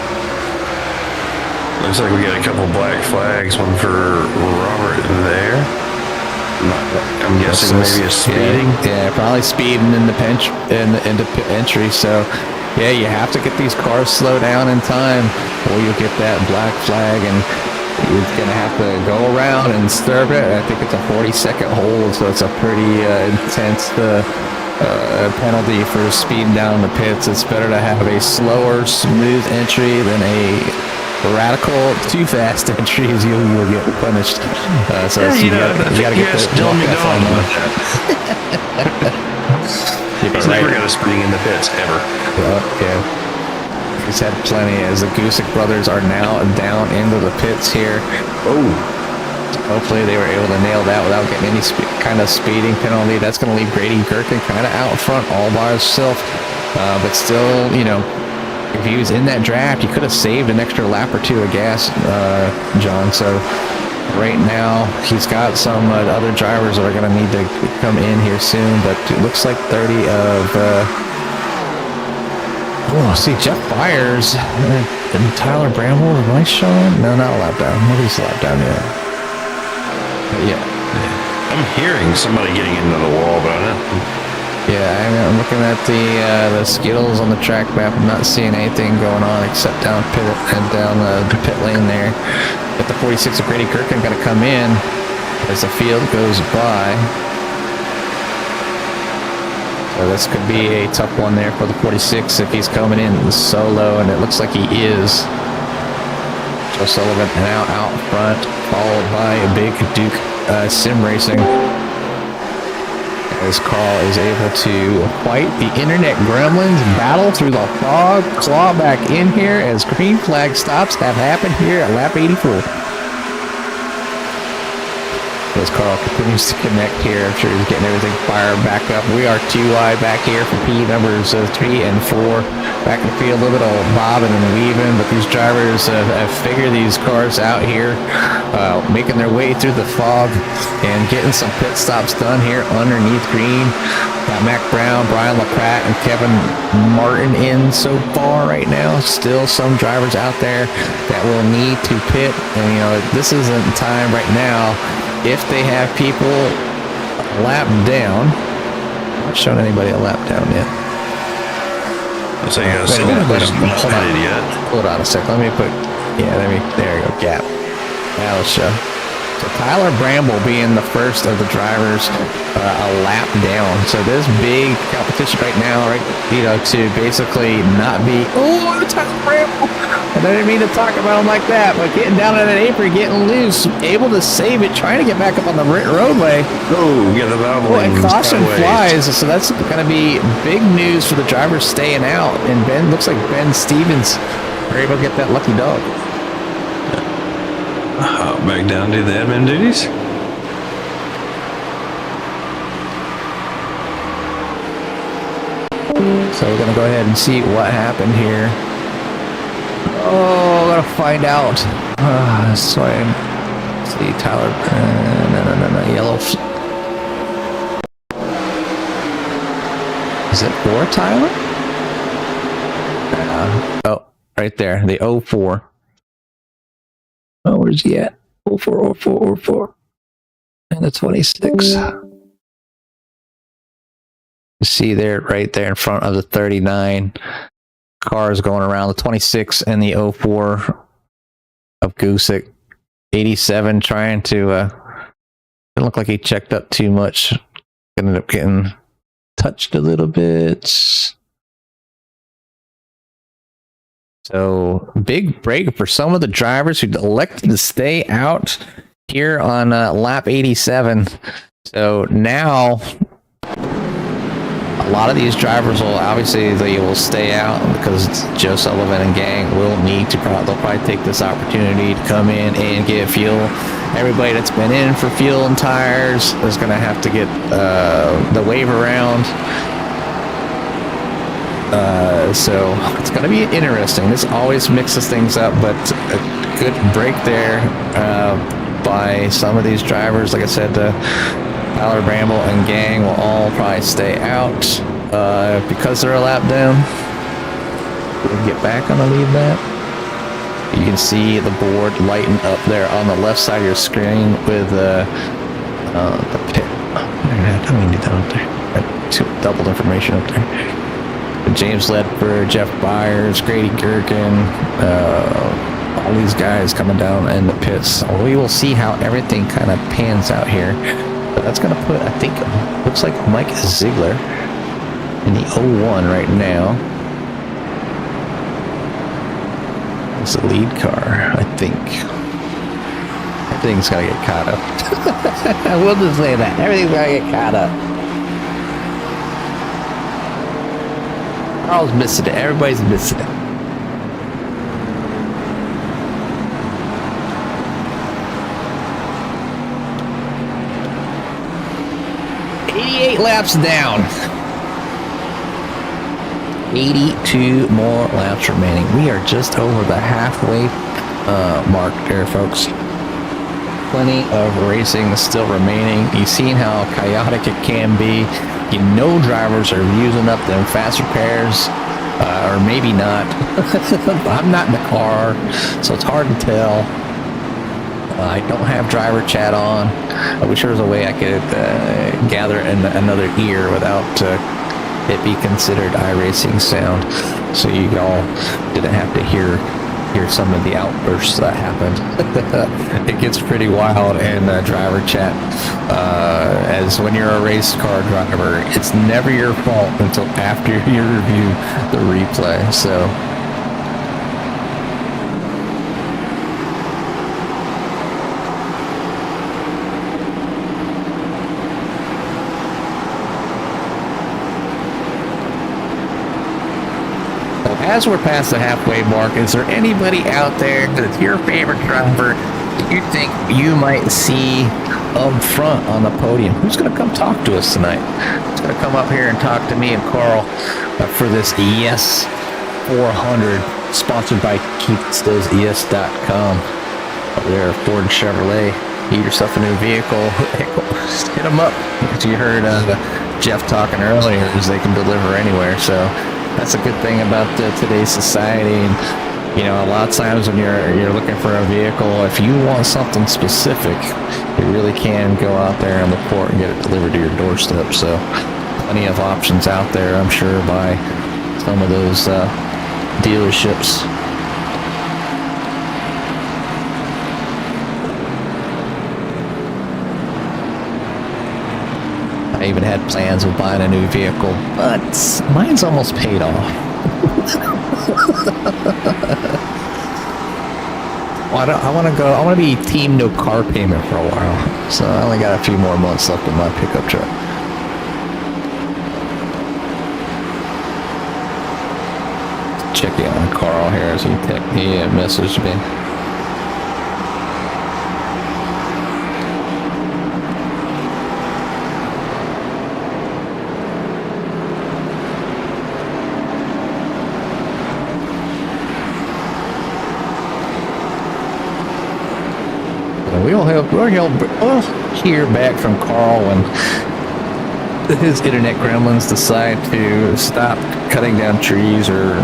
F: Looks like we got a couple black flags, one for Robert there. I'm guessing maybe a speeding.
A: Yeah, probably speeding in the entry. So Yeah, you have to get these cars slow down in time, or you'll get that black flag, and you're gonna have to go around and serve it. I think it's a 40-second hold, so it's a pretty intense penalty for speeding down the pits. It's better to have a slower, smooth entry than a radical, too fast entry, as you will get punished. So you gotta get the
F: Dylan
A: walk-off
F: McDonald
A: on
F: about that. He's never going to spring in the pits, ever.
A: Yeah. He's had plenty, as the Gusick brothers are now down into the pits here.
F: Oh.
A: Hopefully they were able to nail that without getting any kind of speeding penalty. That's going to leave Grady Gherkin kind of out front all by himself. But still, you know, if he was in that draft, he could have saved an extra lap or two of gas, John. So right now, he's got some other drivers that are going to need to come in here soon, but it looks like 30 of... see, Jeff Byers and Tyler Bramble, am I showing? No, not a lap down. Nobody's a lap down yet. But yeah.
F: I'm hearing somebody getting into the wall, but I don't...
A: Yeah, I'm looking at the Skittles on the track map. I'm not seeing anything going on except down pit and down the pit lane there. But the 46 of Grady Gherkin going to come in as the field goes by. So this could be a tough one there for the 46 if he's coming in solo, and it looks like he is. Joe Sullivan now out front, followed by a big Duke Sim Racing. As Carl is able to fight the internet gremlins, battle through the fog, claw back in here as green flag stops have happened here at lap 84. As Carl continues to connect here, I'm sure he's getting everything fired back up. We are 2 wide back here for P numbers 3 and 4. Back in the field, a little bit of bobbing and weaving, but these drivers have figured these cars out here, making their way through the fog and getting some pit stops done here underneath green. Got Mac Brown, Brian LaPratt, and Kevin Martin in so far right now. Still some drivers out there that will need to pit, and you know, this isn't time right now. If they have people a lap down, I'm not showing anybody a lap down yet.
F: So you got someone who's not pitted yet.
A: Hold on a sec. Let me put, there you go, gap. That'll show. So Tyler Bramble being the first of the drivers a lap down. So this big competition right now, right, you know, to basically not be, Tyler Bramble. And I didn't mean to talk about him like that, but getting down on an apron, getting loose, able to save it, trying to get back up on the roadway.
F: Oh, get the valve
A: And caution flies. So that's going to be big news for the drivers staying out. And looks like Ben Stevens are able to get that lucky dog.
F: Hop back down to the admin duties.
A: So we're going to go ahead and see what happened here. Oh, we're going to find out. So I see Tyler. No. Yellow. Is it for Tyler? Oh, right there. The 04. Oh, where's he at? 04. And the 26. You see there, right there in front of the 39 cars going around, the 26 and the 04 of Gusick. 87 trying to, didn't look like he checked up too much. Ended up getting touched a little bit. So big break for some of the drivers who elected to stay out here on lap 87. So now a lot of these drivers will obviously they will stay out because Joe Sullivan and gang will need to they'll probably take this opportunity to come in and get fuel. Everybody that's been in for fuel and tires is going to have to get the wave around. So it's going to be interesting. This always mixes things up, but a good break there by some of these drivers. Like I said, Tyler Bramble and gang will all probably stay out because they're a lap down. We'll get back on the lead lap. You can see the board lighten up there on the left side of your screen with the pit. I don't mean to do that up there. Double information up there. James Ledford, Jeff Byers, Grady Gergen, all these guys coming down in the pits. We will see how everything kind of pans out here. But that's going to put, I think, looks like Mike Ziegler in the 01 right now. It's the lead car, I think. Everything's got to get caught up. I will just say that. Everything's got to get caught up. Carl's missing it. Everybody's missing it. Laps down. 82 more laps remaining. We are just over the halfway mark there, folks. Plenty of racing still remaining. You've seen how chaotic it can be. You know drivers are using up them fast repairs, or maybe not. I'm not in the car, so it's hard to tell. I don't have driver chat on. I wish there was a way I could gather in another ear without it be considered iRacing sound, so you all didn't have to hear some of the outbursts that happened. It gets pretty wild in driver chat. As when you're a race car driver, it's never your fault until after you review the replay. So. As we're past the halfway mark, is there anybody out there that's your favorite driver that you think you might see up front on the podium? Who's going to come talk to us tonight? Who's going to come up here and talk to me and Carl for this YES 400, sponsored by KeithStillsYes.com. Over there, Ford and Chevrolet. Need yourself a new vehicle? Hit them up. As you heard Jeff talking earlier, is they can deliver anywhere. So that's a good thing about today's society. And, you know, a lot of times when you're looking for a vehicle, if you want something specific, you really can go out there and look for it and get it delivered to your doorstep. So plenty of options out there, I'm sure, by some of those dealerships. I even had plans of buying a new vehicle, but mine's almost paid off. I want to be team no car payment for a while. So I only got a few more months left in my pickup truck. Check in on Carl here as he messaged me. We'll hear back from Carl when his internet gremlins decide to stop cutting down trees or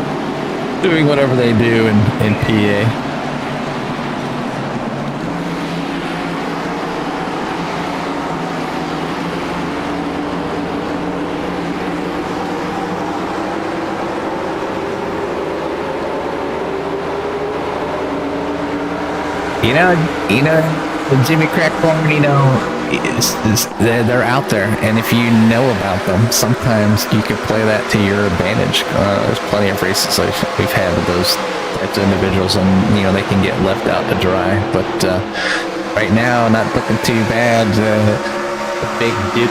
A: doing whatever they do in PA. You know, Jimmy Crackborn, they're out there, and if you know about them, sometimes you can play that to your advantage. There's plenty of races we've had with those types of individuals, and they can get left out to dry. But right now, not looking too bad. Big Duke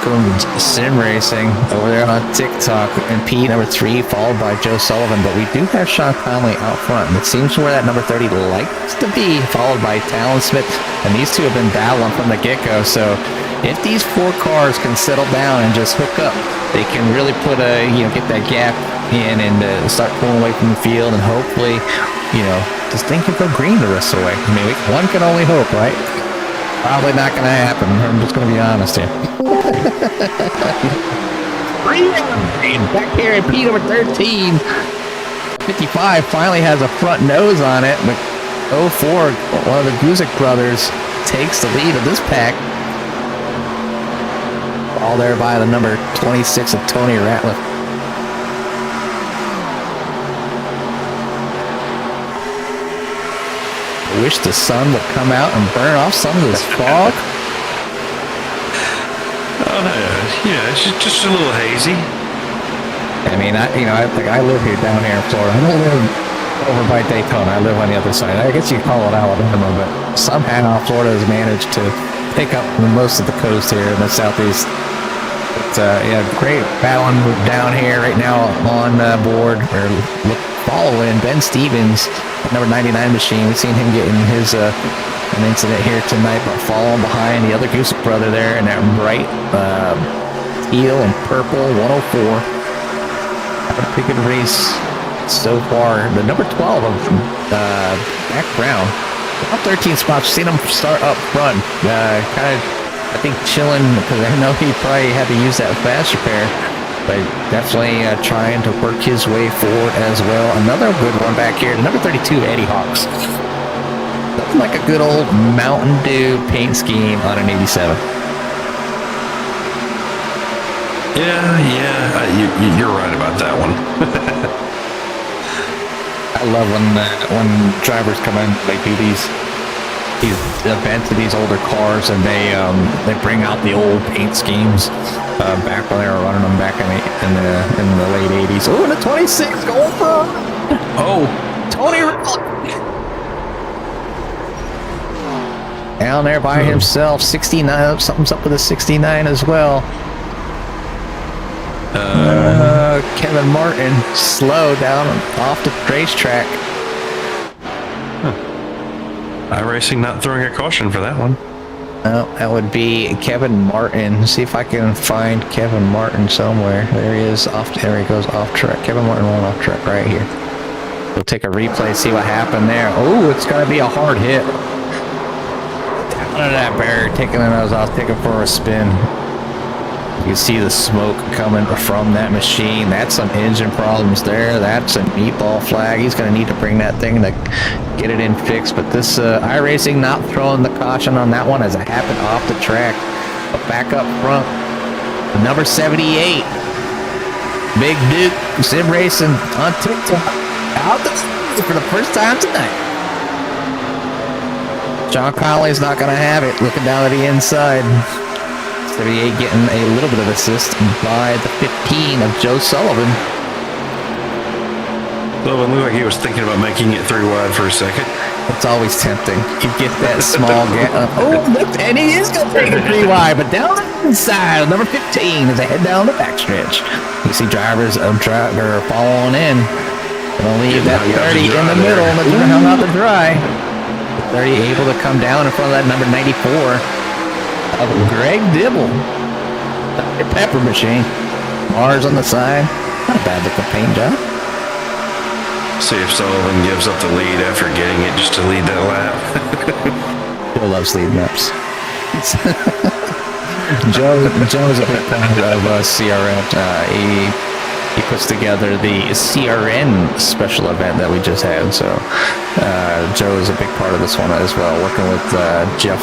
A: Sim Racing over there on TikTok, and P number 3, followed by Joe Sullivan. But we do have Sean Conley out front, and it seems where that number 30 likes to be, followed by Talon Smith. And these two have been battling from the get-go. So if these 4 cars can settle down and just hook up, they can really put get that gap in and start pulling away from the field, and hopefully, this thing could go green the rest of the way. I mean, one can only hope, right? Probably not going to happen. I'm just going to be honest here. Back here at P number 13. 55 finally has a front nose on it, but 04, one of the Guzik brothers, takes the lead of this pack. All there by the number 26 of Tony Ratliff. I wish the sun would come out and burn off some of this fog.
F: Yeah, it's just a little hazy.
A: I mean, I live here down here in Florida. I don't live over by Daytona. I live on the other side. I guess you call it Alabama, but somehow Florida has managed to pick up most of the coast here in the southeast. But yeah, great battling down here right now on board. We're following Ben Stevens, number 99 machine. We've seen him getting his an incident here tonight, but following behind the other Gusick brother there in that bright teal and purple 104. A pretty good race so far. The number 12 of Mac Brown, about 13 spots. Seen him start up front, kind of, I think, chilling because I know he probably had to use that fast repair, but definitely trying to work his way forward as well. Another good one back here, number 32, Eddie Hawks. Looking like a good old Mountain Dew paint scheme on an 87.
F: Yeah, you're right about that one.
A: I love when drivers come in, they do these events to these older cars, and they bring out the old paint schemes back when they were running them back in the late 80s. Oh, and the 26 going for Tony down there by himself. 69, something's up with a 69 as well. Kevin Martin slow down off the racetrack.
F: iRacing not throwing a caution for that one.
A: Oh, that would be Kevin Martin. See if I can find Kevin Martin somewhere. There he is. There he goes off track. Kevin Martin went off track right here. We'll take a replay, see what happened there. Oh, it's going to be a hard hit. Down to that barrier, taking the nose off, taking for a spin. You can see the smoke coming from that machine. That's some engine problems there. That's a meatball flag. He's going to need to bring that thing to get it in fixed. But this iRacing not throwing the caution on that one as it happened off the track. But back up front, the number 78, Big Duke Sim Racing on TikTok. Out the for the first time tonight. John Connolly's not going to have it. Looking down at the inside. 78 getting a little bit of assist by the 15 of Joe Sullivan.
F: Sullivan looked like he was thinking about making it 3 wide for a second.
A: It's always tempting. You get that small gap. Oh, look, and he is going to take it 3 wide, but down the inside, number 15 as they head down the backstretch. You see drivers are following in. They'll leave that 30 in the middle, and they're hung out to dry. 30 able to come down in front of that number 94. Of Greg Dibble. Dr. Pepper machine. Mars on the side. Not a bad looking paint job.
F: See if Sullivan gives up the lead after getting it just to lead that lap.
A: Joe loves leading ups. Joe is a big fan of CRN. He puts together the CRN special event that we just had. So Joe is a big part of this one as well, working with Jeff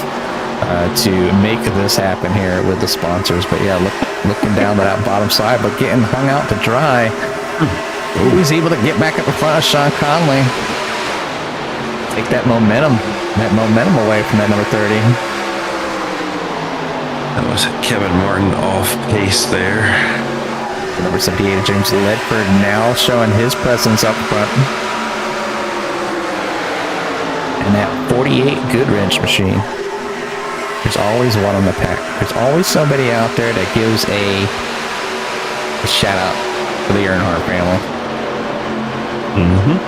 A: to make this happen here with the sponsors. But yeah, looking down to that bottom side, but getting hung out to dry. He's able to get back up in front of Sean Conley. Take that momentum away from that number 30.
F: That was Kevin Martin off pace there.
A: The number 78 of James Ledford now showing his presence up front. And that 48 Goodwrench machine. There's always one on the pack. There's always somebody out there that gives a shout out for the Earnhardt family.
F: Mm-hmm.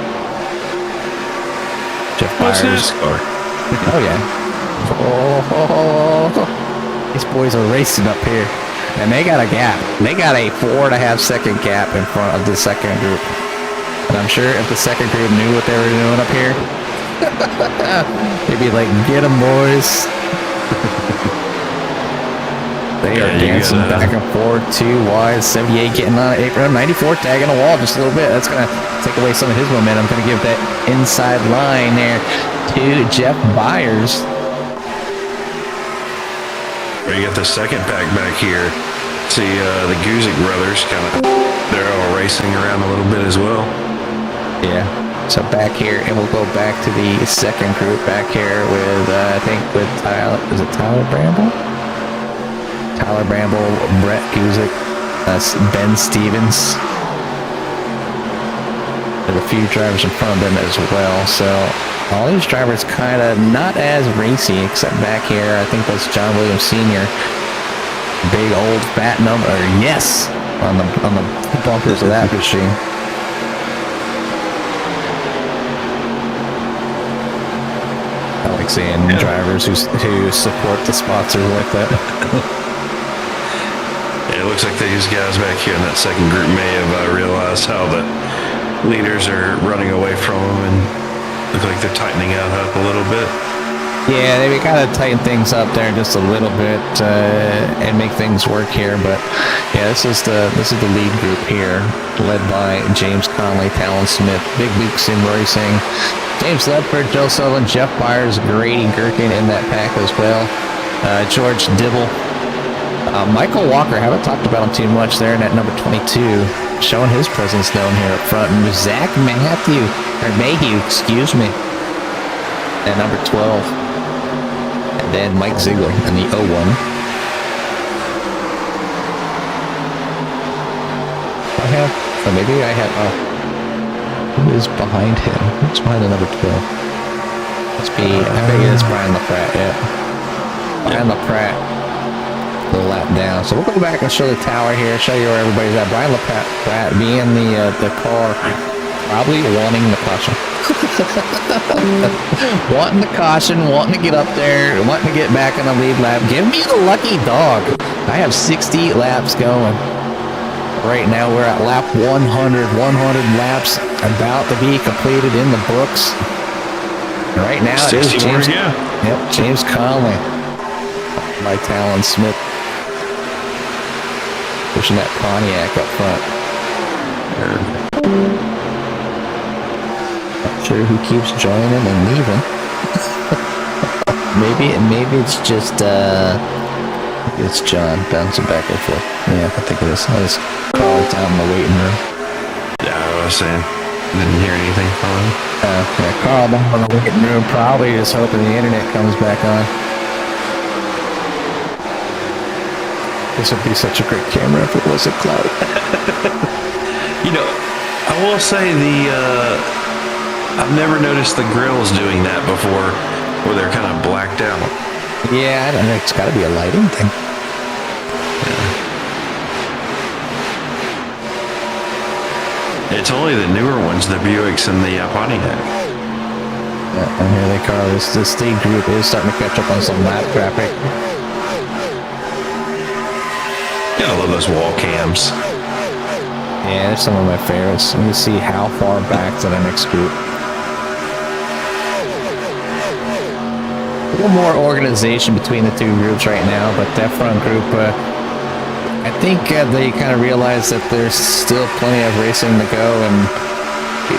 A: Jeff
F: What's
A: Byers.
F: NASCAR?
A: Oh yeah. Oh, these boys are racing up here, and they got a gap. They got a 4.5 second gap in front of the second group. And I'm sure if the second group knew what they were doing up here, they'd be like, "Get them, boys." They are dancing back and forth, 2 wide, 78 getting on apron, 94 tagging the wall just a little bit. That's going to take away some of his momentum. Going to give that inside line there to Jeff Byers.
F: You got the second pack back here. See the Gusick brothers they're all racing around a little bit as well.
A: Yeah. So back here, and we'll go back to the second group back here with, I think with Tyler, is it Tyler Bramble? Tyler Bramble, Brett Guzik, Ben Stevens. There's a few drivers in front of them as well, so all these drivers kind of not as racy, except back here, I think that's John Williams Sr. Big old fat number, yes, on the bumpers of that machine. I like seeing drivers who support the sponsors like that.
F: Yeah, it looks like these guys back here in that second group may have realized how the leaders are running away from them and look like they're tightening out up a little bit.
A: Yeah, they kind of tighten things up there just a little bit and make things work here. But yeah, this is the lead group here, led by James Conley, Talon Smith, Big Luke Sim Racing, James Ledford, Joe Sullivan, Jeff Byers, Grady Gherkin in that pack as well. George Dibble, Michael Walker. Haven't talked about him too much there in that number 22, showing his presence down here up front. And Zach Mayhew, excuse me, at number 12. And then Mike Ziegler in the 01. Maybe I have, who is behind him? Who's behind the number 12? Must be, I think it's Brian LaPratt, yeah. Brian LaPratt, a little lap down. So we'll go back and show the tower here, show you where everybody's at. Brian LaPratt being the car, probably wanting the caution. Wanting the caution, wanting to get up there, wanting to get back on the lead lap. Give me the lucky dog. I have 60 laps going. Right now we're at lap 100. 100 laps about to be completed in the books. Right now it is James. Yep, James Conley by Talon Smith, pushing that Pontiac up front. Not sure who keeps joining and leaving. maybe it's just it's John bouncing back and forth. Yeah, I think it is. I was called down in the waiting room.
F: Yeah, I was saying, didn't hear anything from him.
A: Yeah, Carl down in the waiting room, probably just hoping the internet comes back on. This would be such a great camera if it wasn't cloud.
F: You know, I will say I've never noticed the grills doing that before, where they're kind of blacked out.
A: Yeah, I don't know. It's got to be a lighting thing.
F: Yeah. It's only the newer ones, the Buicks and the Pontiac.
A: Yeah, and here they go. This stage group is starting to catch up on some lap traffic.
F: Yeah, I love those wall cams.
A: Yeah, they're some of my favorites. Let me see how far back to the next group. A little more organization between the two groups right now, but that front group, I think they kind of realize that there's still plenty of racing to go, and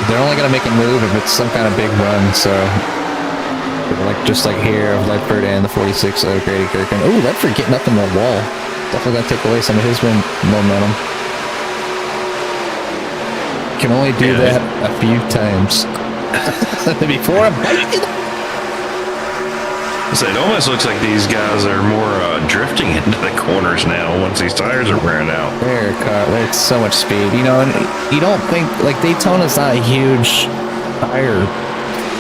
A: they're only going to make a move if it's some kind of big run. So, just like here, Ledford and the 46 of Grady Gherkin. Oh, Ledford getting up in the wall. Definitely going to take away some of his momentum. Can only do that a few times before
F: So it almost looks like these guys are more drifting into the corners now once these tires are wearing out.
A: There's so much speed, you know, and you don't think, like, Daytona's not a huge tire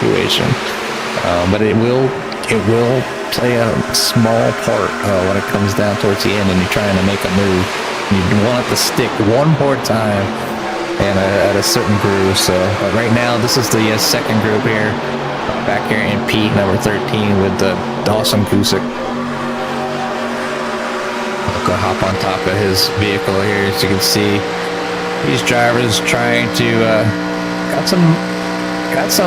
A: situation, but it will play a small part when it comes down towards the end and you're trying to make a move. You want it to stick one more time and at a certain groove. So right now, this is the second group here. Back here in Pete, number 13, with Dawson Guzik. I'll go hop on top of his vehicle here, as you can see. These drivers trying to got some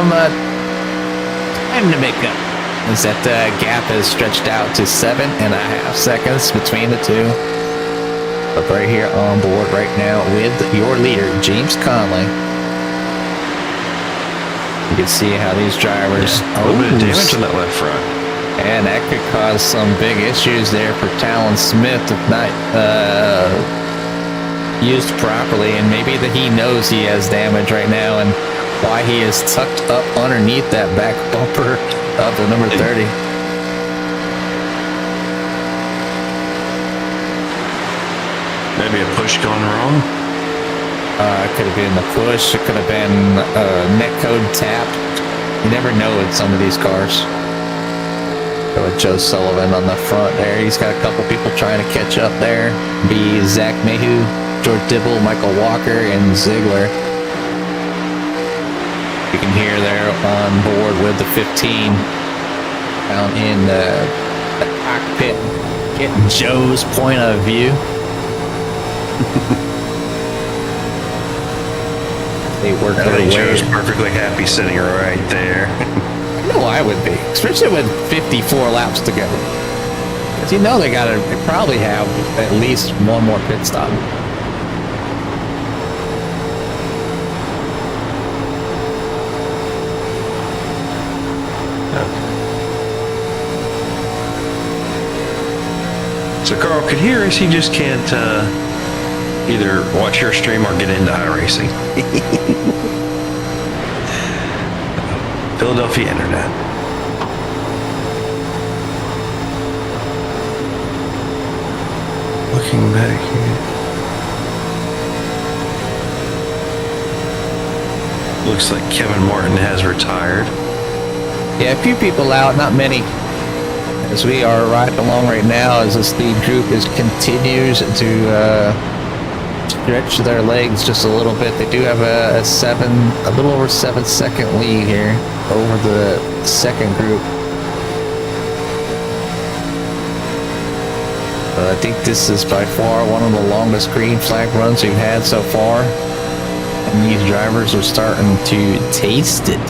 A: time to make up. As that gap is stretched out to 7.5 seconds between the two. But right here on board right now with your leader, James Conley. You can see how these drivers...
F: A little bit of damage on that left front.
A: And that could cause some big issues there for Talon Smith if not used properly. And maybe that he knows he has damage right now. And why he is tucked up underneath that back bumper of the number 30.
F: Maybe a push gone wrong.
A: It could have been the push. It could have been net code tap. You never know with some of these cars. Go with Joe Sullivan on the front there. He's got a couple people trying to catch up there. Be Zach Mayhew, George Dibble, Michael Walker, and Ziegler. You can hear there on board with the 15 down in the cockpit, getting Joe's point of view. They work
F: I
A: their
F: think
A: way.
F: Joe's perfectly happy sitting right there.
A: No, I would be, especially with 54 laps to go. Because you know they probably have at least one more pit stop.
F: So Carl could hear us. He just can't either watch your stream or get into iRacing. Philadelphia Internet. Looking back here. Looks like Kevin Martin has retired.
A: Yeah, a few people out, not many. As we are riding along right now, as this lead group continues to stretch their legs just a little bit. They do have a little over 7-second lead here over the second group. I think this is by far one of the longest green flag runs we've had so far, and these drivers are starting to taste it.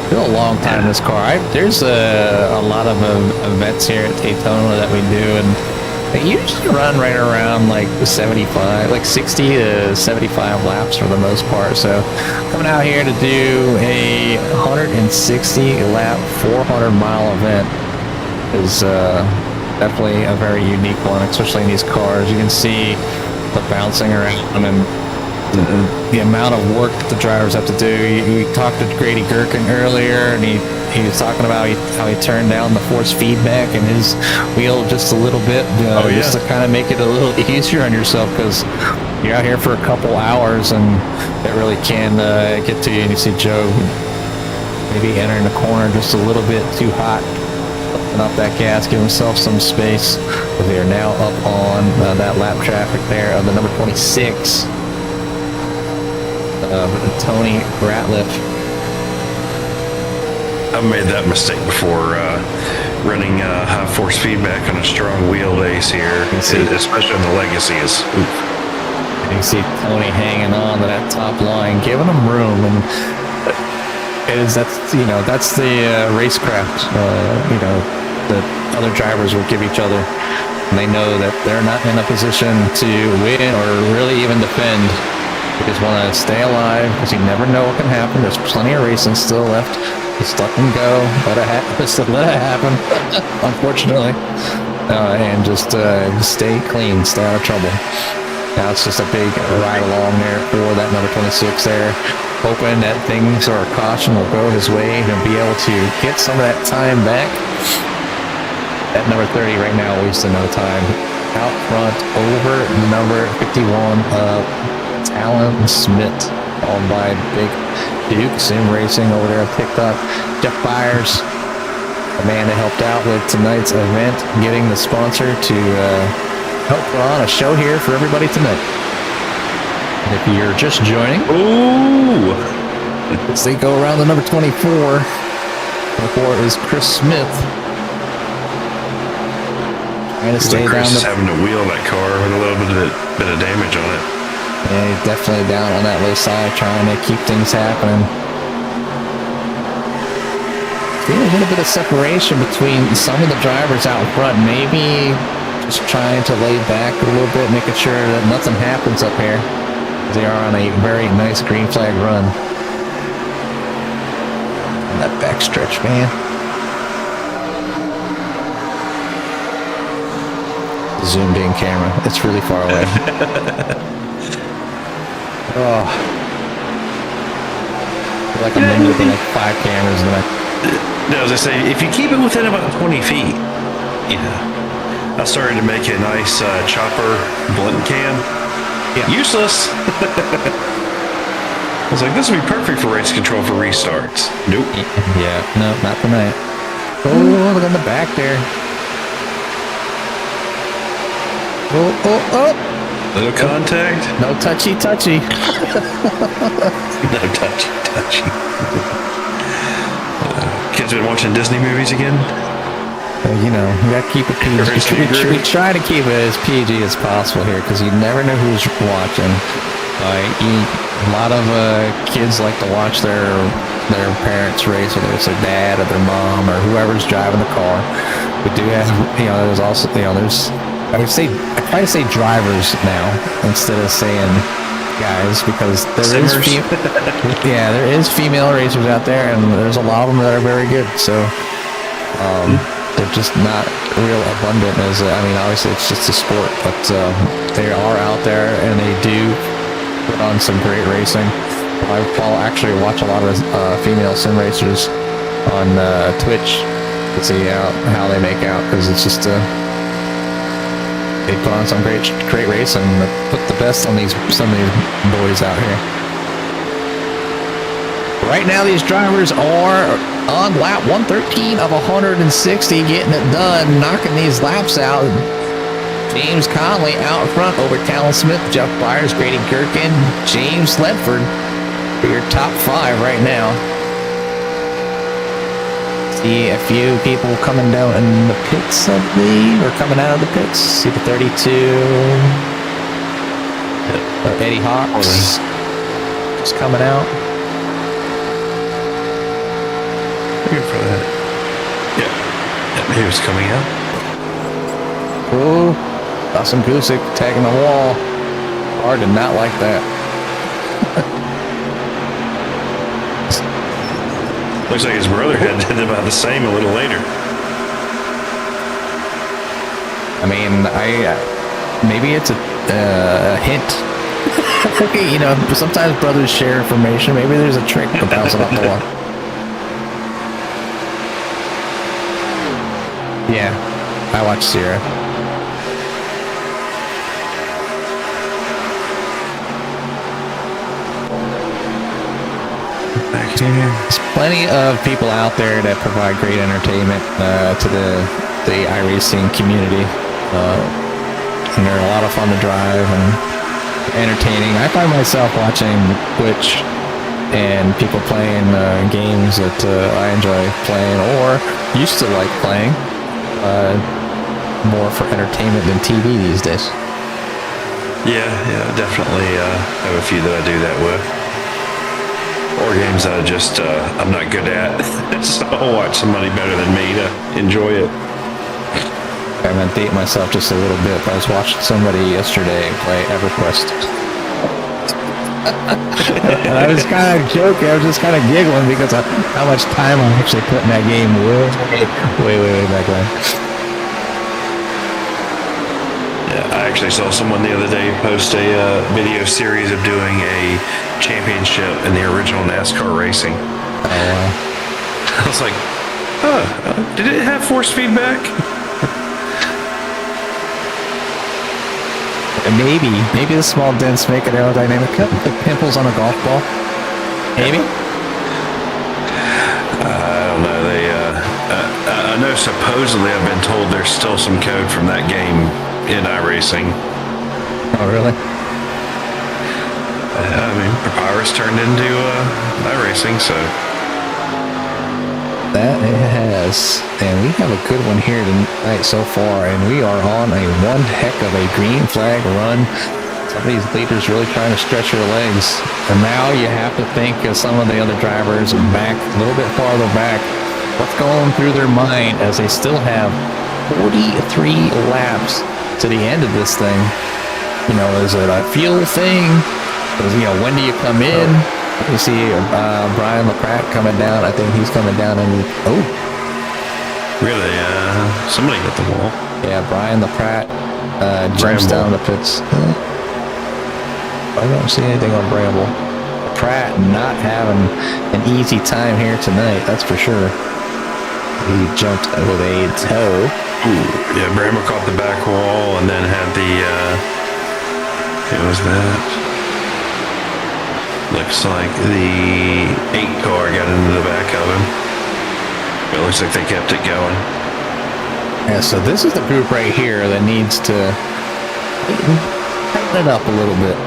A: Been a long time in this car. There's a lot of events here at Daytona that we do, and they usually run right around like 75, like 60 to 75 laps for the most part. So coming out here to do a 160 lap, 400 mile event is definitely a very unique one, especially in these cars. You can see the bouncing around and the amount of work that the drivers have to do. We talked to Grady Gherkin earlier, and he was talking about how he turned down the force feedback in his wheel just a little bit, just to kind of make it a little easier on yourself, because you're out here for a couple hours and that really can get to you. And you see Joe maybe entering the corner just a little bit too hot, open up that gas, give himself some space. But they are now up on that lap traffic there of the number 26. Tony Ratliff.
F: I've made that mistake before, running high force feedback on a strong wheelbase here, especially on the Legacies.
A: You can see Tony hanging on to that top line, giving him room, and that's the racecraft. That other drivers will give each other, and they know that they're not in a position to win or really even defend. They just want to stay alive, because you never know what can happen. There's plenty of racing still left. Just let them go. Let it happen. Unfortunately, and just stay clean, stay out of trouble. Now it's just a big ride along there for that number 26 there, hoping that things or caution will go his way and be able to get some of that time back. That number 30 right now wasting no time. Out front over number 51 of Talon Smith, followed by Big Duke Sim Racing over there picked up Jeff Byers, the man that helped out with tonight's event, getting the sponsor to help put on a show here for everybody tonight. And if you're just joining, as they go around the number 24. 24 is Chris Smith. Trying to stay down.
F: Chris is having to wheel that car with a little bit of damage on it.
A: Yeah, he's definitely down on that low side, trying to keep things happening. See a little bit of separation between some of the drivers out front. Maybe just trying to lay back a little bit, making sure that nothing happens up here. They are on a very nice green flag run. And that backstretch, man. zoomed in camera. It's really far away. Oh. I feel like I'm limited to like 5 cameras and then
F: No, as I say, if you keep it within about 20 feet, I started to make a nice chopper blunt cam.
A: Yeah.
F: Useless. I was like, this would be perfect for race control for restarts. Nope.
A: Yeah, no, not tonight. Oh, look on the back there. Oh.
F: Little contact.
A: No touchy.
F: No touchy. Kids been watching Disney movies again?
A: You know, we gotta keep it PG. We try to keep it as PG as possible here because you never know who's watching. A lot of kids like to watch their parents race, whether it's their dad or their mom or whoever's driving the car. We do have, there's also, there's, I try to say drivers now instead of saying guys because there is female racers out there and there's a lot of them that are very good. So they're just not real abundant as obviously it's just a sport, but they are out there and they do put on some great racing. I actually watch a lot of female sim racers on Twitch to see how they make out because it's just they put on some great racing. Put the best on some of these boys out here. Right now, these drivers are on lap 113 of 160, getting it done, knocking these laps out. James Conley out front over Talon Smith, Jeff Byers, Grady Gherkin, James Ledford for your top 5 right now. See a few people coming down in the pits, or coming out of the pits. See the 32. Eddie Hawks just coming out.
F: Here for that. Yeah, he was coming out.
A: Oh, Dawson Gusick tagging the wall. Hard did not like that.
F: Looks like his brother did about the same a little later.
A: Maybe it's a hint. Sometimes brothers share information. Maybe there's a trick to bouncing off the wall. Yeah, I watched Sierra. There's plenty of people out there that provide great entertainment to the iRacing community. And they're a lot of fun to drive and entertaining. I find myself watching Twitch and people playing games that I enjoy playing or used to like playing more for entertainment than TV these days.
F: Yeah, definitely have a few that I do that with. Or games that I'm not good at, so I'll watch somebody better than me to enjoy it.
A: I'm gonna date myself just a little bit, but I was watching somebody yesterday play EverQuest. And I was kind of joking, I was just kind of giggling because of how much time I actually put in that game way back then.
F: Yeah, I actually saw someone the other day post a video series of doing a championship in the original NASCAR racing.
A: Oh, wow.
F: I was like, did it have force feedback?
A: Maybe the small dents make it aerodynamic. Like pimples on a golf ball. Maybe.
F: I don't know. I know supposedly I've been told there's still some code from that game in iRacing.
A: Oh, really?
F: Papyrus turned into iRacing, so.
A: That it has. And we have a good one here tonight so far, and we are on one heck of a green flag run. Some of these leaders really trying to stretch their legs. And now you have to think of some of the other drivers back, a little bit farther back. What's going through their mind as they still have 43 laps to the end of this thing? Is it a fuel thing? When do you come in? You see Brian LaPratt coming down. I think he's coming down and
F: Really? Somebody hit the wall.
A: Yeah, Brian LaPratt jumps
F: Bramble.
A: down the pits. I don't see anything on Bramble. Pratt not having an easy time here tonight, that's for sure. He jumped with a toe.
F: Ooh, yeah, Bramble caught the back wall and then had the, what was that? Looks like the 8 car got into the back of him. It looks like they kept it going.
A: Yeah, so this is the group right here that needs to tighten it up a little bit.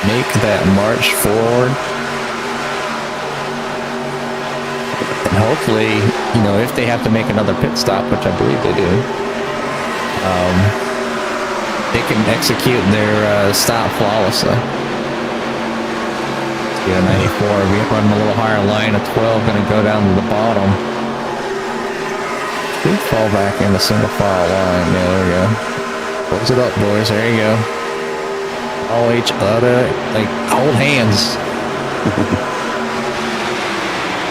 A: Make that march forward. And hopefully, you know, if they have to make another pit stop, which I believe they do, they can execute their stop flawlessly. Yeah, 94. We running a little higher line of 12, going to go down to the bottom. We fall back in the single file line. Yeah, there we go. Close it up, boys. There you go. All each other, like, hold hands.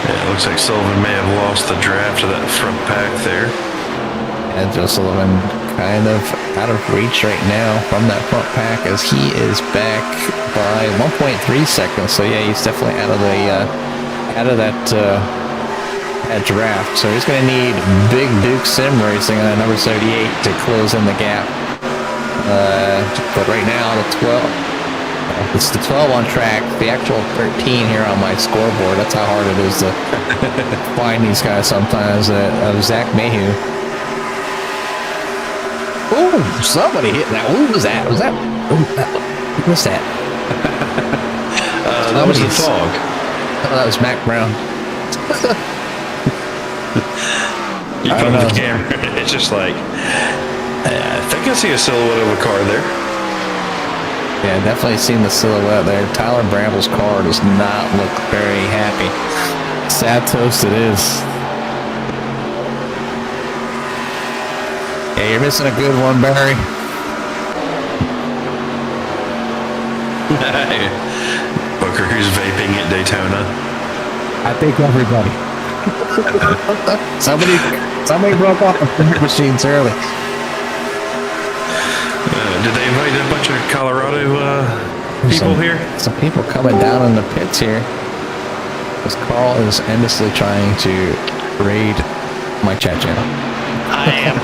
F: Yeah, it looks like Sullivan may have lost the draft of that front pack there.
A: And Joe Sullivan kind of out of reach right now from that front pack as he is back by 1.3 seconds. So yeah, he's definitely out of that draft. So he's going to need Big Duke Sim Racing on number 78 to close in the gap. But right now the 12, it's the 12 on track. The actual 13 here on my scoreboard. That's how hard it is to find these guys sometimes. Zach Mayhew. Ooh, somebody hitting that. Who was that? Was that? Who was that?
F: That was the fog.
A: Oh, that was Mac Brown.
F: You
A: I
F: put
A: don't
F: on
A: know.
F: the camera, it's just like, I think I see a silhouette of a car there.
A: Yeah, definitely seen the silhouette there. Tyler Bramble's car does not look very happy. Sad toast it is. Yeah, you're missing a good one, Barry.
F: Booker, who's vaping at Daytona.
A: I think everybody. somebody broke off the finger machines early.
F: Did they invite a bunch of Colorado people here?
A: Some people coming down in the pits here. This Carl is endlessly trying to raid my chat channel.
B: I am.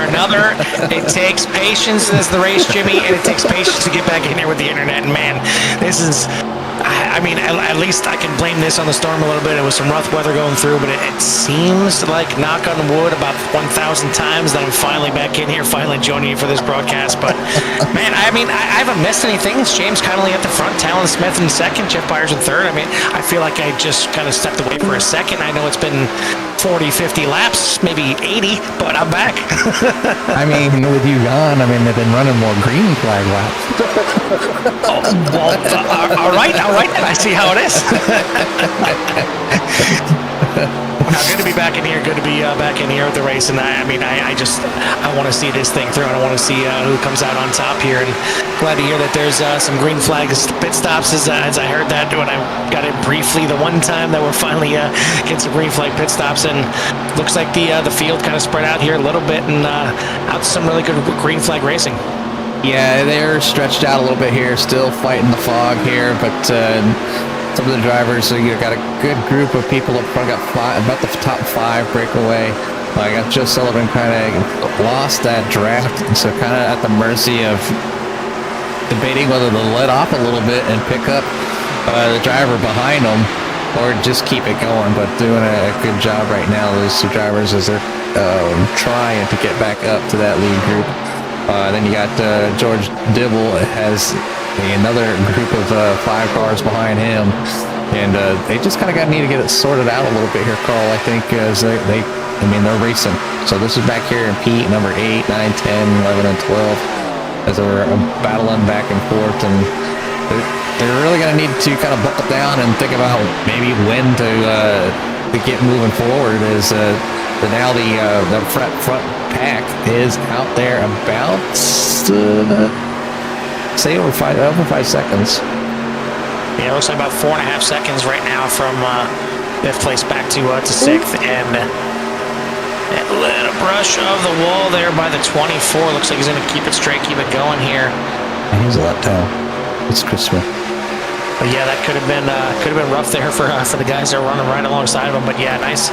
B: Another, it takes patience as the race, Jimmy, and it takes patience to get back in here with the internet. And man, this is, I mean, at least I can blame this on the storm a little bit. It was some rough weather going through, but it seems like, knock on wood, about 1,000 times that I'm finally back in here, finally joining you for this broadcast. But man, I mean, I haven't missed anything. It's James Connolly at the front, Talon Smith in second, Jeff Byers in third. I mean, I feel like I just kind of stepped away for a second. I know it's been 40, 50 laps, maybe 80, but I'm back.
A: I mean, with you gone, I mean, they've been running more green flag laps.
B: Oh, well, all right, then I see how it is. Now, good to be back in here. Good to be back in here at the race, and I mean, I want to see this thing through, and I want to see who comes out on top here. And glad to hear that there's some green flags pit stops. As I heard that when I got it briefly the one time that we're finally getting some green flag pit stops, and looks like the field kind of spread out here a little bit, and out to some really good green flag racing.
A: Yeah, they're stretched out a little bit here, still fighting the fog here, but some of the drivers, so you got a good group of people up front, got about the top 5 breakaway. I got Joe Sullivan kind of lost that draft, so kind of at the mercy of debating whether to let off a little bit and pick up the driver behind them or just keep it going, but doing a good job right now, those 2 drivers, as they're trying to get back up to that lead group. Then you got George Dibble has another group of 5 cars behind him, and they just kind of need to get it sorted out a little bit here, Carl. I think as they're racing. So this is back here in Pete, number 8, 9, 10, 11, and 12, as they're battling back and forth, and they're really going to need to kind of buckle down and think about maybe when to get moving forward. As now the front pack is out there about say over 5 seconds.
B: Yeah, it looks like about 4.5 seconds right now from 5th place back to 6th, and A little brush of the wall there by the 24. Looks like he's going to keep it straight, keep it going here.
A: He's a letdown. It's Chris Smith.
B: But yeah, that could have been rough there for the guys that are running right alongside of him. But yeah, nice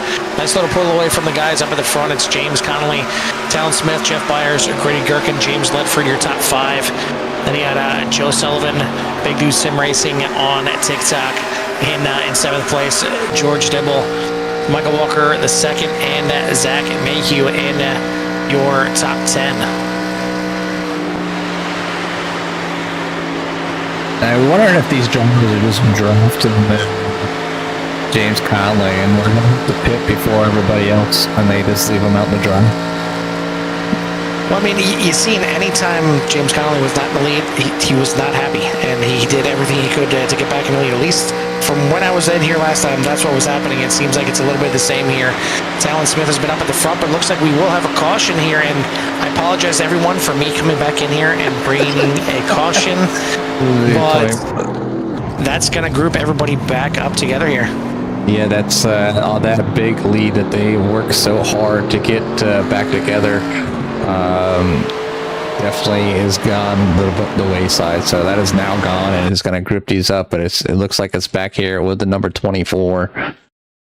B: little pull away from the guys up at the front. It's James Connolly, Talon Smith, Jeff Byers, Grady Gherkin, James Ledford, your top 5. Then he had Joe Sullivan, Big Dude Sim Racing on TikTok in 7th place. George Dibble, Michael Walker the 2nd, and Zach Mayhew in your top 10.
A: I'm wondering if these drivers are just drafting James Conley and the pit before everybody else, and they just leave him out in the dry.
B: Well, I mean, you seen anytime James Connolly was not in the lead, he was not happy, and he did everything he could to get back in the lead. At least from when I was in here last time, that's what was happening. It seems like it's a little bit the same here. Talon Smith has been up at the front, but looks like we will have a caution here, and I apologize to everyone for me coming back in here and bringing a caution, but that's going to group everybody back up together here.
A: Yeah, that's all that big lead that they work so hard to get back together. Definitely is gone the wayside, so that is now gone and it's going to group these up, but it looks like it's back here with the number 24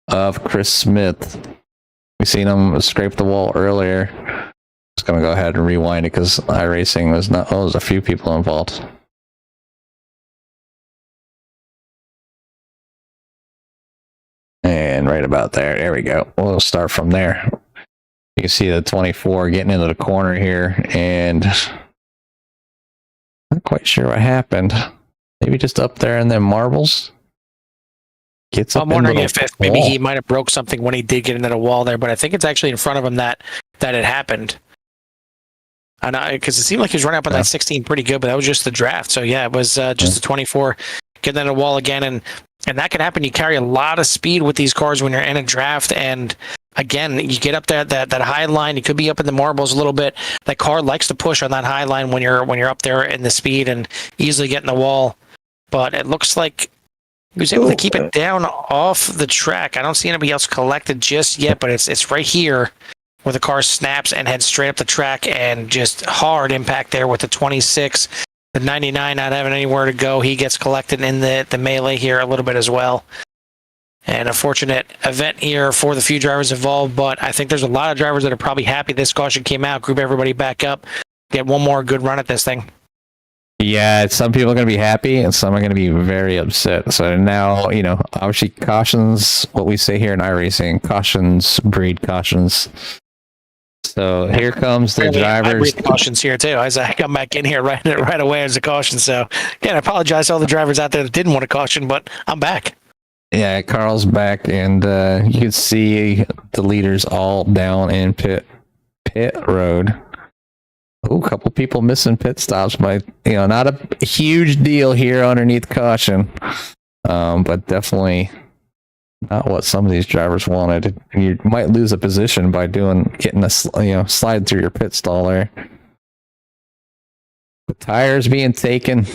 A: of Chris Smith. We seen him scrape the wall earlier. Just going to go ahead and rewind it because iRacing was not, there's a few people involved. And right about there we go. We'll start from there. You can see the 24 getting into the corner here, and not quite sure what happened. Maybe just up there in them marbles. Gets up.
B: I'm wondering if maybe he might have broke something when he did get into the wall there, but I think it's actually in front of him that it happened. And because it seemed like he was running up on that 16 pretty good, but that was just the draft. So yeah, it was just the 24 getting into the wall again, and that can happen. You carry a lot of speed with these cars when you're in a draft, and again, you get up there that high line. You could be up in the marbles a little bit. That car likes to push on that high line when you're up there in the speed and easily get in the wall. But it looks like he was able to keep it down off the track. I don't see anybody else collected just yet, but it's right here where the car snaps and heads straight up the track, and just hard impact there with the 26. The 99 not having anywhere to go. He gets collected in the melee here a little bit as well. And a fortunate event here for the few drivers involved, but I think there's a lot of drivers that are probably happy this caution came out, group everybody back up, get one more good run at this thing.
A: Yeah, some people are going to be happy and some are going to be very upset. So now, obviously cautions, what we say here in iRacing, cautions breed cautions. So here comes the drivers.
B: I breed cautions here too. As I come back in here right away as a caution. So again, I apologize to all the drivers out there that didn't want a caution, but I'm back.
A: Yeah, Carl's back, and you can see the leaders all down in pit road. Oh, a couple people missing pit stops, but not a huge deal here underneath caution, but definitely not what some of these drivers wanted. You might lose a position by getting a slide through your pit stall there. The tires being taken,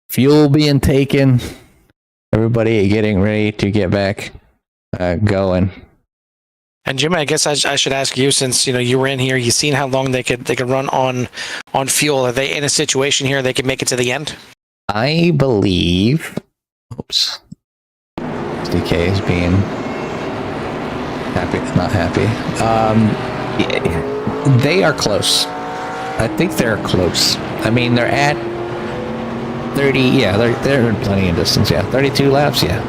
A: fuel being taken. Everybody getting ready to get back going.
B: And Jimmy, I guess I should ask you, since you were in here, you seen how long they could run on fuel. Are they in a situation here they could make it to the end?
A: I believe. Oops. SDK is being not happy. They are close. I think they're close. I mean, they're at 30. Yeah, they're plenty of distance. Yeah, 32 laps. Yeah,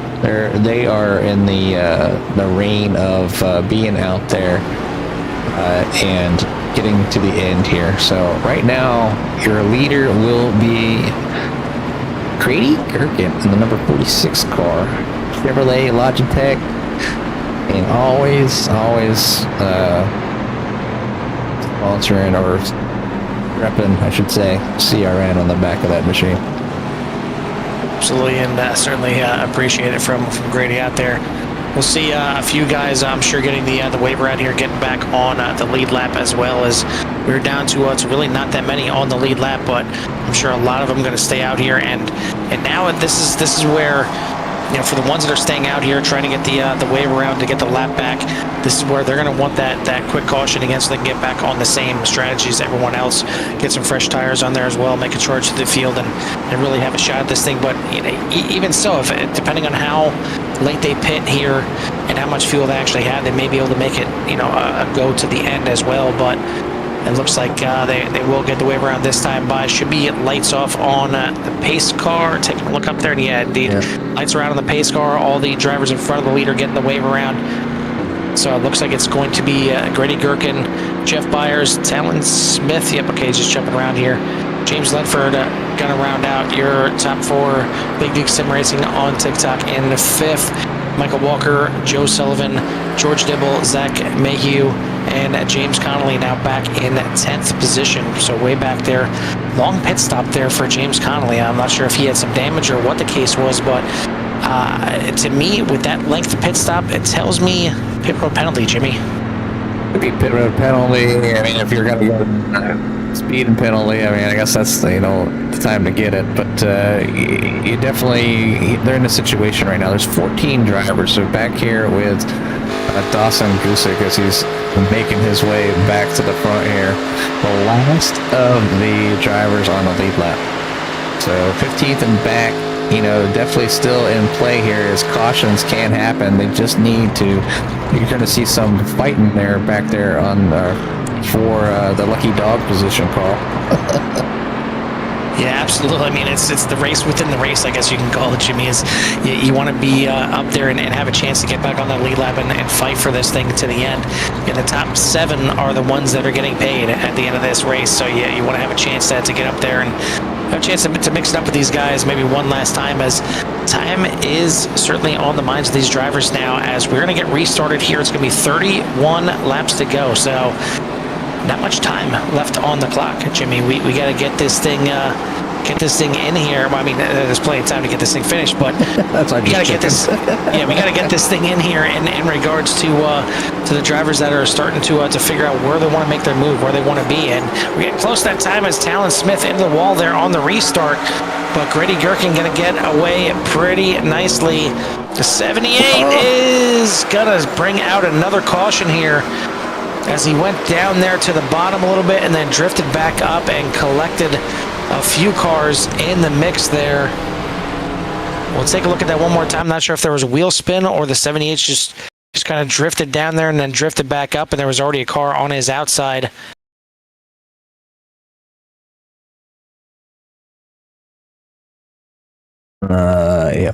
A: they are in the reign of being out there and getting to the end here. So right now, your leader will be Grady Gherkin in the number 46 car, Chevrolet Logitech, and always sponsoring or repping, I should say, CRN on the back of that machine.
B: Absolutely, and certainly appreciate it from Grady out there. We'll see a few guys, I'm sure, getting the waiver out here, getting back on the lead lap, as well as we're down to really not that many on the lead lap, but I'm sure a lot of them going to stay out here. And now this is where, for the ones that are staying out here trying to get the waiver out to get the lap back, this is where they're going to want that quick caution again, so they can get back on the same strategies as everyone else, get some fresh tires on there as well, make a charge to the field, and really have a shot at this thing. But you know, even so, if depending on how late they pit here and how much fuel they actually have, they may be able to make it, you know, a go to the end as well. But it looks like they will get the wave around this time by. Should be lights off on the pace car. Taking a look up there, and yeah, indeed, lights are out on the pace car. All the drivers in front of the leader getting the wave around. So it looks like it's going to be Grady Gherkin, Jeff Byers, Talon Smith. Yep, okay, just jumping around here. James Ledford gonna round out your top 4 Big League Sim Racing on TikTok in 5th. Michael Walker, Joe Sullivan, George Dibble, Zach Mayhew, and James Connolly now back in 10th position. So way back there. Long pit stop there for James Connolly. I'm not sure if he had some damage or what the case was, but to me, with that length of pit stop, it tells me pit road penalty, Jimmy.
A: Could be pit road penalty. I mean, if you're going to go speed and penalty, I mean, I guess that's the time to get it. But you definitely, they're in a situation right now. There's 14 drivers. So back here with Dawson Gusick as he's making his way back to the front here. The last of the drivers on the lead lap. So 15th and back, definitely still in play here as cautions can happen. They just need to, you're going to see some fighting there back there on for the lucky dog position, Carl.
B: Yeah, absolutely. I mean, it's the race within the race, I guess you can call it, Jimmy. Is you want to be up there and have a chance to get back on that lead lap and fight for this thing to the end. And the top 7 are the ones that are getting paid at the end of this race. So yeah, you want to have a chance to get up there and have a chance to mix it up with these guys maybe one last time, as time is certainly on the minds of these drivers now, as we're going to get restarted here. It's going to be 31 laps to go. So not much time left on the clock, Jimmy. We got to get this thing in here. Well, I mean, there's plenty of time to get this thing finished, but
A: that's
B: we got to get this. Yeah, we got to get this thing in here in regards to the drivers that are starting to figure out where they want to make their move, where they want to be. And we're getting close to that time as Talon Smith into the wall there on the restart. But Grady Gherkin going to get away pretty nicely. The 78 is going to bring out another caution here, as he went down there to the bottom a little bit and then drifted back up and collected a few cars in the mix there. We'll take a look at that one more time. Not sure if there was a wheel spin or the 78 just kind of drifted down there and then drifted back up, and there was already a car on his outside.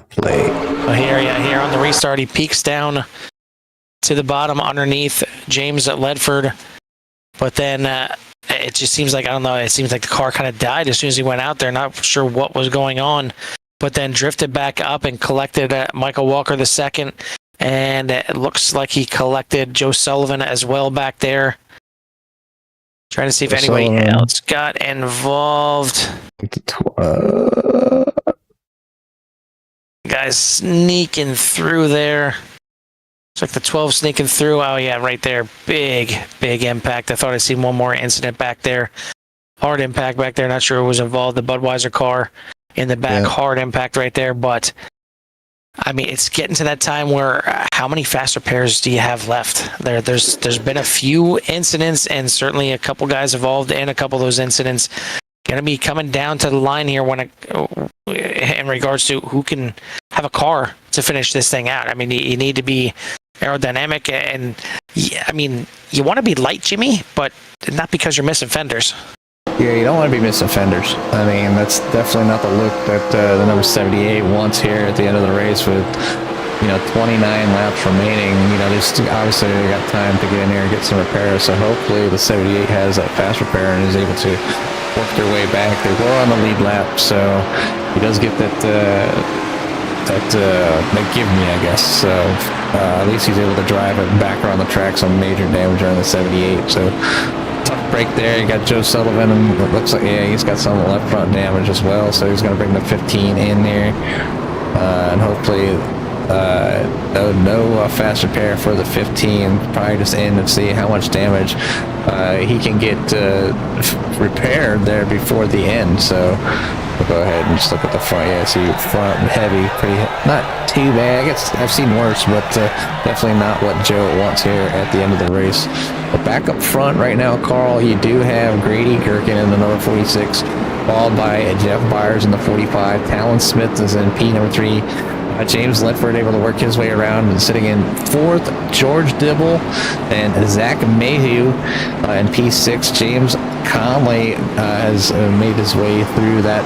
A: Play.
B: Here on the restart, he peaks down to the bottom underneath James Ledford, but then it just seems like, I don't know, it seems like the car kind of died as soon as he went out there. Not sure what was going on, but then drifted back up and collected Michael Walker II, and it looks like he collected Joe Sullivan as well back there. Trying to see if anybody else got involved. Guys sneaking through there. It's like the 12 sneaking through. Oh, yeah, right there. Big impact. I thought I'd seen one more incident back there. Hard impact back there. Not sure who was involved. The Budweiser car in the back. Yeah. Hard impact right there. But, I mean, it's getting to that time where how many fast repairs do you have left? There's been a few incidents, and certainly a couple guys involved in a couple of those incidents. Going to be coming down to the line here in regards to who can have a car to finish this thing out. I mean, you need to be aerodynamic, and I mean, you want to be light, Jimmy, but not because you're missing fenders.
A: Yeah, you don't want to be missing fenders. I mean, that's definitely not the look that the number 78 wants here at the end of the race with 29 laps remaining. There's obviously they got time to get in here and get some repairs. So hopefully the 78 has that fast repair and is able to work their way back. They were on the lead lap, so he does get that they give me, I guess. So at least he's able to drive it back around the track, some major damage on the 78. So tough break there. You got Joe Sullivan, and it looks like he's got some left front damage as well. So he's going to bring the 15 in there, and hopefully no fast repair for the 15. Probably just in and see how much damage he can get repaired there before the end. So We'll go ahead and just look at the front. Yeah, see front heavy, not too bad. I guess I've seen worse, but definitely not what Joe wants here at the end of the race. But back up front right now, Carl, you do have Grady Gherkin in the number 46, followed by Jeff Byers in the 45. Talon Smith is in P number 3. James Linford able to work his way around and sitting in 4th. George Dibble and Zach Mayhew in P6. James Conley has made his way through that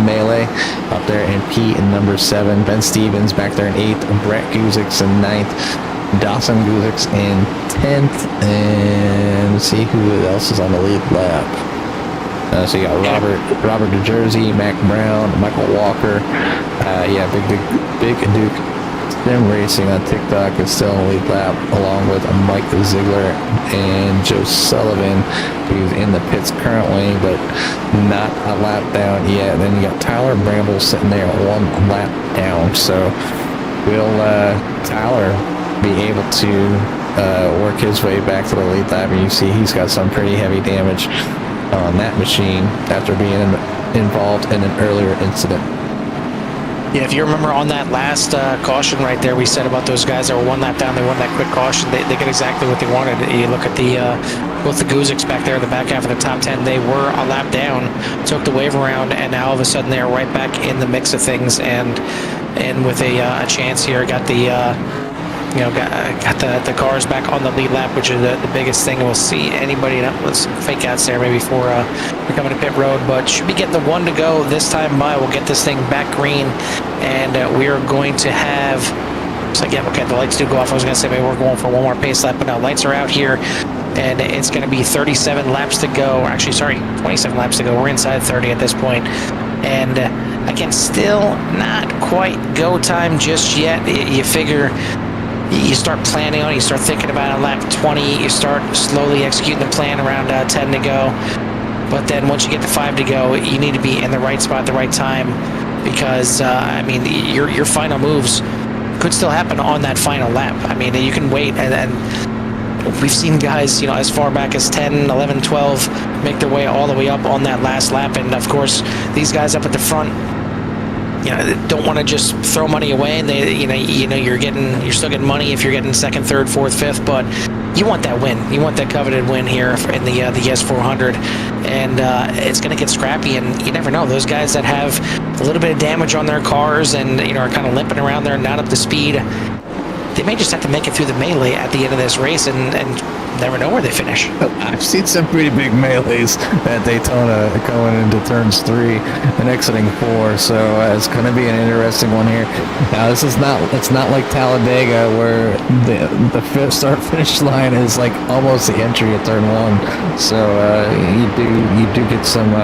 A: melee up there in P in number 7. Ben Stevens back there in 8th. Brett Guzik's in 9th. Dawson Guzik's in 10th. And let's see who else is on the lead lap. So you got Robert DeJersey, Mac Brown, Michael Walker. Yeah, Big Duke Sim Racing on TikTok is still in the lead lap, along with Mike Ziegler and Joe Sullivan, who's in the pits currently, but not a lap down yet. Then you got Tyler Bramble sitting there 1 lap down. So will Tyler be able to work his way back to the lead lap? And you see he's got some pretty heavy damage on that machine after being involved in an earlier incident.
B: Yeah, if you remember on that last caution right there, we said about those guys that were 1 lap down, they won that quick caution. They get exactly what they wanted. You look at the both the Guziks back there in the back half of the top 10, they were a lap down, took the wave around, and now all of a sudden they're right back in the mix of things, and with a chance here, got the got the cars back on the lead lap, which is the biggest thing. We'll see anybody with some fake outs there maybe for coming to pit road, but should be getting the 1 to go this time by. We'll get this thing back green, and we are going to have. So again, okay, the lights do go off. I was going to say maybe we're going for 1 more pace lap, but now lights are out here, and it's going to be 37 laps to go. Or actually, sorry, 27 laps to go. We're inside 30 at this point, and again, still not quite go time just yet. You figure. You start planning on it, you start thinking about it, lap 20, you start slowly executing the plan around 10 to go. But then once you get to 5 to go, you need to be in the right spot at the right time, because, I mean, your final moves could still happen on that final lap. I mean, you can wait, and we've seen guys, as far back as 10, 11, 12 make their way all the way up on that last lap. And, of course, these guys up at the front, don't want to just throw money away, and they, you're still getting money if you're getting 2nd, 3rd, 4th, 5th, but you want that win. You want that coveted win here in the YES 400, and it's going to get scrappy, and you never know. Those guys that have a little bit of damage on their cars and are kind of limping around there and not up to speed, they may just have to make it through the melee at the end of this race and never know where they finish.
A: I've seen some pretty big melees at Daytona going into turns 3 and exiting 4, so it's going to be an interesting one here. Now, it's not like Talladega where the start finish line is like almost the entry at turn 1. So you do get some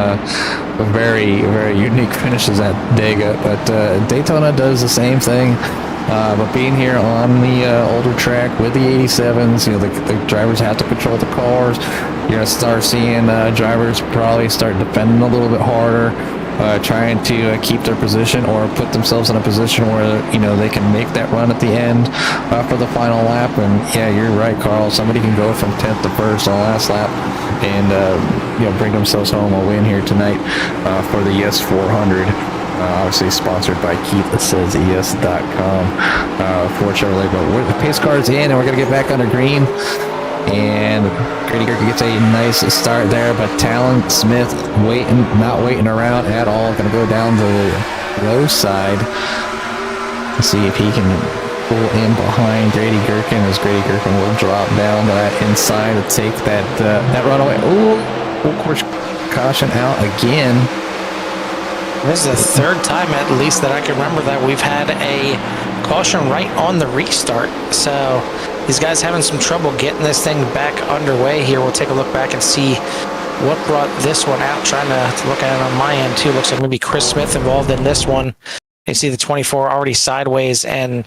A: very, very unique finishes at Dega, but Daytona does the same thing. But being here on the older track with the 87s, the drivers have to control the cars. You're going to start seeing drivers probably start defending a little bit harder, trying to keep their position or put themselves in a position where, they can make that run at the end for the final lap. And yeah, you're right, Carl. Somebody can go from 10th to 1st on the last lap and, bring themselves home a win here tonight for the YES 400. Obviously sponsored by KeithSaysYes.com for Chevrolet. But the pace car's in, and we're going to get back under green. And Grady Gherkin gets a nice start there, but Talon Smith not waiting around at all. Going to go down the low side and see if he can pull in behind Grady Gherkin, as Grady Gherkin will drop down to that inside to take that runaway. Full course caution out again.
B: This is the 3rd time, at least, that I can remember that we've had a caution right on the restart. So these guys having some trouble getting this thing back underway here. We'll take a look back and see what brought this one out. Trying to look at it on my end, too. Looks like maybe Chris Smith involved in this one. You see the 24 already sideways, and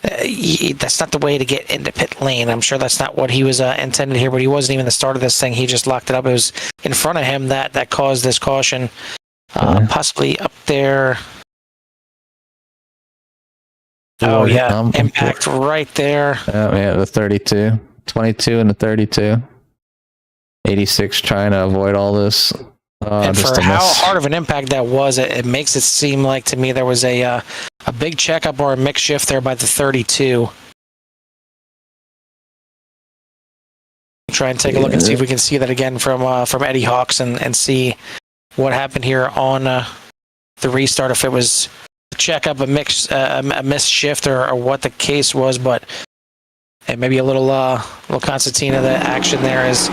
B: that's not the way to get into pit lane. I'm sure that's not what he was intended here, but he wasn't even the start of this thing. He just locked it up. It was in front of him that caused this caution. Possibly up there. Oh, yeah. Impact right there.
A: Oh, yeah, the 32. 22 and the 32. 86 trying to avoid all this.
B: And
A: just
B: for
A: a
B: how
A: miss.
B: hard of an impact that was, it makes it seem like to me there was a big checkup or a mix shift there by the 32. Try and take a look and see if we can see that again from Eddie Hawks and see what happened here on the restart, if it was a checkup, a missed shift, or what the case was. But maybe a little concertina, the action there is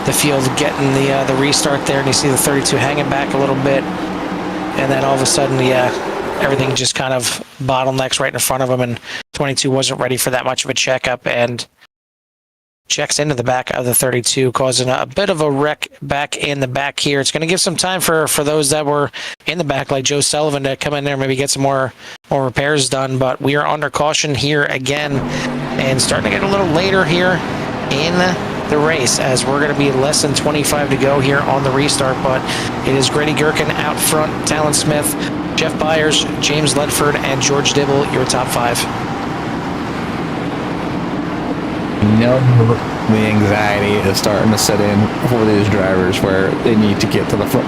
B: the field getting the restart there, and you see the 32 hanging back a little bit, and then all of a sudden everything just kind of bottlenecks right in front of him, and 22 wasn't ready for that much of a checkup and checks into the back of the 32, causing a bit of a wreck back in the back here. It's going to give some time for those that were in the back, like Joe Sullivan, to come in there and maybe get some more repairs done. But we are under caution here again, and starting to get a little later here in the race, as we're going to be less than 25 to go here on the restart. But it is Grady Gherkin out front, Talon Smith, Jeff Byers, James Ledford, and George Dibble, your top 5.
A: The anxiety is starting to set in for these drivers, where they need to get to the front.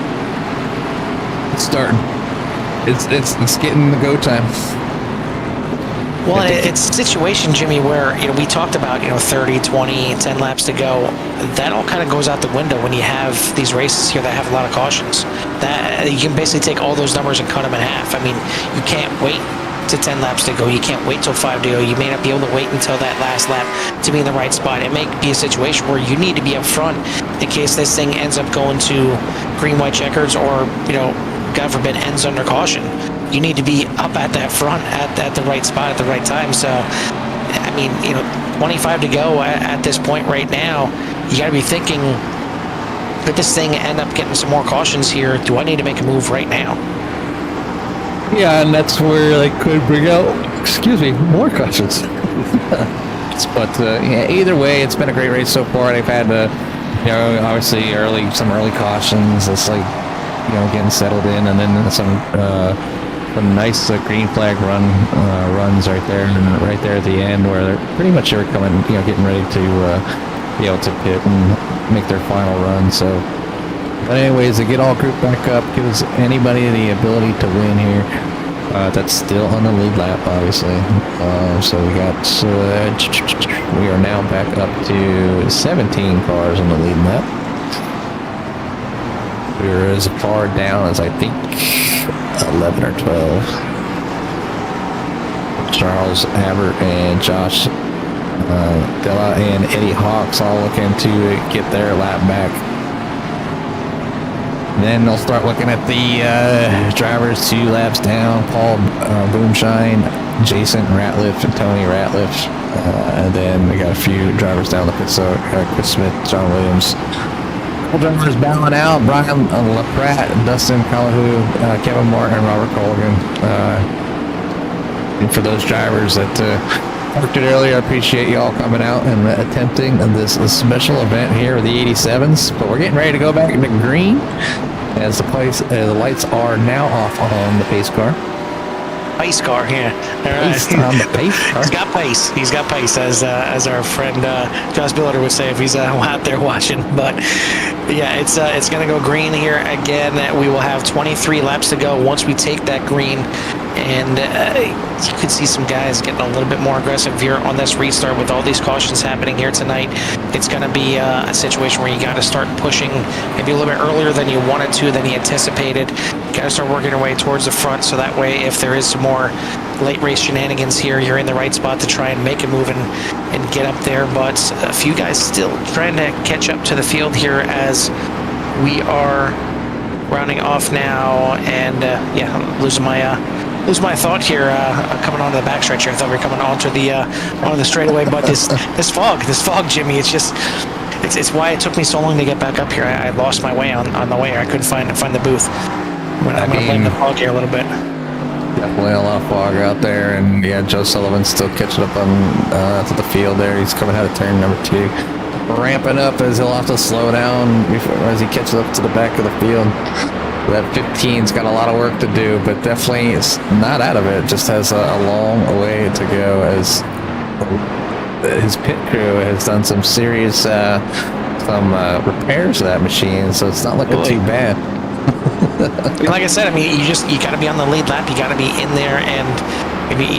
A: It's starting. It's getting the go time.
B: Well, it's a situation, Jimmy, where we talked about 30, 20, 10 laps to go. That all kind of goes out the window when you have these races here that have a lot of cautions. That you can basically take all those numbers and cut them in half. I mean, you can't wait to 10 laps to go. You can't wait till 5 to go. You may not be able to wait until that last lap to be in the right spot. It may be a situation where you need to be up front in case this thing ends up going to green, white checkers, or God forbid, ends under caution. You need to be up at that front at the right spot at the right time. So, I mean, 25 to go at this point right now. You got to be thinking, could this thing end up getting some more cautions here? Do I need to make a move right now?
A: Yeah, and that's where they could bring out, more cautions. But either way, it's been a great race so far. They've had, obviously some early cautions. It's like, getting settled in, and then some nice green flag runs right there, and right there at the end, where they're pretty much coming, getting ready to be able to pit and make their final run. So. But anyways, to get all grouped back up, gives anybody the ability to win here. That's still on the lead lap, obviously. So we are now back up to 17 cars on the lead lap. We're as far down as I think 11 or 12. Charles Abbott and Josh Della and Eddie Hawks all looking to get their lap back. Then they'll start looking at the drivers 2 laps down: Paul Boomshine, Jason Ratliff, and Tony Ratliff. And then we got a few drivers down the pit, so Chris Smith, John Williams. All drivers bowing out: Brian LaPratt, Dustin Calahoo, Kevin Martin, and Robert Colgan. And for those drivers that parked it earlier, I appreciate you all coming out and attempting this special event here with the 87s. But we're getting ready to go back into green, as the lights are now off on the pace car.
B: Pace car, yeah. All right.
A: On the pace car.
B: He's got pace. He's got pace, as our friend Josh Billiter would say if he's out there watching. But yeah, it's going to go green here again. We will have 23 laps to go once we take that green. And you could see some guys getting a little bit more aggressive here on this restart with all these cautions happening here tonight. It's going to be a situation where you got to start pushing maybe a little bit earlier than you wanted to, than you anticipated. You got to start working your way towards the front, so that way if there is some more late race shenanigans here, you're in the right spot to try and make a move and get up there. But a few guys still trying to catch up to the field here as we are rounding off now. And yeah, I'm losing my thought here coming onto the backstretch here. I thought we were coming onto the straightaway, but this fog, Jimmy, it's why it took me so long to get back up here. I lost my way on the way. I couldn't find the booth. I'm going to blame the fog here a little bit.
A: Definitely a lot of fog out there, and yeah, Joe Sullivan's still catching up on to the field there. He's coming out of turn number 2, ramping up as he'll have to slow down as he catches up to the back of the field. That 15's got a lot of work to do, but definitely is not out of it. Just has a long way to go, as his pit crew has done some serious repairs to that machine, so it's not looking too bad.
B: Like I said, I mean, you got to be on the lead lap. You got to be in there and maybe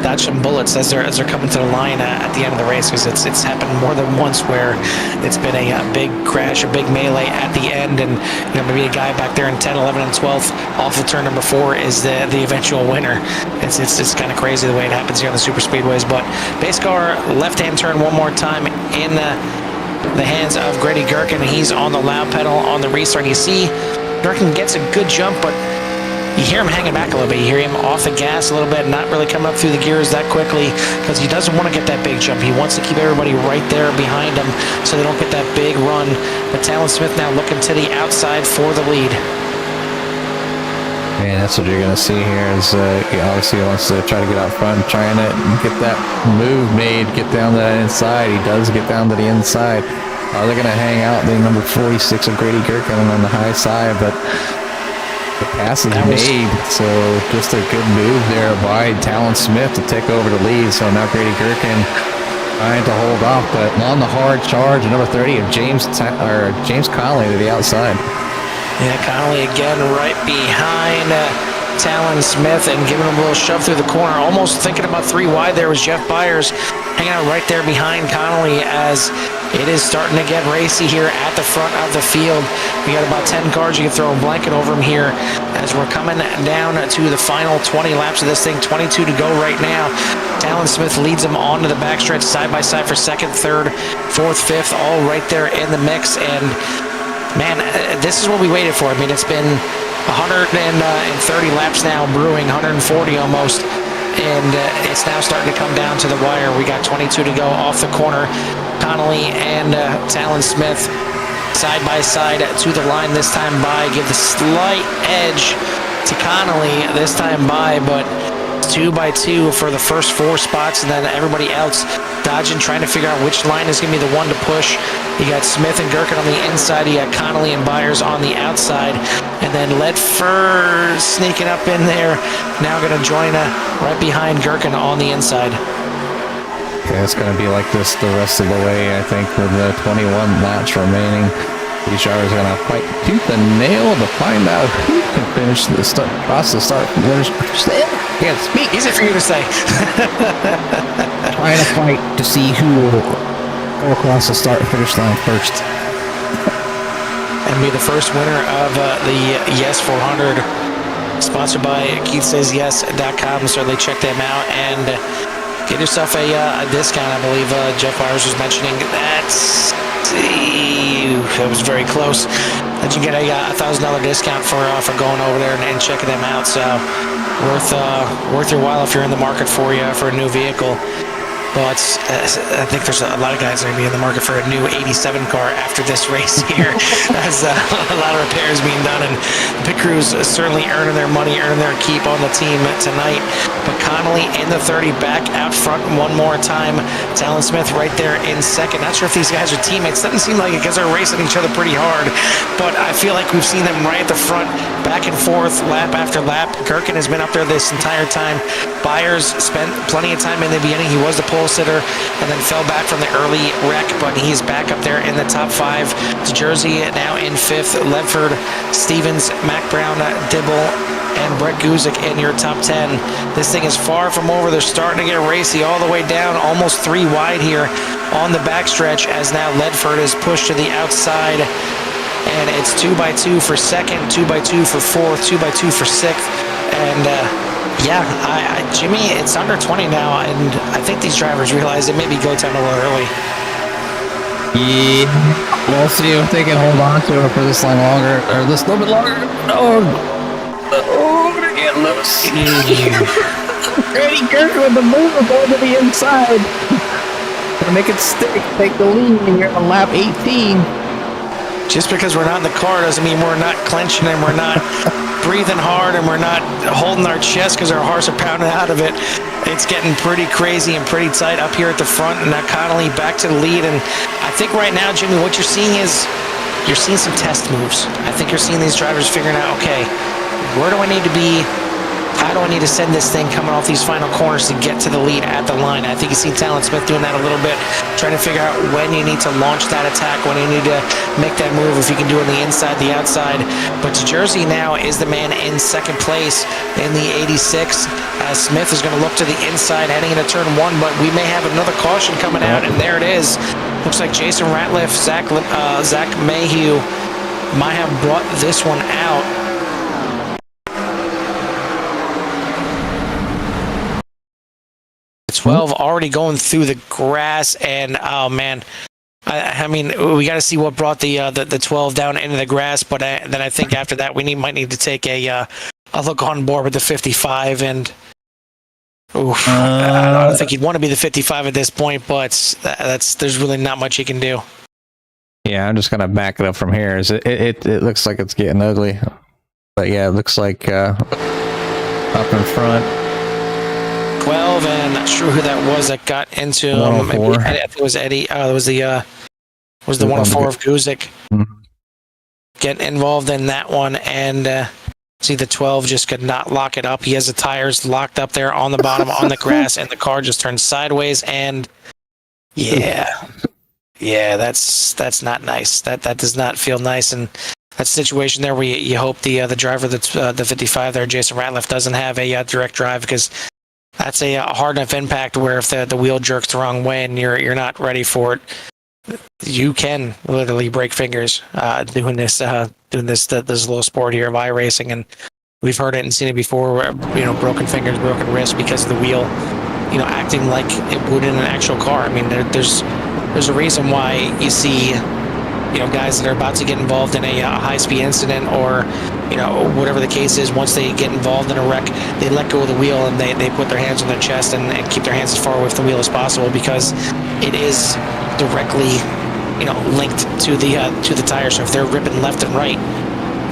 B: dodge some bullets as they're coming to the line at the end of the race, because it's happened more than once where it's been a big crash, a big melee at the end, and maybe a guy back there in 10, 11, and 12th off of turn number 4 is the eventual winner. It's kind of crazy the way it happens here on the super speedways. But base car left-hand turn one more time in the hands of Grady Gherkin. He's on the loud pedal on the restart. You see Gherkin gets a good jump, but you hear him hanging back a little bit. You hear him off the gas a little bit, not really coming up through the gears that quickly, because he doesn't want to get that big jump. He wants to keep everybody right there behind him so they don't get that big run. But Talon Smith now looking to the outside for the lead.
A: Man, that's what you're going to see here is he obviously wants to try to get out front, trying to get that move made, get down to that inside. He does get down to the inside. Are they going to hang out the number 46 of Grady Gherkin on the high side? But the pass is made, so just a good move there by Talon Smith to take over the lead. So now Grady Gherkin trying to hold off, but on the hard charge, number 30 of James Connolly to the outside.
B: Yeah, Connolly again right behind Talon Smith and giving him a little shove through the corner. Almost thinking about 3 wide there was Jeff Byers hanging out right there behind Connolly as it is starting to get racy here at the front of the field. We got about 10 cars. You can throw a blanket over them here as we're coming down to the final 20 laps of this thing. 22 to go right now. Talon Smith leads them onto the backstretch side by side for 2nd, 3rd, 4th, 5th, all right there in the mix. And man, this is what we waited for. I mean, it's been 130 laps now brewing, 140 almost. And it's now starting to come down to the wire. We got 22 to go off the corner. Connolly and Talon Smith side by side to the line this time by. Give the slight edge to Connolly this time by, but 2 by 2 for the first 4 spots, and then everybody else dodging, trying to figure out which line is going to be the one to push. You got Smith and Gherkin on the inside. You got Connolly and Byers on the outside. And then Ledford sneaking up in there. Now going to join right behind Gherkin on the inside.
A: Yeah, it's going to be like this the rest of the way, I think, with the 21 laps remaining. These drivers are going to fight tooth and nail to find out who can finish the start, cross the start. Can't speak.
B: Easy for you to say.
A: Trying to fight to see who will go across the start and finish line first.
B: And be the first winner of the YES 400, sponsored by KeithSaysYes.com. Certainly check them out and get yourself a discount. I believe Jeff Byers was mentioning that. It was very close. That you get a $1,000 discount for going over there and checking them out. So worth your while if you're in the market for a new vehicle. But I think there's a lot of guys that are going to be in the market for a new 87 car after this race here. As a lot of repairs being done, and the pit crews certainly earning their money, earning their keep on the team tonight. But Connolly in the 30 back out front one more time. Talon Smith right there in second. Not sure if these guys are teammates. Doesn't seem like it because they're racing each other pretty hard. But I feel like we've seen them right at the front, back and forth, lap after lap. Gherkin has been up there this entire time. Byers spent plenty of time in the beginning. He was the pole sitter and then fell back from the early wreck, but he's back up there in the top 5. Jersey now in 5th. Ledford, Stevens, Mac Brown, Dibble, and Brett Guzik in your top 10. This thing is far from over. They're starting to get racy all the way down, almost 3 wide here on the backstretch, as now Ledford is pushed to the outside. And it's 2 by 2 for 2nd, 2 by 2 for 4th, 2 by 2 for 6th. And yeah, Jimmy, it's under 20 now, and I think these drivers realize it may be go time a little early.
A: Yeah, we'll see if they can hold on to it for this long longer, or this little bit longer. Oh, they're getting loose. Grady Gherkin with the mover going to the inside. Gonna make it stick, take the lead here on lap 18.
B: Just because we're not in the car doesn't mean we're not clenching and we're not breathing hard and we're not holding our chest because our hearts are pounding out of it. It's getting pretty crazy and pretty tight up here at the front, and now Connolly back to the lead. And I think right now, Jimmy, what you're seeing is you're seeing some test moves. I think you're seeing these drivers figuring out, okay, where do I need to be? how do I need to send this thing coming off these final corners to get to the lead at the line? I think you see Talon Smith doing that a little bit, trying to figure out when you need to launch that attack, when you need to make that move, if you can do it on the inside, the outside. But Jersey now is the man in second place in the 86. Smith is going to look to the inside heading into turn 1, but we may have another caution coming out, and there it is. Looks like Jason Ratliff, Zach Mayhew might have brought this one out. The 12 already going through the grass, and oh man, I mean, we got to see what brought the 12 down into the grass. But then I think after that we might need to take a look on board with the 55, and oof, I don't think he'd want to be the 55 at this point, but there's really not much he can do.
A: Yeah, I'm just gonna back it up from here. It looks like it's getting ugly, but yeah, it looks like up in front.
B: 12, and not sure who that was that got into him. Maybe Eddie, I think it was Eddie. It was the 104 of Guzik.
A: Mm-hmm.
B: Getting involved in that one, and see the 12 just could not lock it up. He has the tires locked up there on the bottom on the grass, and the car just turned sideways. And yeah, that's not nice. That does not feel nice. And that situation there, where you hope the driver that's the 55 there, Jason Ratliff, doesn't have a direct drive, because that's a hard enough impact where if the wheel jerks the wrong way and you're not ready for it, you can literally break fingers doing this little sport here of iRacing. And we've heard it and seen it before, where, broken fingers, broken wrists because of the wheel, acting like it would in an actual car. I mean, there's a reason why you see guys that are about to get involved in a high-speed incident, or whatever the case is, once they get involved in a wreck, they let go of the wheel and they put their hands on their chest and keep their hands as far away from the wheel as possible, because it is directly linked to the tire. So if they're ripping left and right,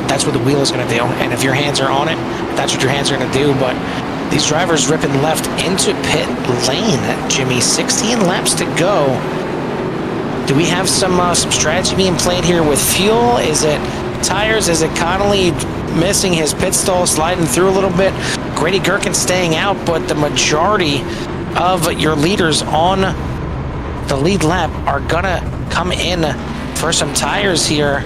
B: that's what the wheel is going to do, and if your hands are on it, that's what your hands are going to do. But these drivers ripping left into pit lane, Jimmy, 16 laps to go. Do we have some strategy being played here with fuel? Is it tires? Is it Connolly missing his pit stall, sliding through a little bit? Grady Gherkin staying out, but the majority of your leaders on the lead lap are gonna come in for some tires here.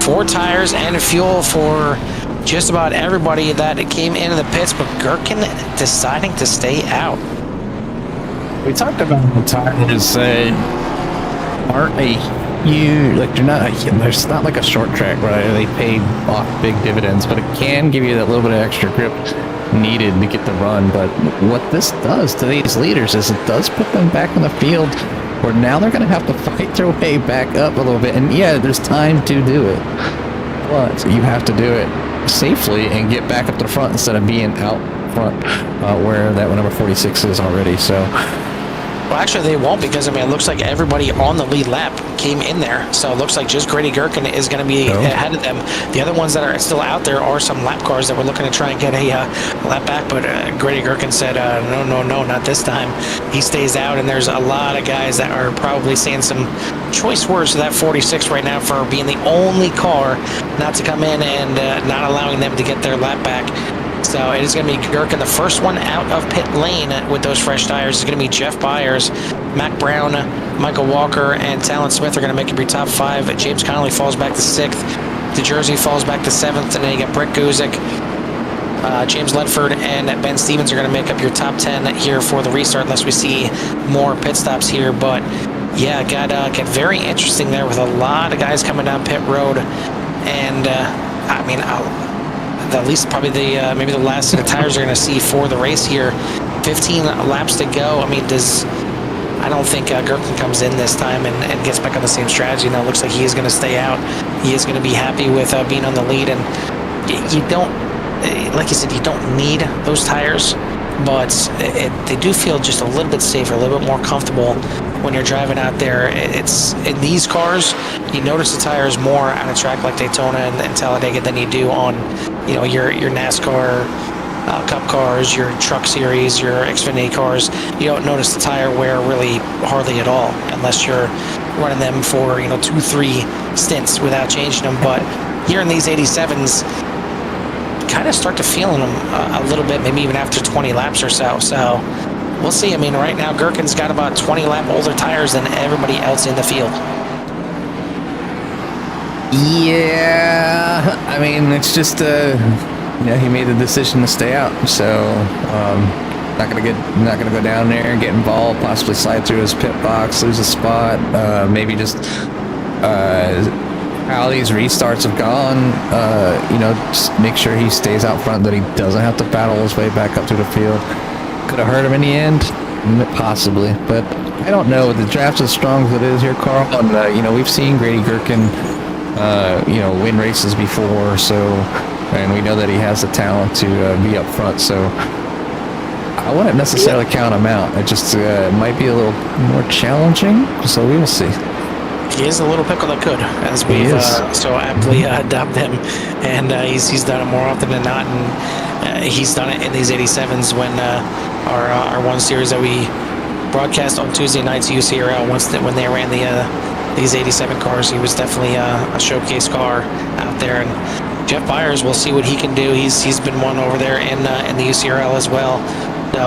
B: 4 tires and fuel for just about everybody that came into the pits, but Gherkin deciding to stay out.
A: We talked about the tires aren't a huge, there's not like a short track where they pay off big dividends, but it can give you that little bit of extra grip needed to get the run. But what this does to these leaders is it does put them back on the field, where now they're going to have to fight their way back up a little bit. And yeah, there's time to do it, but you have to do it safely and get back up to the front instead of being out front where that number 46 is already. So
B: Well, actually, they won't, because, I mean, it looks like everybody on the lead lap came in there. So it looks like just Grady Gherkin is going to be ahead of them. The other ones that are still out there are some lap cars that were looking to try and get a lap back. But Grady Gherkin said, no, not this time. He stays out, and there's a lot of guys that are probably saying some choice words to that 46 right now for being the only car not to come in and not allowing them to get their lap back. So it is going to be Gherkin, the first one out of pit lane with those fresh tires. Is going to be Jeff Byers, Mac Brown, Michael Walker, and Talon Smith are going to make up your top 5. James Connolly falls back to 6th. DeJersey falls back to 7th. And then you got Brett Guzik, James Ledford, and Ben Stevens are going to make up your top 10 here for the restart, unless we see more pit stops here. But yeah, got very interesting there with a lot of guys coming down pit road. And I mean, at least probably maybe the last set of tires are going to see for the race here. 15 laps to go. I mean, I don't think Gherkin comes in this time and gets back on the same strategy. Now it looks like he is going to stay out. He is going to be happy with being on the lead. And you don't, like you said, you don't need those tires, but they do feel just a little bit safer, a little bit more comfortable when you're driving out there. It's in these cars, you notice the tires more on a track like Daytona and Talladega than you do on, your NASCAR Cup cars, your Truck Series, your Xfinity cars. You don't notice the tire wear really hardly at all, unless you're running them for 2-3 stints without changing them. But here in these 87s, kind of start to feel in them a little bit, maybe even after 20 laps or so. So we'll see. I mean, right now, Gherkin's got about 20 lap older tires than everybody else in the field.
A: Yeah, I mean, it's just he made the decision to stay out, so not gonna go down there and get involved, possibly slide through his pit box, lose a spot, maybe just how these restarts have gone, just make sure he stays out front, that he doesn't have to battle his way back up through the field. Could have hurt him in the end, possibly, but I don't know. The draft's as strong as it is here, Carl, and we've seen Grady Gherkin win races before, and we know that he has the talent to be up front, so I wouldn't necessarily count him out. It just might be a little more challenging, so we will see.
B: He is a little pickle that could, as we've so aptly dubbed him, and he's done it more often than not, and he's done it in these 87s when our one series that we broadcast on Tuesday nights, UCRL, when they ran these 87 cars, he was definitely a showcase car out there. And Jeff Byers, we'll see what he can do. He's been one over there in the UCRL as well.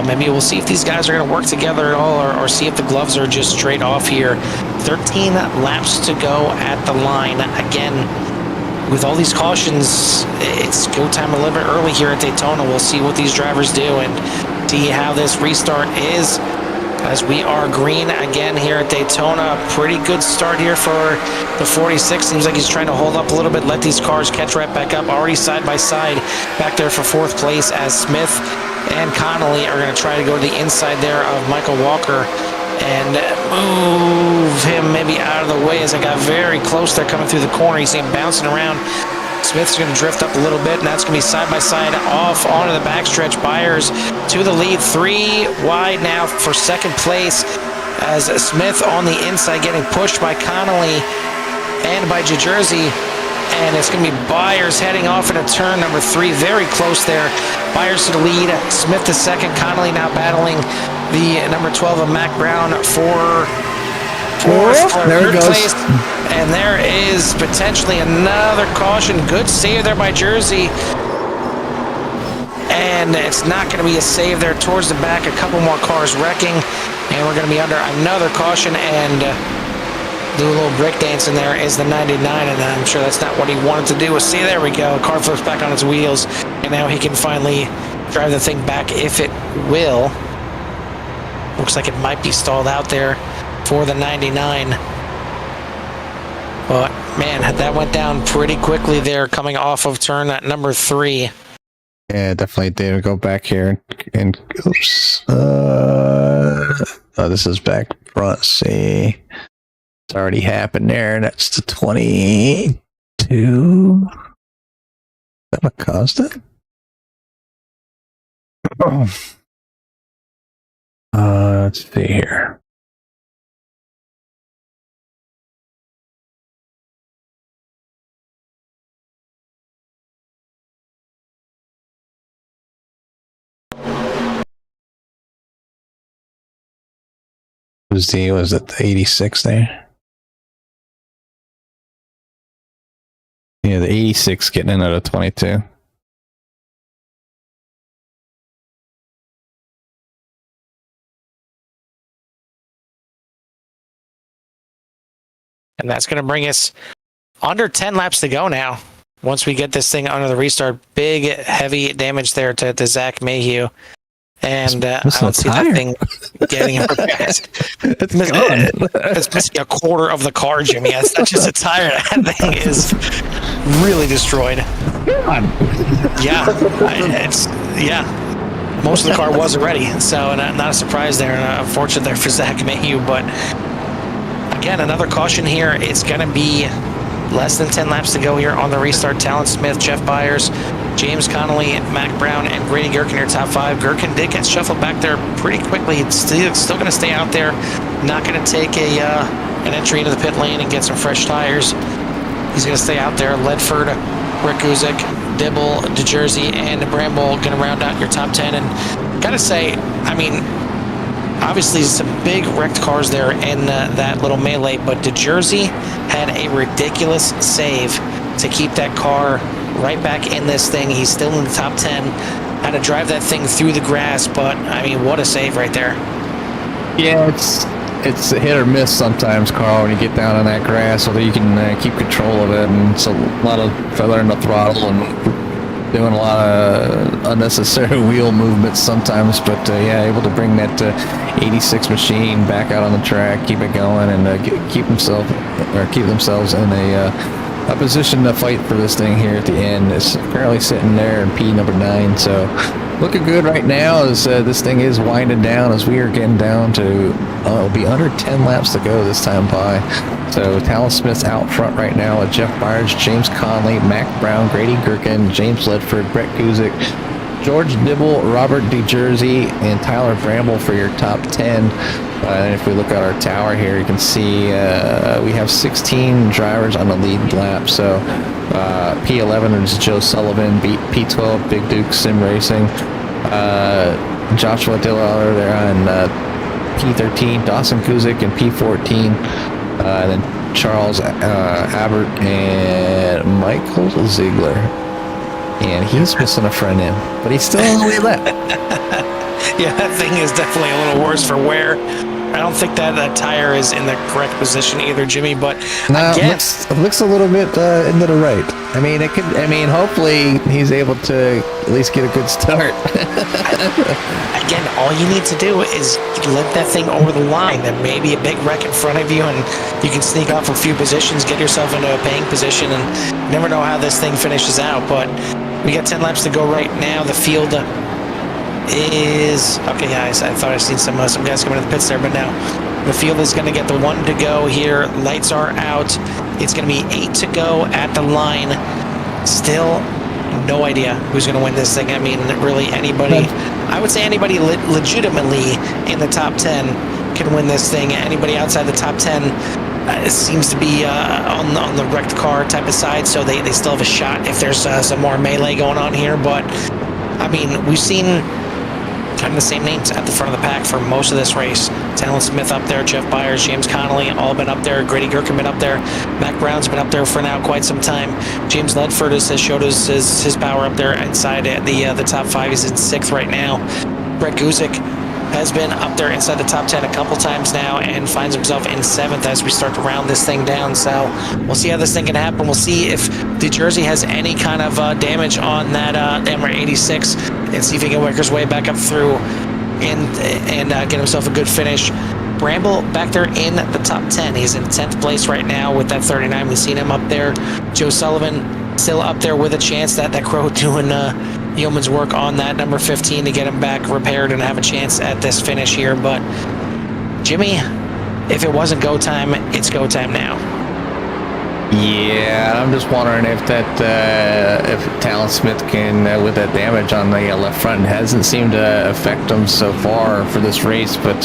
B: Maybe we'll see if these guys are going to work together at all, or see if the gloves are just straight off here. 13 laps to go at the line. Again, with all these cautions, it's go time a little bit early here at Daytona. We'll see what these drivers do and see how this restart is, as we are green again here at Daytona. Pretty good start here for the 46. Seems like he's trying to hold up a little bit, let these cars catch right back up. Already side by side back there for 4th place, as Smith and Connolly are going to try to go to the inside there of Michael Walker and move him maybe out of the way, as I got very close there coming through the corner. You see him bouncing around. Smith's going to drift up a little bit, and that's going to be side by side off onto the backstretch. Byers to the lead, 3 wide now for 2nd place, as Smith on the inside getting pushed by Connolly and by Jersey. And it's going to be Byers heading off into turn number 3, very close there. Byers to the lead, Smith to 2nd, Connolly now battling the number 12 of Mac Brown for 3rd place. And there is potentially another caution. Good save there by Jersey. And it's not going to be a save there towards the back. A couple more cars wrecking. And we're going to be under another caution, and do a little breakdance in there is the 99, and I'm sure that's not what he wanted to do. See, there we go. Car flips back on its wheels, and now he can finally drive the thing back if it will. Looks like it might be stalled out there for the 99. But, man, that went down pretty quickly there coming off of turn number 3.
A: Yeah, definitely did. Go back here and oops. This is back front. See, it's already happened there. That's the 22. That what caused it? Let's see here. Was it the 86 there? Yeah, the 86 getting in at a 22.
B: And that's going to bring us under 10 laps to go now. Once we get this thing under the restart, big, heavy damage there to Zach Mayhew. And I don't see that thing getting him past. It's missing a quarter of the car, Jimmy. It's not just a tire. That thing is really destroyed. Yeah. Most of the car was already. So not a surprise there. And unfortunate there for Zach Mayhew. But again, another caution here. It's going to be less than 10 laps to go here on the restart. Talon Smith, Jeff Byers, James Connolly, Mac Brown, and Grady Gherkin are top 5. Gherkin did get shuffled back there pretty quickly. It's still going to stay out there. Not going to take an entry into the pit lane and get some fresh tires. He's going to stay out there. Ledford, Rick Guzik, Dibble, DeJersey, and Bramble going to round out your top 10. And gotta say, I mean, obviously some big wrecked cars there in that little melee, but DeJersey had a ridiculous save to keep that car right back in this thing. He's still in the top 10. Had to drive that thing through the grass, but I mean, what a save right there.
A: Yeah, it's a hit or miss sometimes, Carl, when you get down on that grass, whether you can keep control of it. And it's a lot of feathering the throttle and doing a lot of unnecessary wheel movements sometimes. But yeah, able to bring that 86 machine back out on the track, keep it going, and keep themselves in a position to fight for this thing here at the end. It's currently sitting there in P number 9, so looking good right now as this thing is winding down as we are getting down to it'll be under 10 laps to go this time by. So Talon Smith's out front right now with Jeff Byers, James Conley, Mac Brown, Grady Gherkin, James Ledford, Brett Kuzik, George Dibble, Robert DeJersey, and Tyler Bramble for your top 10. And if we look at our tower here, you can see we have 16 drivers on the lead lap. So P11 is Joe Sullivan, P12 Big Duke Sim Racing, Joshua Dillard there on P13, Dawson Kuzik and P14, and then Charles Abbott and Michael Ziegler. And he's missing a front end, but he's still on the lead lap.
B: Yeah, that thing is definitely a little worse for wear. I don't think that tire is in the correct position either, Jimmy. But
A: no,
B: again,
A: it looks a little bit into the right. I mean, it could. I mean, hopefully he's able to at least get a good start.
B: again, all you need to do is let that thing over the line. There may be a big wreck in front of you, and you can sneak off a few positions, get yourself into a paying position, and you never know how this thing finishes out. But we got 10 laps to go right now. The field is okay, guys. I thought I seen some guys coming to the pits there, but now the field is going to get the 1 to go here. Lights are out. It's going to be 8 to go at the line. Still, no idea who's going to win this thing. I mean, really anybody. I would say anybody legitimately in the top 10 can win this thing. Anybody outside the top 10 seems to be on the wrecked car type of side, so they still have a shot if there's some more melee going on here. But I mean, we've seen kind of the same names at the front of the pack for most of this race. Talon Smith up there, Jeff Byers, James Connolly, all been up there. Grady Gherkin been up there. Mac Brown's been up there for now quite some time. James Ledford has showed us his power up there inside the top 5. He's in 6th right now. Brett Guzik has been up there inside the top 10 a couple times now and finds himself in 7th as we start to round this thing down. So we'll see how this thing can happen. We'll see if the Jersey has any kind of damage on that Emirates 86 and see if he can work his way back up through and get himself a good finish. Bramble back there in the top 10. He's in 10th place right now with that 39. We've seen him up there. Joe Sullivan still up there with a chance. That Crow doing yeoman's work on that number 15 to get him back repaired and have a chance at this finish here. But Jimmy, if it wasn't go time, it's go time now.
A: Yeah, I'm just wondering if if Talon Smith can, with that damage on the left front, hasn't seemed to affect him so far for this race, but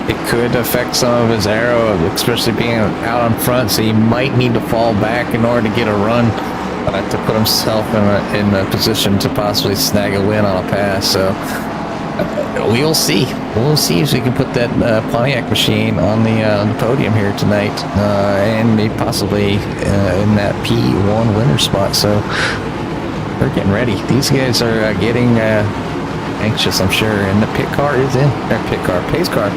A: it could affect some of his aero, especially being out on front. So he might need to fall back in order to get a run. To put himself in a position to possibly snag a win on a pass. So we'll see. We'll see if we can put that Pontiac machine on the podium here tonight, and maybe possibly in that P1 winner spot. So they're getting ready. These guys are getting anxious, I'm sure. And the pit car is in. Pace car.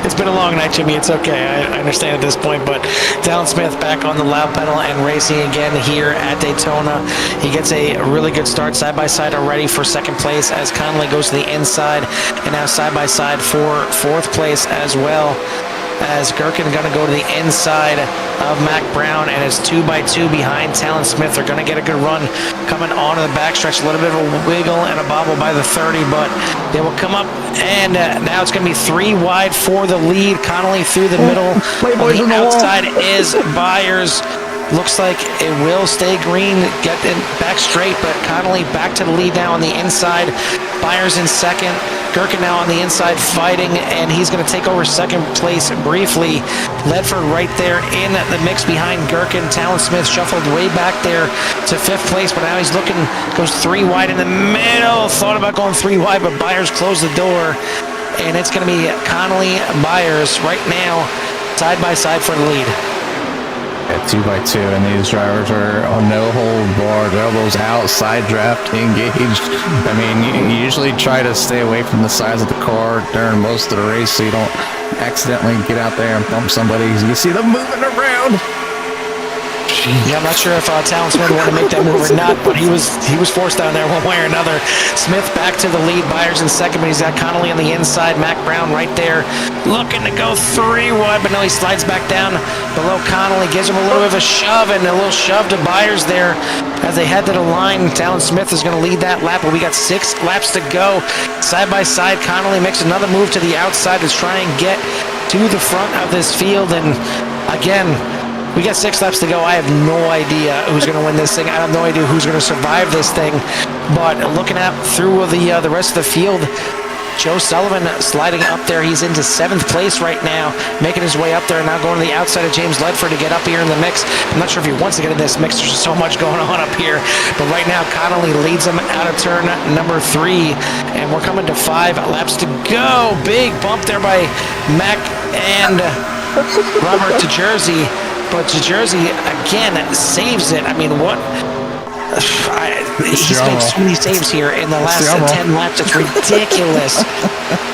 B: It's been a long night, Jimmy. It's okay. I understand at this point, but Talon Smith back on the loud pedal and racing again here at Daytona. He gets a really good start side by side already for 2nd place as Conley goes to the inside, and now side by side for 4th place as well. As Gherkin going to go to the inside of Mac Brown, and it's 2 by 2 behind Talon Smith. They're going to get a good run coming onto the backstretch. A little bit of a wiggle and a bobble by the 30, but they will come up, and now it's going to be 3 wide for the lead. Connolly through the middle. On the outside is Byers. Looks like it will stay green, get it back straight, but Connolly back to the lead now on the inside. Byers in 2nd. Gherkin now on the inside fighting, and he's going to take over 2nd place briefly. Ledford right there in the mix behind Gherkin. Talon Smith shuffled way back there to 5th place, but now he's looking, goes 3 wide in the middle. Thought about going 3 wide, but Byers closed the door, and it's going to be Connolly Byers right now, side by side for the lead.
A: at 2x2, and these drivers are on no hold barred, elbows out, side draft, engaged. I mean, you usually try to stay away from the sides of the car during most of the race so you don't accidentally get out there and bump somebody. You see them moving around.
B: Yeah, I'm not sure if Talon Smith wanted to make that move or not, but he was forced down there one way or another. Smith back to the lead, Byers in second, but he's got Connolly on the inside, Mac Brown right there, looking to go 3 wide, but no, he slides back down below Connolly, gives him a little bit of a shove, and a little shove to Byers there as they head to the line. Talon Smith is going to lead that lap, but we got 6 laps to go. Side by side, Connolly makes another move to the outside to try and get to the front of this field, and again, we got 6 laps to go. I have no idea who's going to win this thing. I have no idea who's going to survive this thing. But looking at through the rest of the field, Joe Sullivan sliding up there. He's into 7th place right now, making his way up there, and now going to the outside of James Ledford to get up here in the mix. I'm not sure if he wants to get in this mix. There's so much going on up here. But right now, Connolly leads him out of turn number 3, and we're coming to 5 laps to go. Big bump there by Mac and Robert to Jersey. But Jersey, again, saves it. I mean, what? He's made so many saves here in the last 10 laps. It's ridiculous.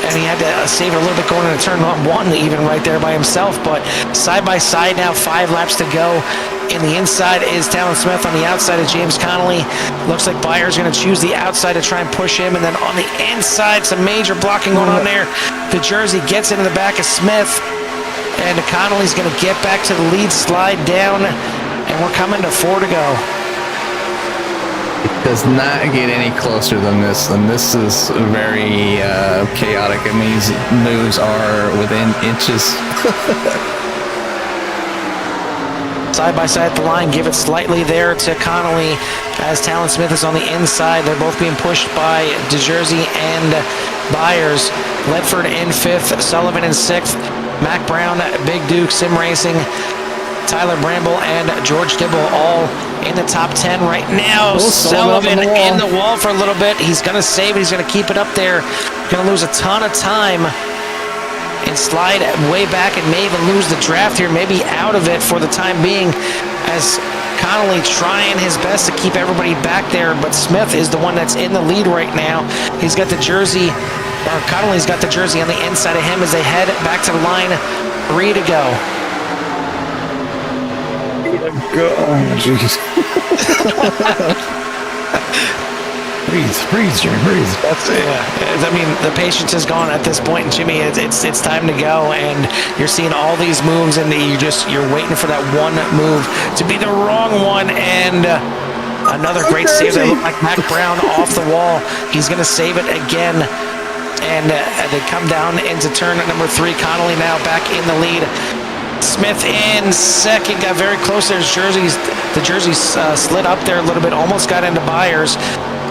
B: And he had to save it a little bit going into turn 1 even right there by himself. But side by side now, 5 laps to go. In the inside is Talon Smith. On the outside of James Connolly. Looks like Byers going to choose the outside to try and push him. And then on the inside, some major blocking going on there. The Jersey gets into the back of Smith. And Connolly's going to get back to the lead, slide down, and we're coming to 4 to go.
A: It does not get any closer than this, and this is very chaotic, and these moves are within inches.
B: Side by side at the line, give it slightly there to Connolly as Talon Smith is on the inside. They're both being pushed by DeJersey and Byers. Ledford in 5th, Sullivan in 6th. Mac Brown, Big Duke, Sim Racing, Tyler Bramble, and George Dibble all in the top 10 right now. Sullivan in the wall for a little bit. He's going to save it. He's going to keep it up there. Going to lose a ton of time and slide way back and may even lose the draft here, maybe out of it for the time being, as Connolly trying his best to keep everybody back there, but Smith is the one that's in the lead right now. He's got the jersey, or Connolly's got the jersey on the inside of him as they head back to the line. 3 to go.
A: Oh, jeez. Breathe, Jimmy, breathe.
B: That's it. Yeah. I mean, the patience is gone at this point, Jimmy. It's time to go, and you're seeing all these moves, and you're waiting for that one move to be the wrong one, and another great save. They look like Mac Brown off the wall. He's going to save it again, and they come down into turn number 3. Connolly now back in the lead. Smith in second, got very close. The jersey slid up there a little bit, almost got into Byers.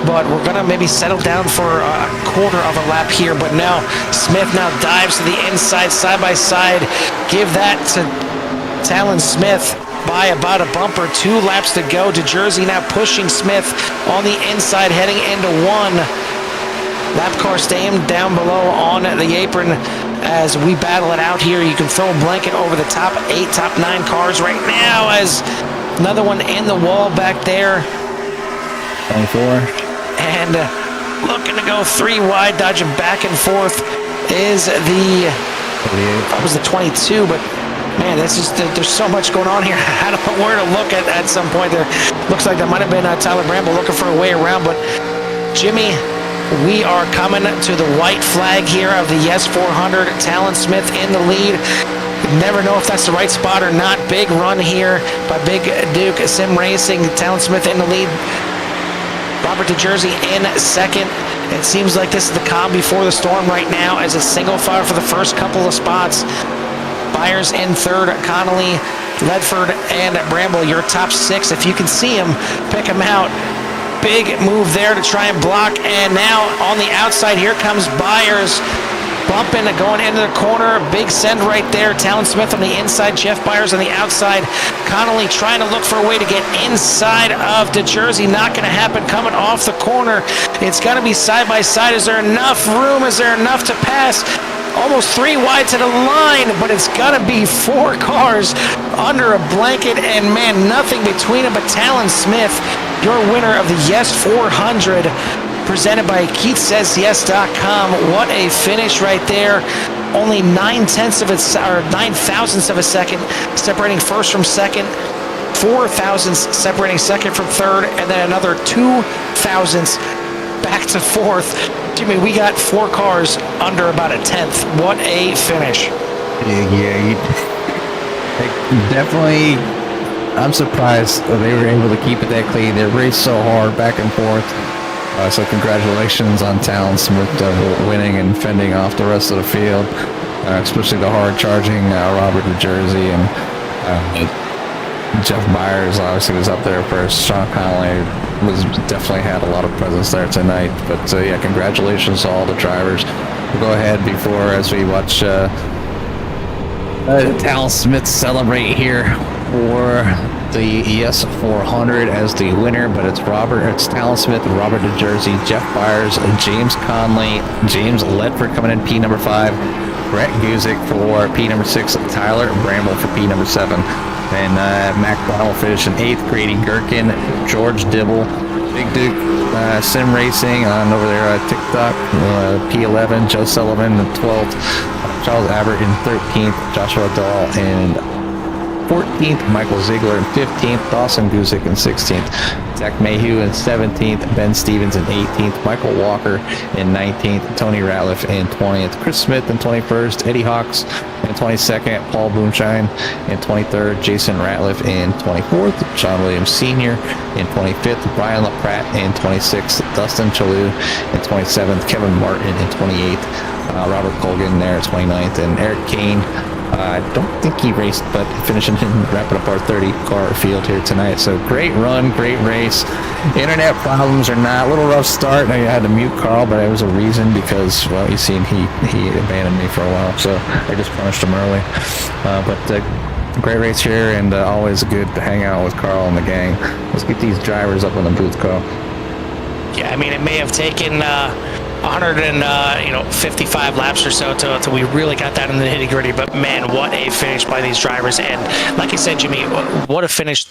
B: But we're going to maybe settle down for a quarter of a lap here. But now Smith now dives to the inside, side by side. Give that to Talon Smith by about a bumper. 2 laps to go. DeJersey now pushing Smith on the inside, heading into 1. Lap car staying down below on the apron as we battle it out here. You can throw a blanket over the top 8, top 9 cars right now as another one in the wall back there.
A: 24.
B: And looking to go 3 wide, dodging back and forth is that was the 22, but man, there's so much going on here. I don't know where to look at some point. There looks like that might have been Tyler Bramble looking for a way around, but Jimmy, we are coming to the white flag here of the Yes 400. Talon Smith in the lead. Never know if that's the right spot or not. Big run here by Big Duke Sim Racing. Talon Smith in the lead. Robert DeJersey in second. It seems like this is the calm before the storm right now as a single file for the first couple of spots. Byers in third, Connolly, Ledford, and Bramble, your top 6. If you can see them, pick them out. Big move there to try and block, and now on the outside, here comes Byers. Bumping, going into the corner. Big send right there. Talon Smith on the inside. Jeff Byers on the outside. Connolly trying to look for a way to get inside of DeJersey. Not going to happen. Coming off the corner. It's got to be side by side. Is there enough room? Is there enough to pass? almost 3 wide to the line, but it's gonna be 4 cars under a blanket, and man, nothing between them but Talon Smith, your winner of the Yes 400, presented by KeithSaysYes.com. What a finish right there. Only 9 thousandths of a second separating first from second, 4 thousandths separating second from third, and then another 2 thousandths back to fourth. Jimmy, we got 4 cars under about a tenth. What a finish.
A: Yeah, definitely. I'm surprised that they were able to keep it that clean. They raced so hard back and forth. So congratulations on Talon Smith winning and fending off the rest of the field, especially the hard-charging Robert New Jersey, and Jeff Byers obviously was up there first. Sean Connolly definitely had a lot of presence there tonight. But yeah, congratulations to all the drivers. We'll go ahead as we watch Talon Smith celebrate here for the Yes 400 as the winner, but it's Talon Smith, Robert New Jersey, Jeff Byers, James Conley, James Ledford coming in P number 5, Brett Guzik for P number 6, Tyler Bramble for P number 7, and Mac Brown finished in 8th, Grady Gherkin, George Dibble, Big Duke Sim Racing on over there TikTok, P11, Joe Sullivan in 12th, Charles Abbott in 13th, Joshua Dahl in 14th, Michael Ziegler in 15th, Dawson Guzik in 16th, Zach Mayhew in 17th, Ben Stevens in 18th, Michael Walker in 19th, Tony Ratliff in 20th, Chris Smith in 21st, Eddie Hawks in 22nd, Paul Boomshine in 23rd, Jason Ratliff in 24th, John Williams Sr. in 25th, Brian LaPratt in 26th, Dustin Chalou in 27th, Kevin Martin in 28th, Robert Colgan there at 29th, and Eric Kane. I don't think he raced, but finishing and wrapping up our 30-car field here tonight. So great run, great race. Internet problems or not, a little rough start. I had to mute Carl, but it was a reason because, well, you seen he abandoned me for a while, so I just punished him early. But great race here, and always good to hang out with Carl and the gang. Let's get these drivers up in the booth, Carl.
B: Yeah, I mean, it may have taken 155 laps or so till we really got that in the nitty gritty. But man, what a finish by these drivers! And like you said, Jimmy, what a finish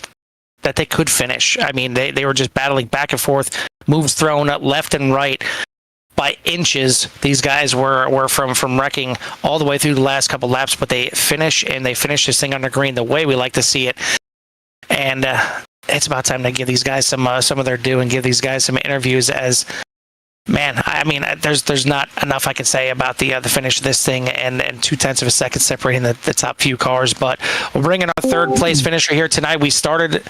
B: that they could finish. I mean, they were just battling back and forth, moves thrown up left and right by inches. These guys were from wrecking all the way through the last couple laps, but they finish this thing under green the way we like to see it. And it's about time to give these guys some of their due and give these guys some interviews. As man, I mean, there's not enough I can say about the finish of this thing, and 0.2 of a second separating the top few cars. But we're bringing our third place finisher here tonight. We started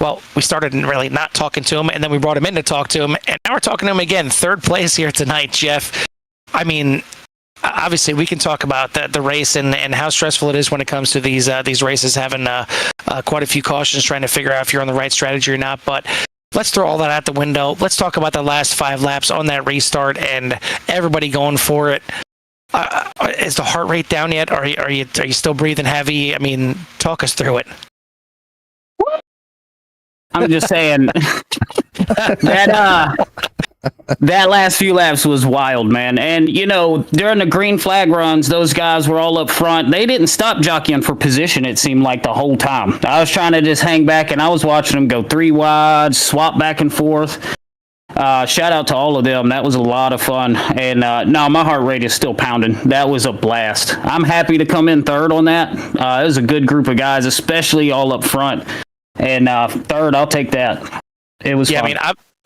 B: really not talking to him, and then we brought him in to talk to him, and now we're talking to him again. Third place here tonight, Jeff. I mean, obviously we can talk about the race and how stressful it is when it comes to these races, having quite a few cautions, trying to figure out if you're on the right strategy or not. But let's throw all that out the window. Let's talk about the last 5 laps on that restart and everybody going for it. Is the heart rate down yet? Are you still breathing heavy? I mean, talk us through it.
D: I'm just saying that last few laps was wild, man. And, you know, during the green flag runs, those guys were all up front. They didn't stop jockeying for position, it seemed like, the whole time. I was trying to just hang back, and I was watching them go 3 wide, swap back and forth. Shout out to all of them. That was a lot of fun. And no, my heart rate is still pounding. That was a blast. I'm happy to come in third on that. It was a good group of guys, especially all up front. And third, I'll take that. It was fun.
B: I mean,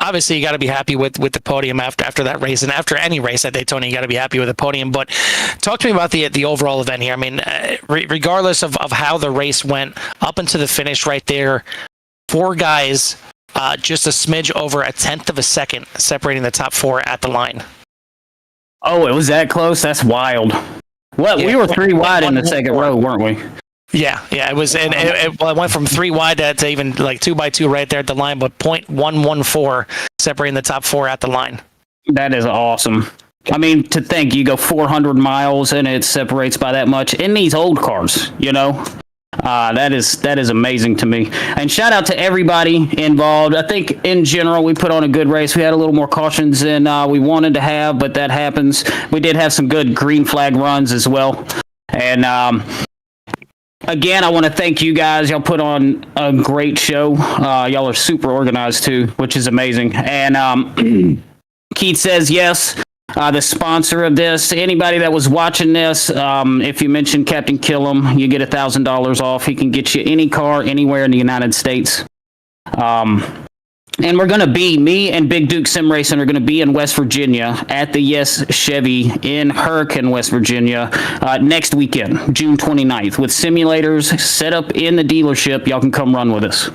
B: obviously you got to be happy with the podium after that race, and after any race at Daytona, you got to be happy with the podium. But talk to me about the overall event here. I mean, regardless of how the race went up into the finish right there, 4 guys, just a smidge over 1/10 of a second separating the top 4 at the line.
D: Oh, it was that close? That's wild. What? Yeah, we were 3 wide in the second row, weren't we?
B: Yeah, it was, and it went from 3 wide to even like 2x2 right there at the line, but 0.114 separating the top 4 at the line.
D: That is awesome. I mean, to think you go 400 miles and it separates by that much in these old cars, you know. That is amazing to me. And shout out to everybody involved. I think in general we put on a good race. We had a little more cautions than we wanted to have, but that happens. We did have some good green flag runs as well. And again, I want to thank you guys. Y'all put on a great show. Y'all are super organized too, which is amazing. And Keith says yes. The sponsor of this, anybody that was watching this, if you mention Captain Killam, you get $1,000 off. He can get you any car anywhere in the United States. And we're going to be, me and Big Duke Sim Racing are going to be in West Virginia at the Yes Chevy in Hurricane, West Virginia, next weekend, June 29th, with simulators set up in the dealership. Y'all can come run with us.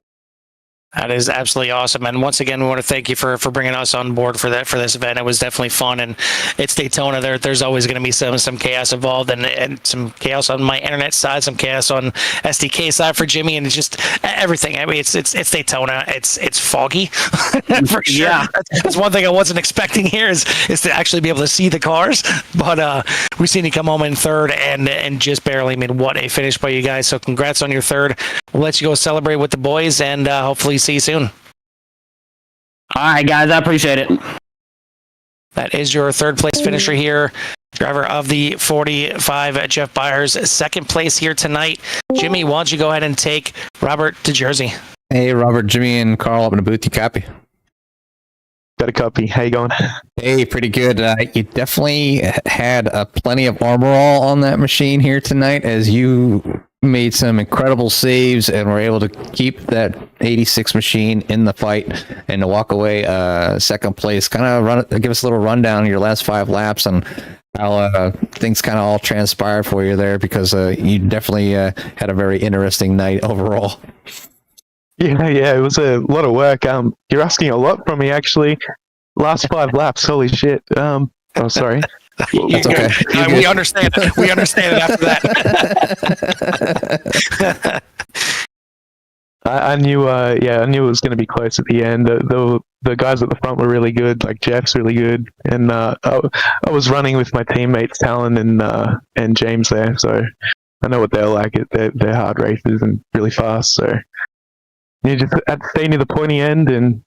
B: That is absolutely awesome. And once again, we want to thank you for bringing us on board for this event. It was definitely fun, and it's Daytona. There's always going to be some chaos involved, and some chaos on my internet side, some chaos on SDK side for Jimmy, and it's just everything. I mean, it's Daytona. It's foggy for sure.
D: Yeah.
B: That's one thing I wasn't expecting here is to actually be able to see the cars. But we've seen you come home in third and just barely. I mean, what a finish by you guys. So congrats on your third. We'll let you go celebrate with the boys, and hopefully see you soon.
D: All right, guys, I appreciate it.
B: That is your third place finisher here, driver of the 45, Jeff Byers. Second place here tonight. Jimmy, why don't you go ahead and take Robert to Jersey?
A: Hey, Robert, Jimmy, and Carl up in the booth. You copy?
G: Got a copy. How you going?
A: Hey, pretty good. You definitely had plenty of armor all on that machine here tonight, as you made some incredible saves and were able to keep that 86 machine in the fight and to walk away second place. Kind of give us a little rundown of your last 5 laps and how things kind of all transpired for you there, because you definitely had a very interesting night overall.
G: Yeah, it was a lot of work. You're asking a lot from me, actually. Last 5 laps, holy shit. Oh, sorry.
A: That's okay.
B: We understand it. We understand it after that.
G: I knew it was going to be close at the end. The guys at the front were really good, like Jeff's really good, and I was running with my teammates Talon and James there, so I know what they're like. They're hard racers and really fast, so you just had to stay near the pointy end and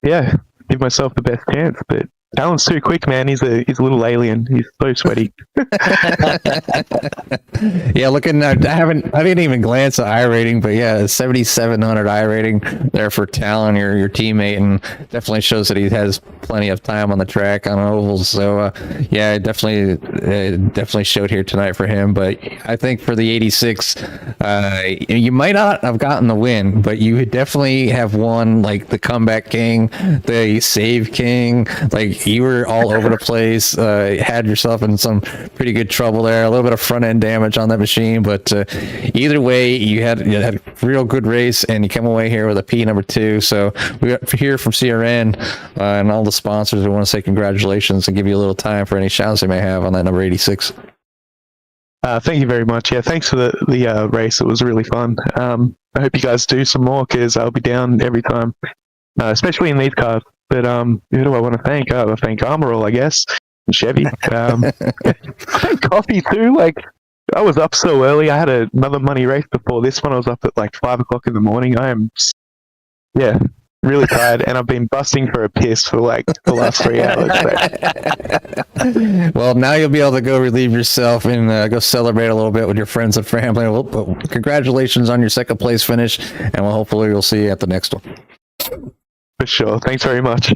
G: give myself the best chance. But Talon's too quick, man. He's a little alien. He's so sweaty.
A: Yeah, looking. I didn't even glance at iRating, but yeah, 7,700 iRating there for Talon, your teammate, and definitely shows that he has plenty of time on the track on ovals. So yeah, it definitely showed here tonight for him. But I think for the 86, you might not have gotten the win, but you definitely have won like the comeback king, the save king. Like, you were all over the place, had yourself in some pretty good trouble there, a little bit of front end damage on that machine, but either way, you had a real good race, and you come away here with a P number 2. So we got here from CRN and all the sponsors. We want to say congratulations and give you a little time for any shouts they may have on that number 86.
G: Thank you very much. Yeah, thanks for the race. It was really fun. I hope you guys do some more, because I'll be down every time, especially in these cars. But who do I want to thank? I thank Armorall, I guess, and Chevy. I thank Coffee too. Like, I was up so early. I had another money race before this one. I was up at like 5 o'clock in the morning. I am, really tired, and I've been busting for a piss for like the last 3 hours. So.
A: Well, now you'll be able to go relieve yourself and go celebrate a little bit with your friends and family. Well, congratulations on your second place finish, and hopefully we'll see you at the next one.
G: For sure. Thanks very much.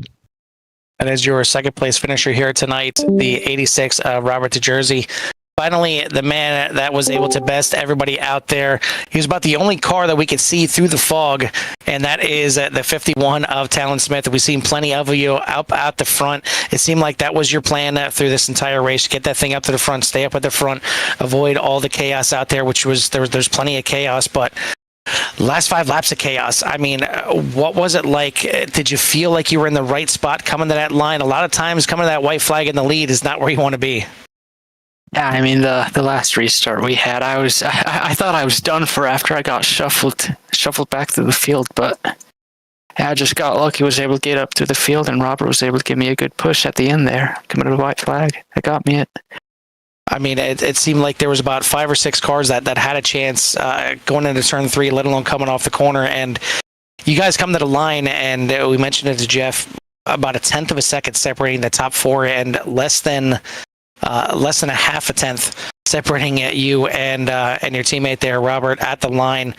B: That is your second place finisher here tonight, the 86, Robert to Jersey. Finally, the man that was able to best everybody out there. He was about the only car that we could see through the fog, and that is the 51 of Talon Smith. We've seen plenty of you up at the front. It seemed like that was your plan through this entire race. Get that thing up to the front, stay up at the front, avoid all the chaos out there, which was there's plenty of chaos, but last 5 laps of chaos. I mean, what was it like? Did you feel like you were in the right spot coming to that line? A lot of times coming to that white flag in the lead is not where you want to be.
H: Yeah, I mean, the last restart we had, I thought I was done for after I got shuffled back to the field, but I just got lucky, was able to get up to the field, and Robert was able to give me a good push at the end there, coming to the white flag. That got me it.
B: I mean, it seemed like there was about 5 or 6 cars that had a chance going into turn 3, let alone coming off the corner. And you guys come to the line, and we mentioned it to Jeff, about a tenth of a second separating the top 4, and less than a half a tenth separating you and your teammate there, Robert, at the line.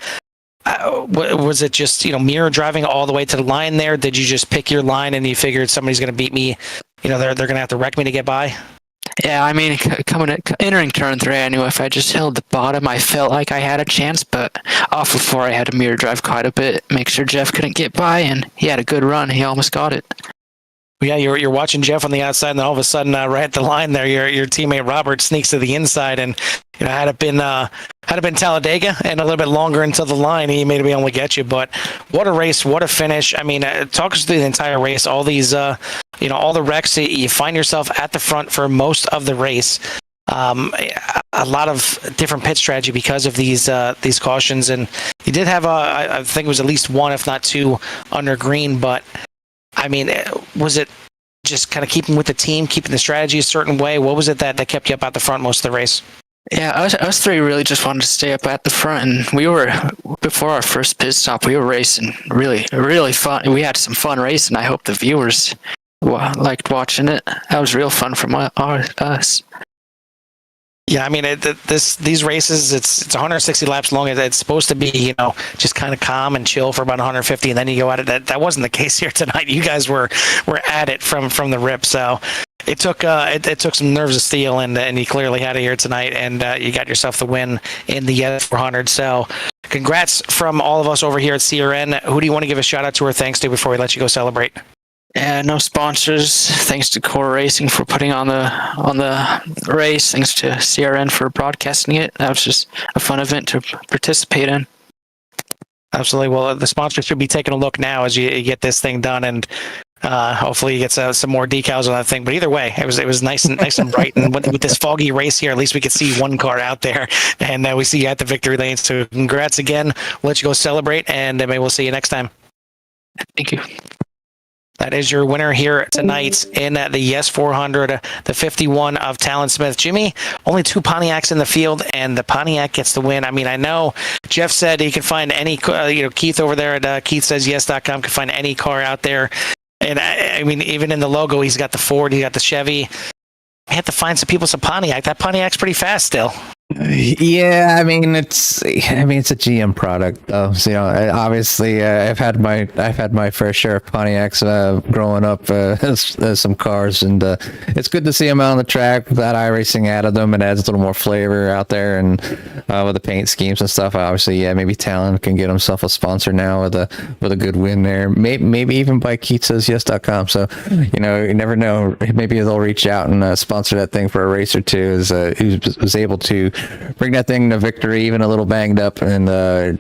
B: Was it just mirror driving all the way to the line there? Did you just pick your line and you figured somebody's going to beat me? They're going to have to wreck me to get by.
H: Yeah, I mean, entering turn 3, I knew if I just held the bottom, I felt like I had a chance. But off of 4, I had to mirror drive quite a bit, make sure Jeff couldn't get by, and he had a good run. He almost got it.
B: Yeah, you're watching Jeff on the outside, and then all of a sudden, right at the line there, your teammate Robert sneaks to the inside, and had it been Talladega and a little bit longer until the line, he may be able to get you. But what a race, what a finish! I mean, talk us through the entire race. All these, all the wrecks. You find yourself at the front for most of the race. A lot of different pit strategy because of these cautions, and you did have I think it was at least 1, if not 2, under green, but. I mean, was it just kind of keeping with the team, keeping the strategy a certain way? What was it that kept you up at the front most of the race?
H: Yeah, us 3 really just wanted to stay up at the front, and we were, before our first pit stop, we were racing really, really fun. We had some fun racing. I hope the viewers liked watching it. That was real fun from us.
B: Yeah, I mean, these races, it's 160 laps long. It's supposed to be, just kind of calm and chill for about 150, and then you go at it. That wasn't the case here tonight. You guys were at it from the rip. So it took some nerves of steel, and you clearly had it here tonight, and you got yourself the win in the YES 400. So congrats from all of us over here at CRN. Who do you want to give a shout out to or thanks to before we let you go celebrate?
H: Yeah, no sponsors. Thanks to Core Racing for putting on the race. Thanks to CRN for broadcasting it. That was just a fun event to participate in.
B: Absolutely. Well, the sponsors should be taking a look now as you get this thing done, and hopefully you get some more decals on that thing. But either way, it was nice and bright. And with this foggy race here, at least we could see one car out there, and we see you at the victory lane. So congrats again. We'll let you go celebrate, and maybe we'll see you next time.
H: Thank you.
B: That is your winner here tonight in the YES 400, the 51 of Talon Smith. Jimmy, only 2 Pontiacs in the field, and the Pontiac gets the win. I mean, I know Jeff said he can find any, Keith over there at KeithSaysYes.com can find any car out there. And I mean, even in the logo, he's got the Ford, he got the Chevy. I had to find some people some Pontiac. That Pontiac's pretty fast still.
A: Yeah, I mean it's a GM product though. So, obviously I've had my fair share of Pontiacs growing up as some cars, and it's good to see them out on the track with that iRacing added them. It adds a little more flavor out there, and with the paint schemes and stuff. Obviously, yeah, maybe Talon can get himself a sponsor now with a good win there. Maybe even by KeithSaysYes.com. So you never know. Maybe they'll reach out and sponsor that thing for a race or two. Who was able to bring that thing to victory, even a little banged up, and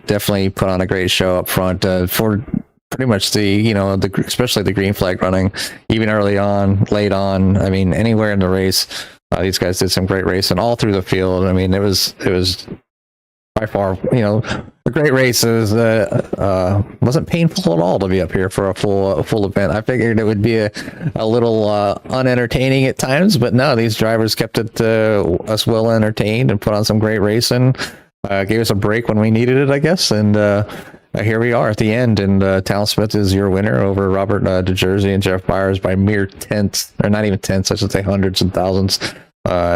A: definitely put on a great show up front for pretty much especially the green flag running, even early on, late on. I mean, anywhere in the race, these guys did some great racing all through the field. I mean, it was by far, a great race. It wasn't painful at all to be up here for a full event. I figured it would be a little unentertaining at times, but no, these drivers kept us well entertained and put on some great racing. Gave us a break when we needed it, I guess, and here we are at the end. And Talon Smith is your winner over Robert DeJersey and Jeff Byers by mere tenths, or not even tenths, I should say hundreds and thousands.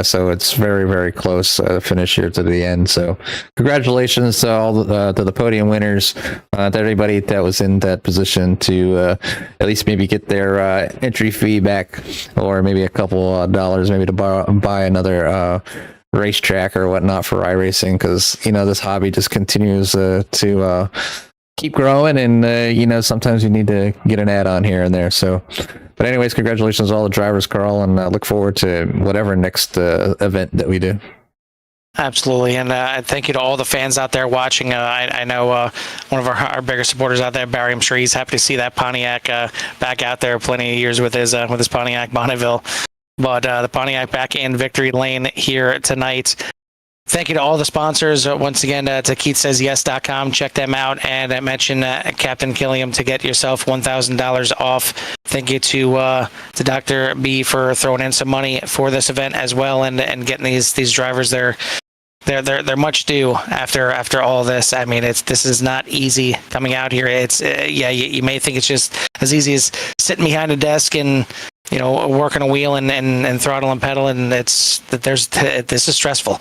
A: So it's very, very close finish here to the end. So congratulations to all to the podium winners, to everybody that was in that position to at least maybe get their entry fee back, or maybe a couple dollars maybe to buy another racetrack or whatnot for iRacing, because this hobby just continues to keep growing, and sometimes you need to get an add-on here and there. So but anyways, congratulations to all the drivers, Carl, and look forward to whatever next event that we do.
B: Absolutely, and thank you to all the fans out there watching. I know one of our bigger supporters out there, Barry. I'm sure he's happy to see that Pontiac back out there. Plenty of years with his Pontiac Bonneville, but the Pontiac back in victory lane here tonight. Thank you to all the sponsors. Once again, to KeithSaysYes.com. Check them out and mention Captain Killiam to get yourself $1,000 off. Thank you to Dr. B for throwing in some money for this event as well, and getting these drivers there. They're much due after all this. I mean, this is not easy coming out here. It's you may think it's just as easy as sitting behind a desk and working a wheel and throttle and pedal, and this is stressful.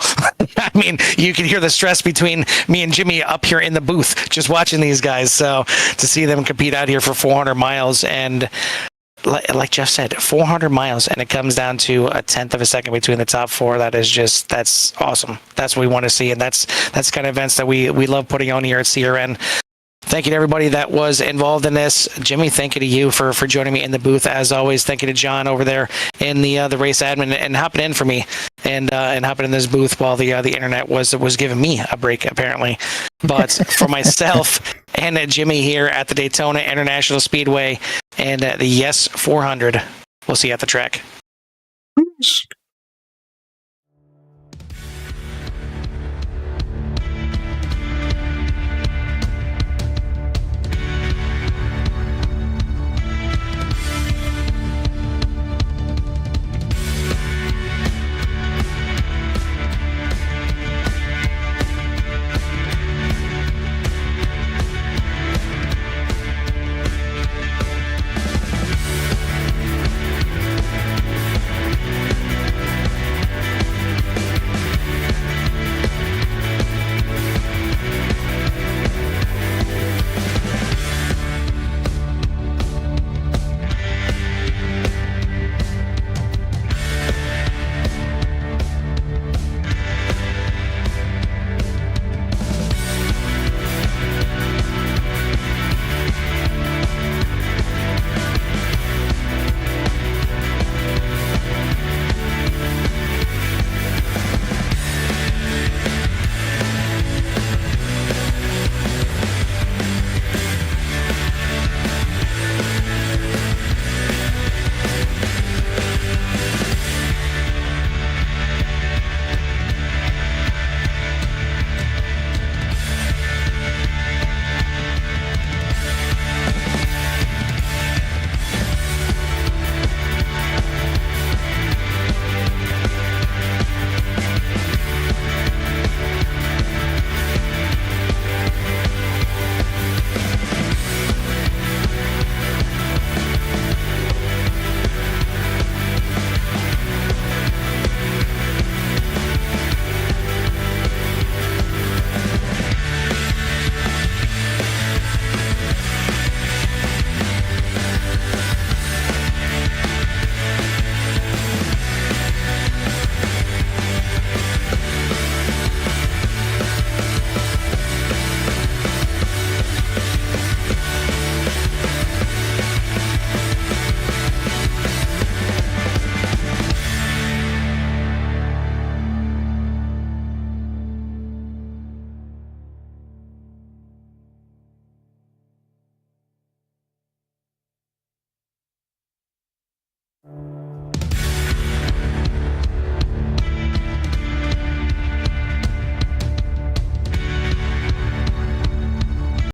B: I mean, you can hear the stress between me and Jimmy up here in the booth just watching these guys. So to see them compete out here for 400 miles and like Jeff said, 400 miles, and it comes down to a tenth of a second between the top four. That's awesome. That's what we want to see, and that's kind of events that we love putting on here at CRN. Thank you to everybody that was involved in this. Jimmy, thank you to you for joining me in the booth as always. Thank you to John over there in the race admin and hopping in for me and hopping in this booth while the internet was giving me a break apparently. But for myself and Jimmy here at the Daytona International Speedway and the YES 400, we'll see you at the track.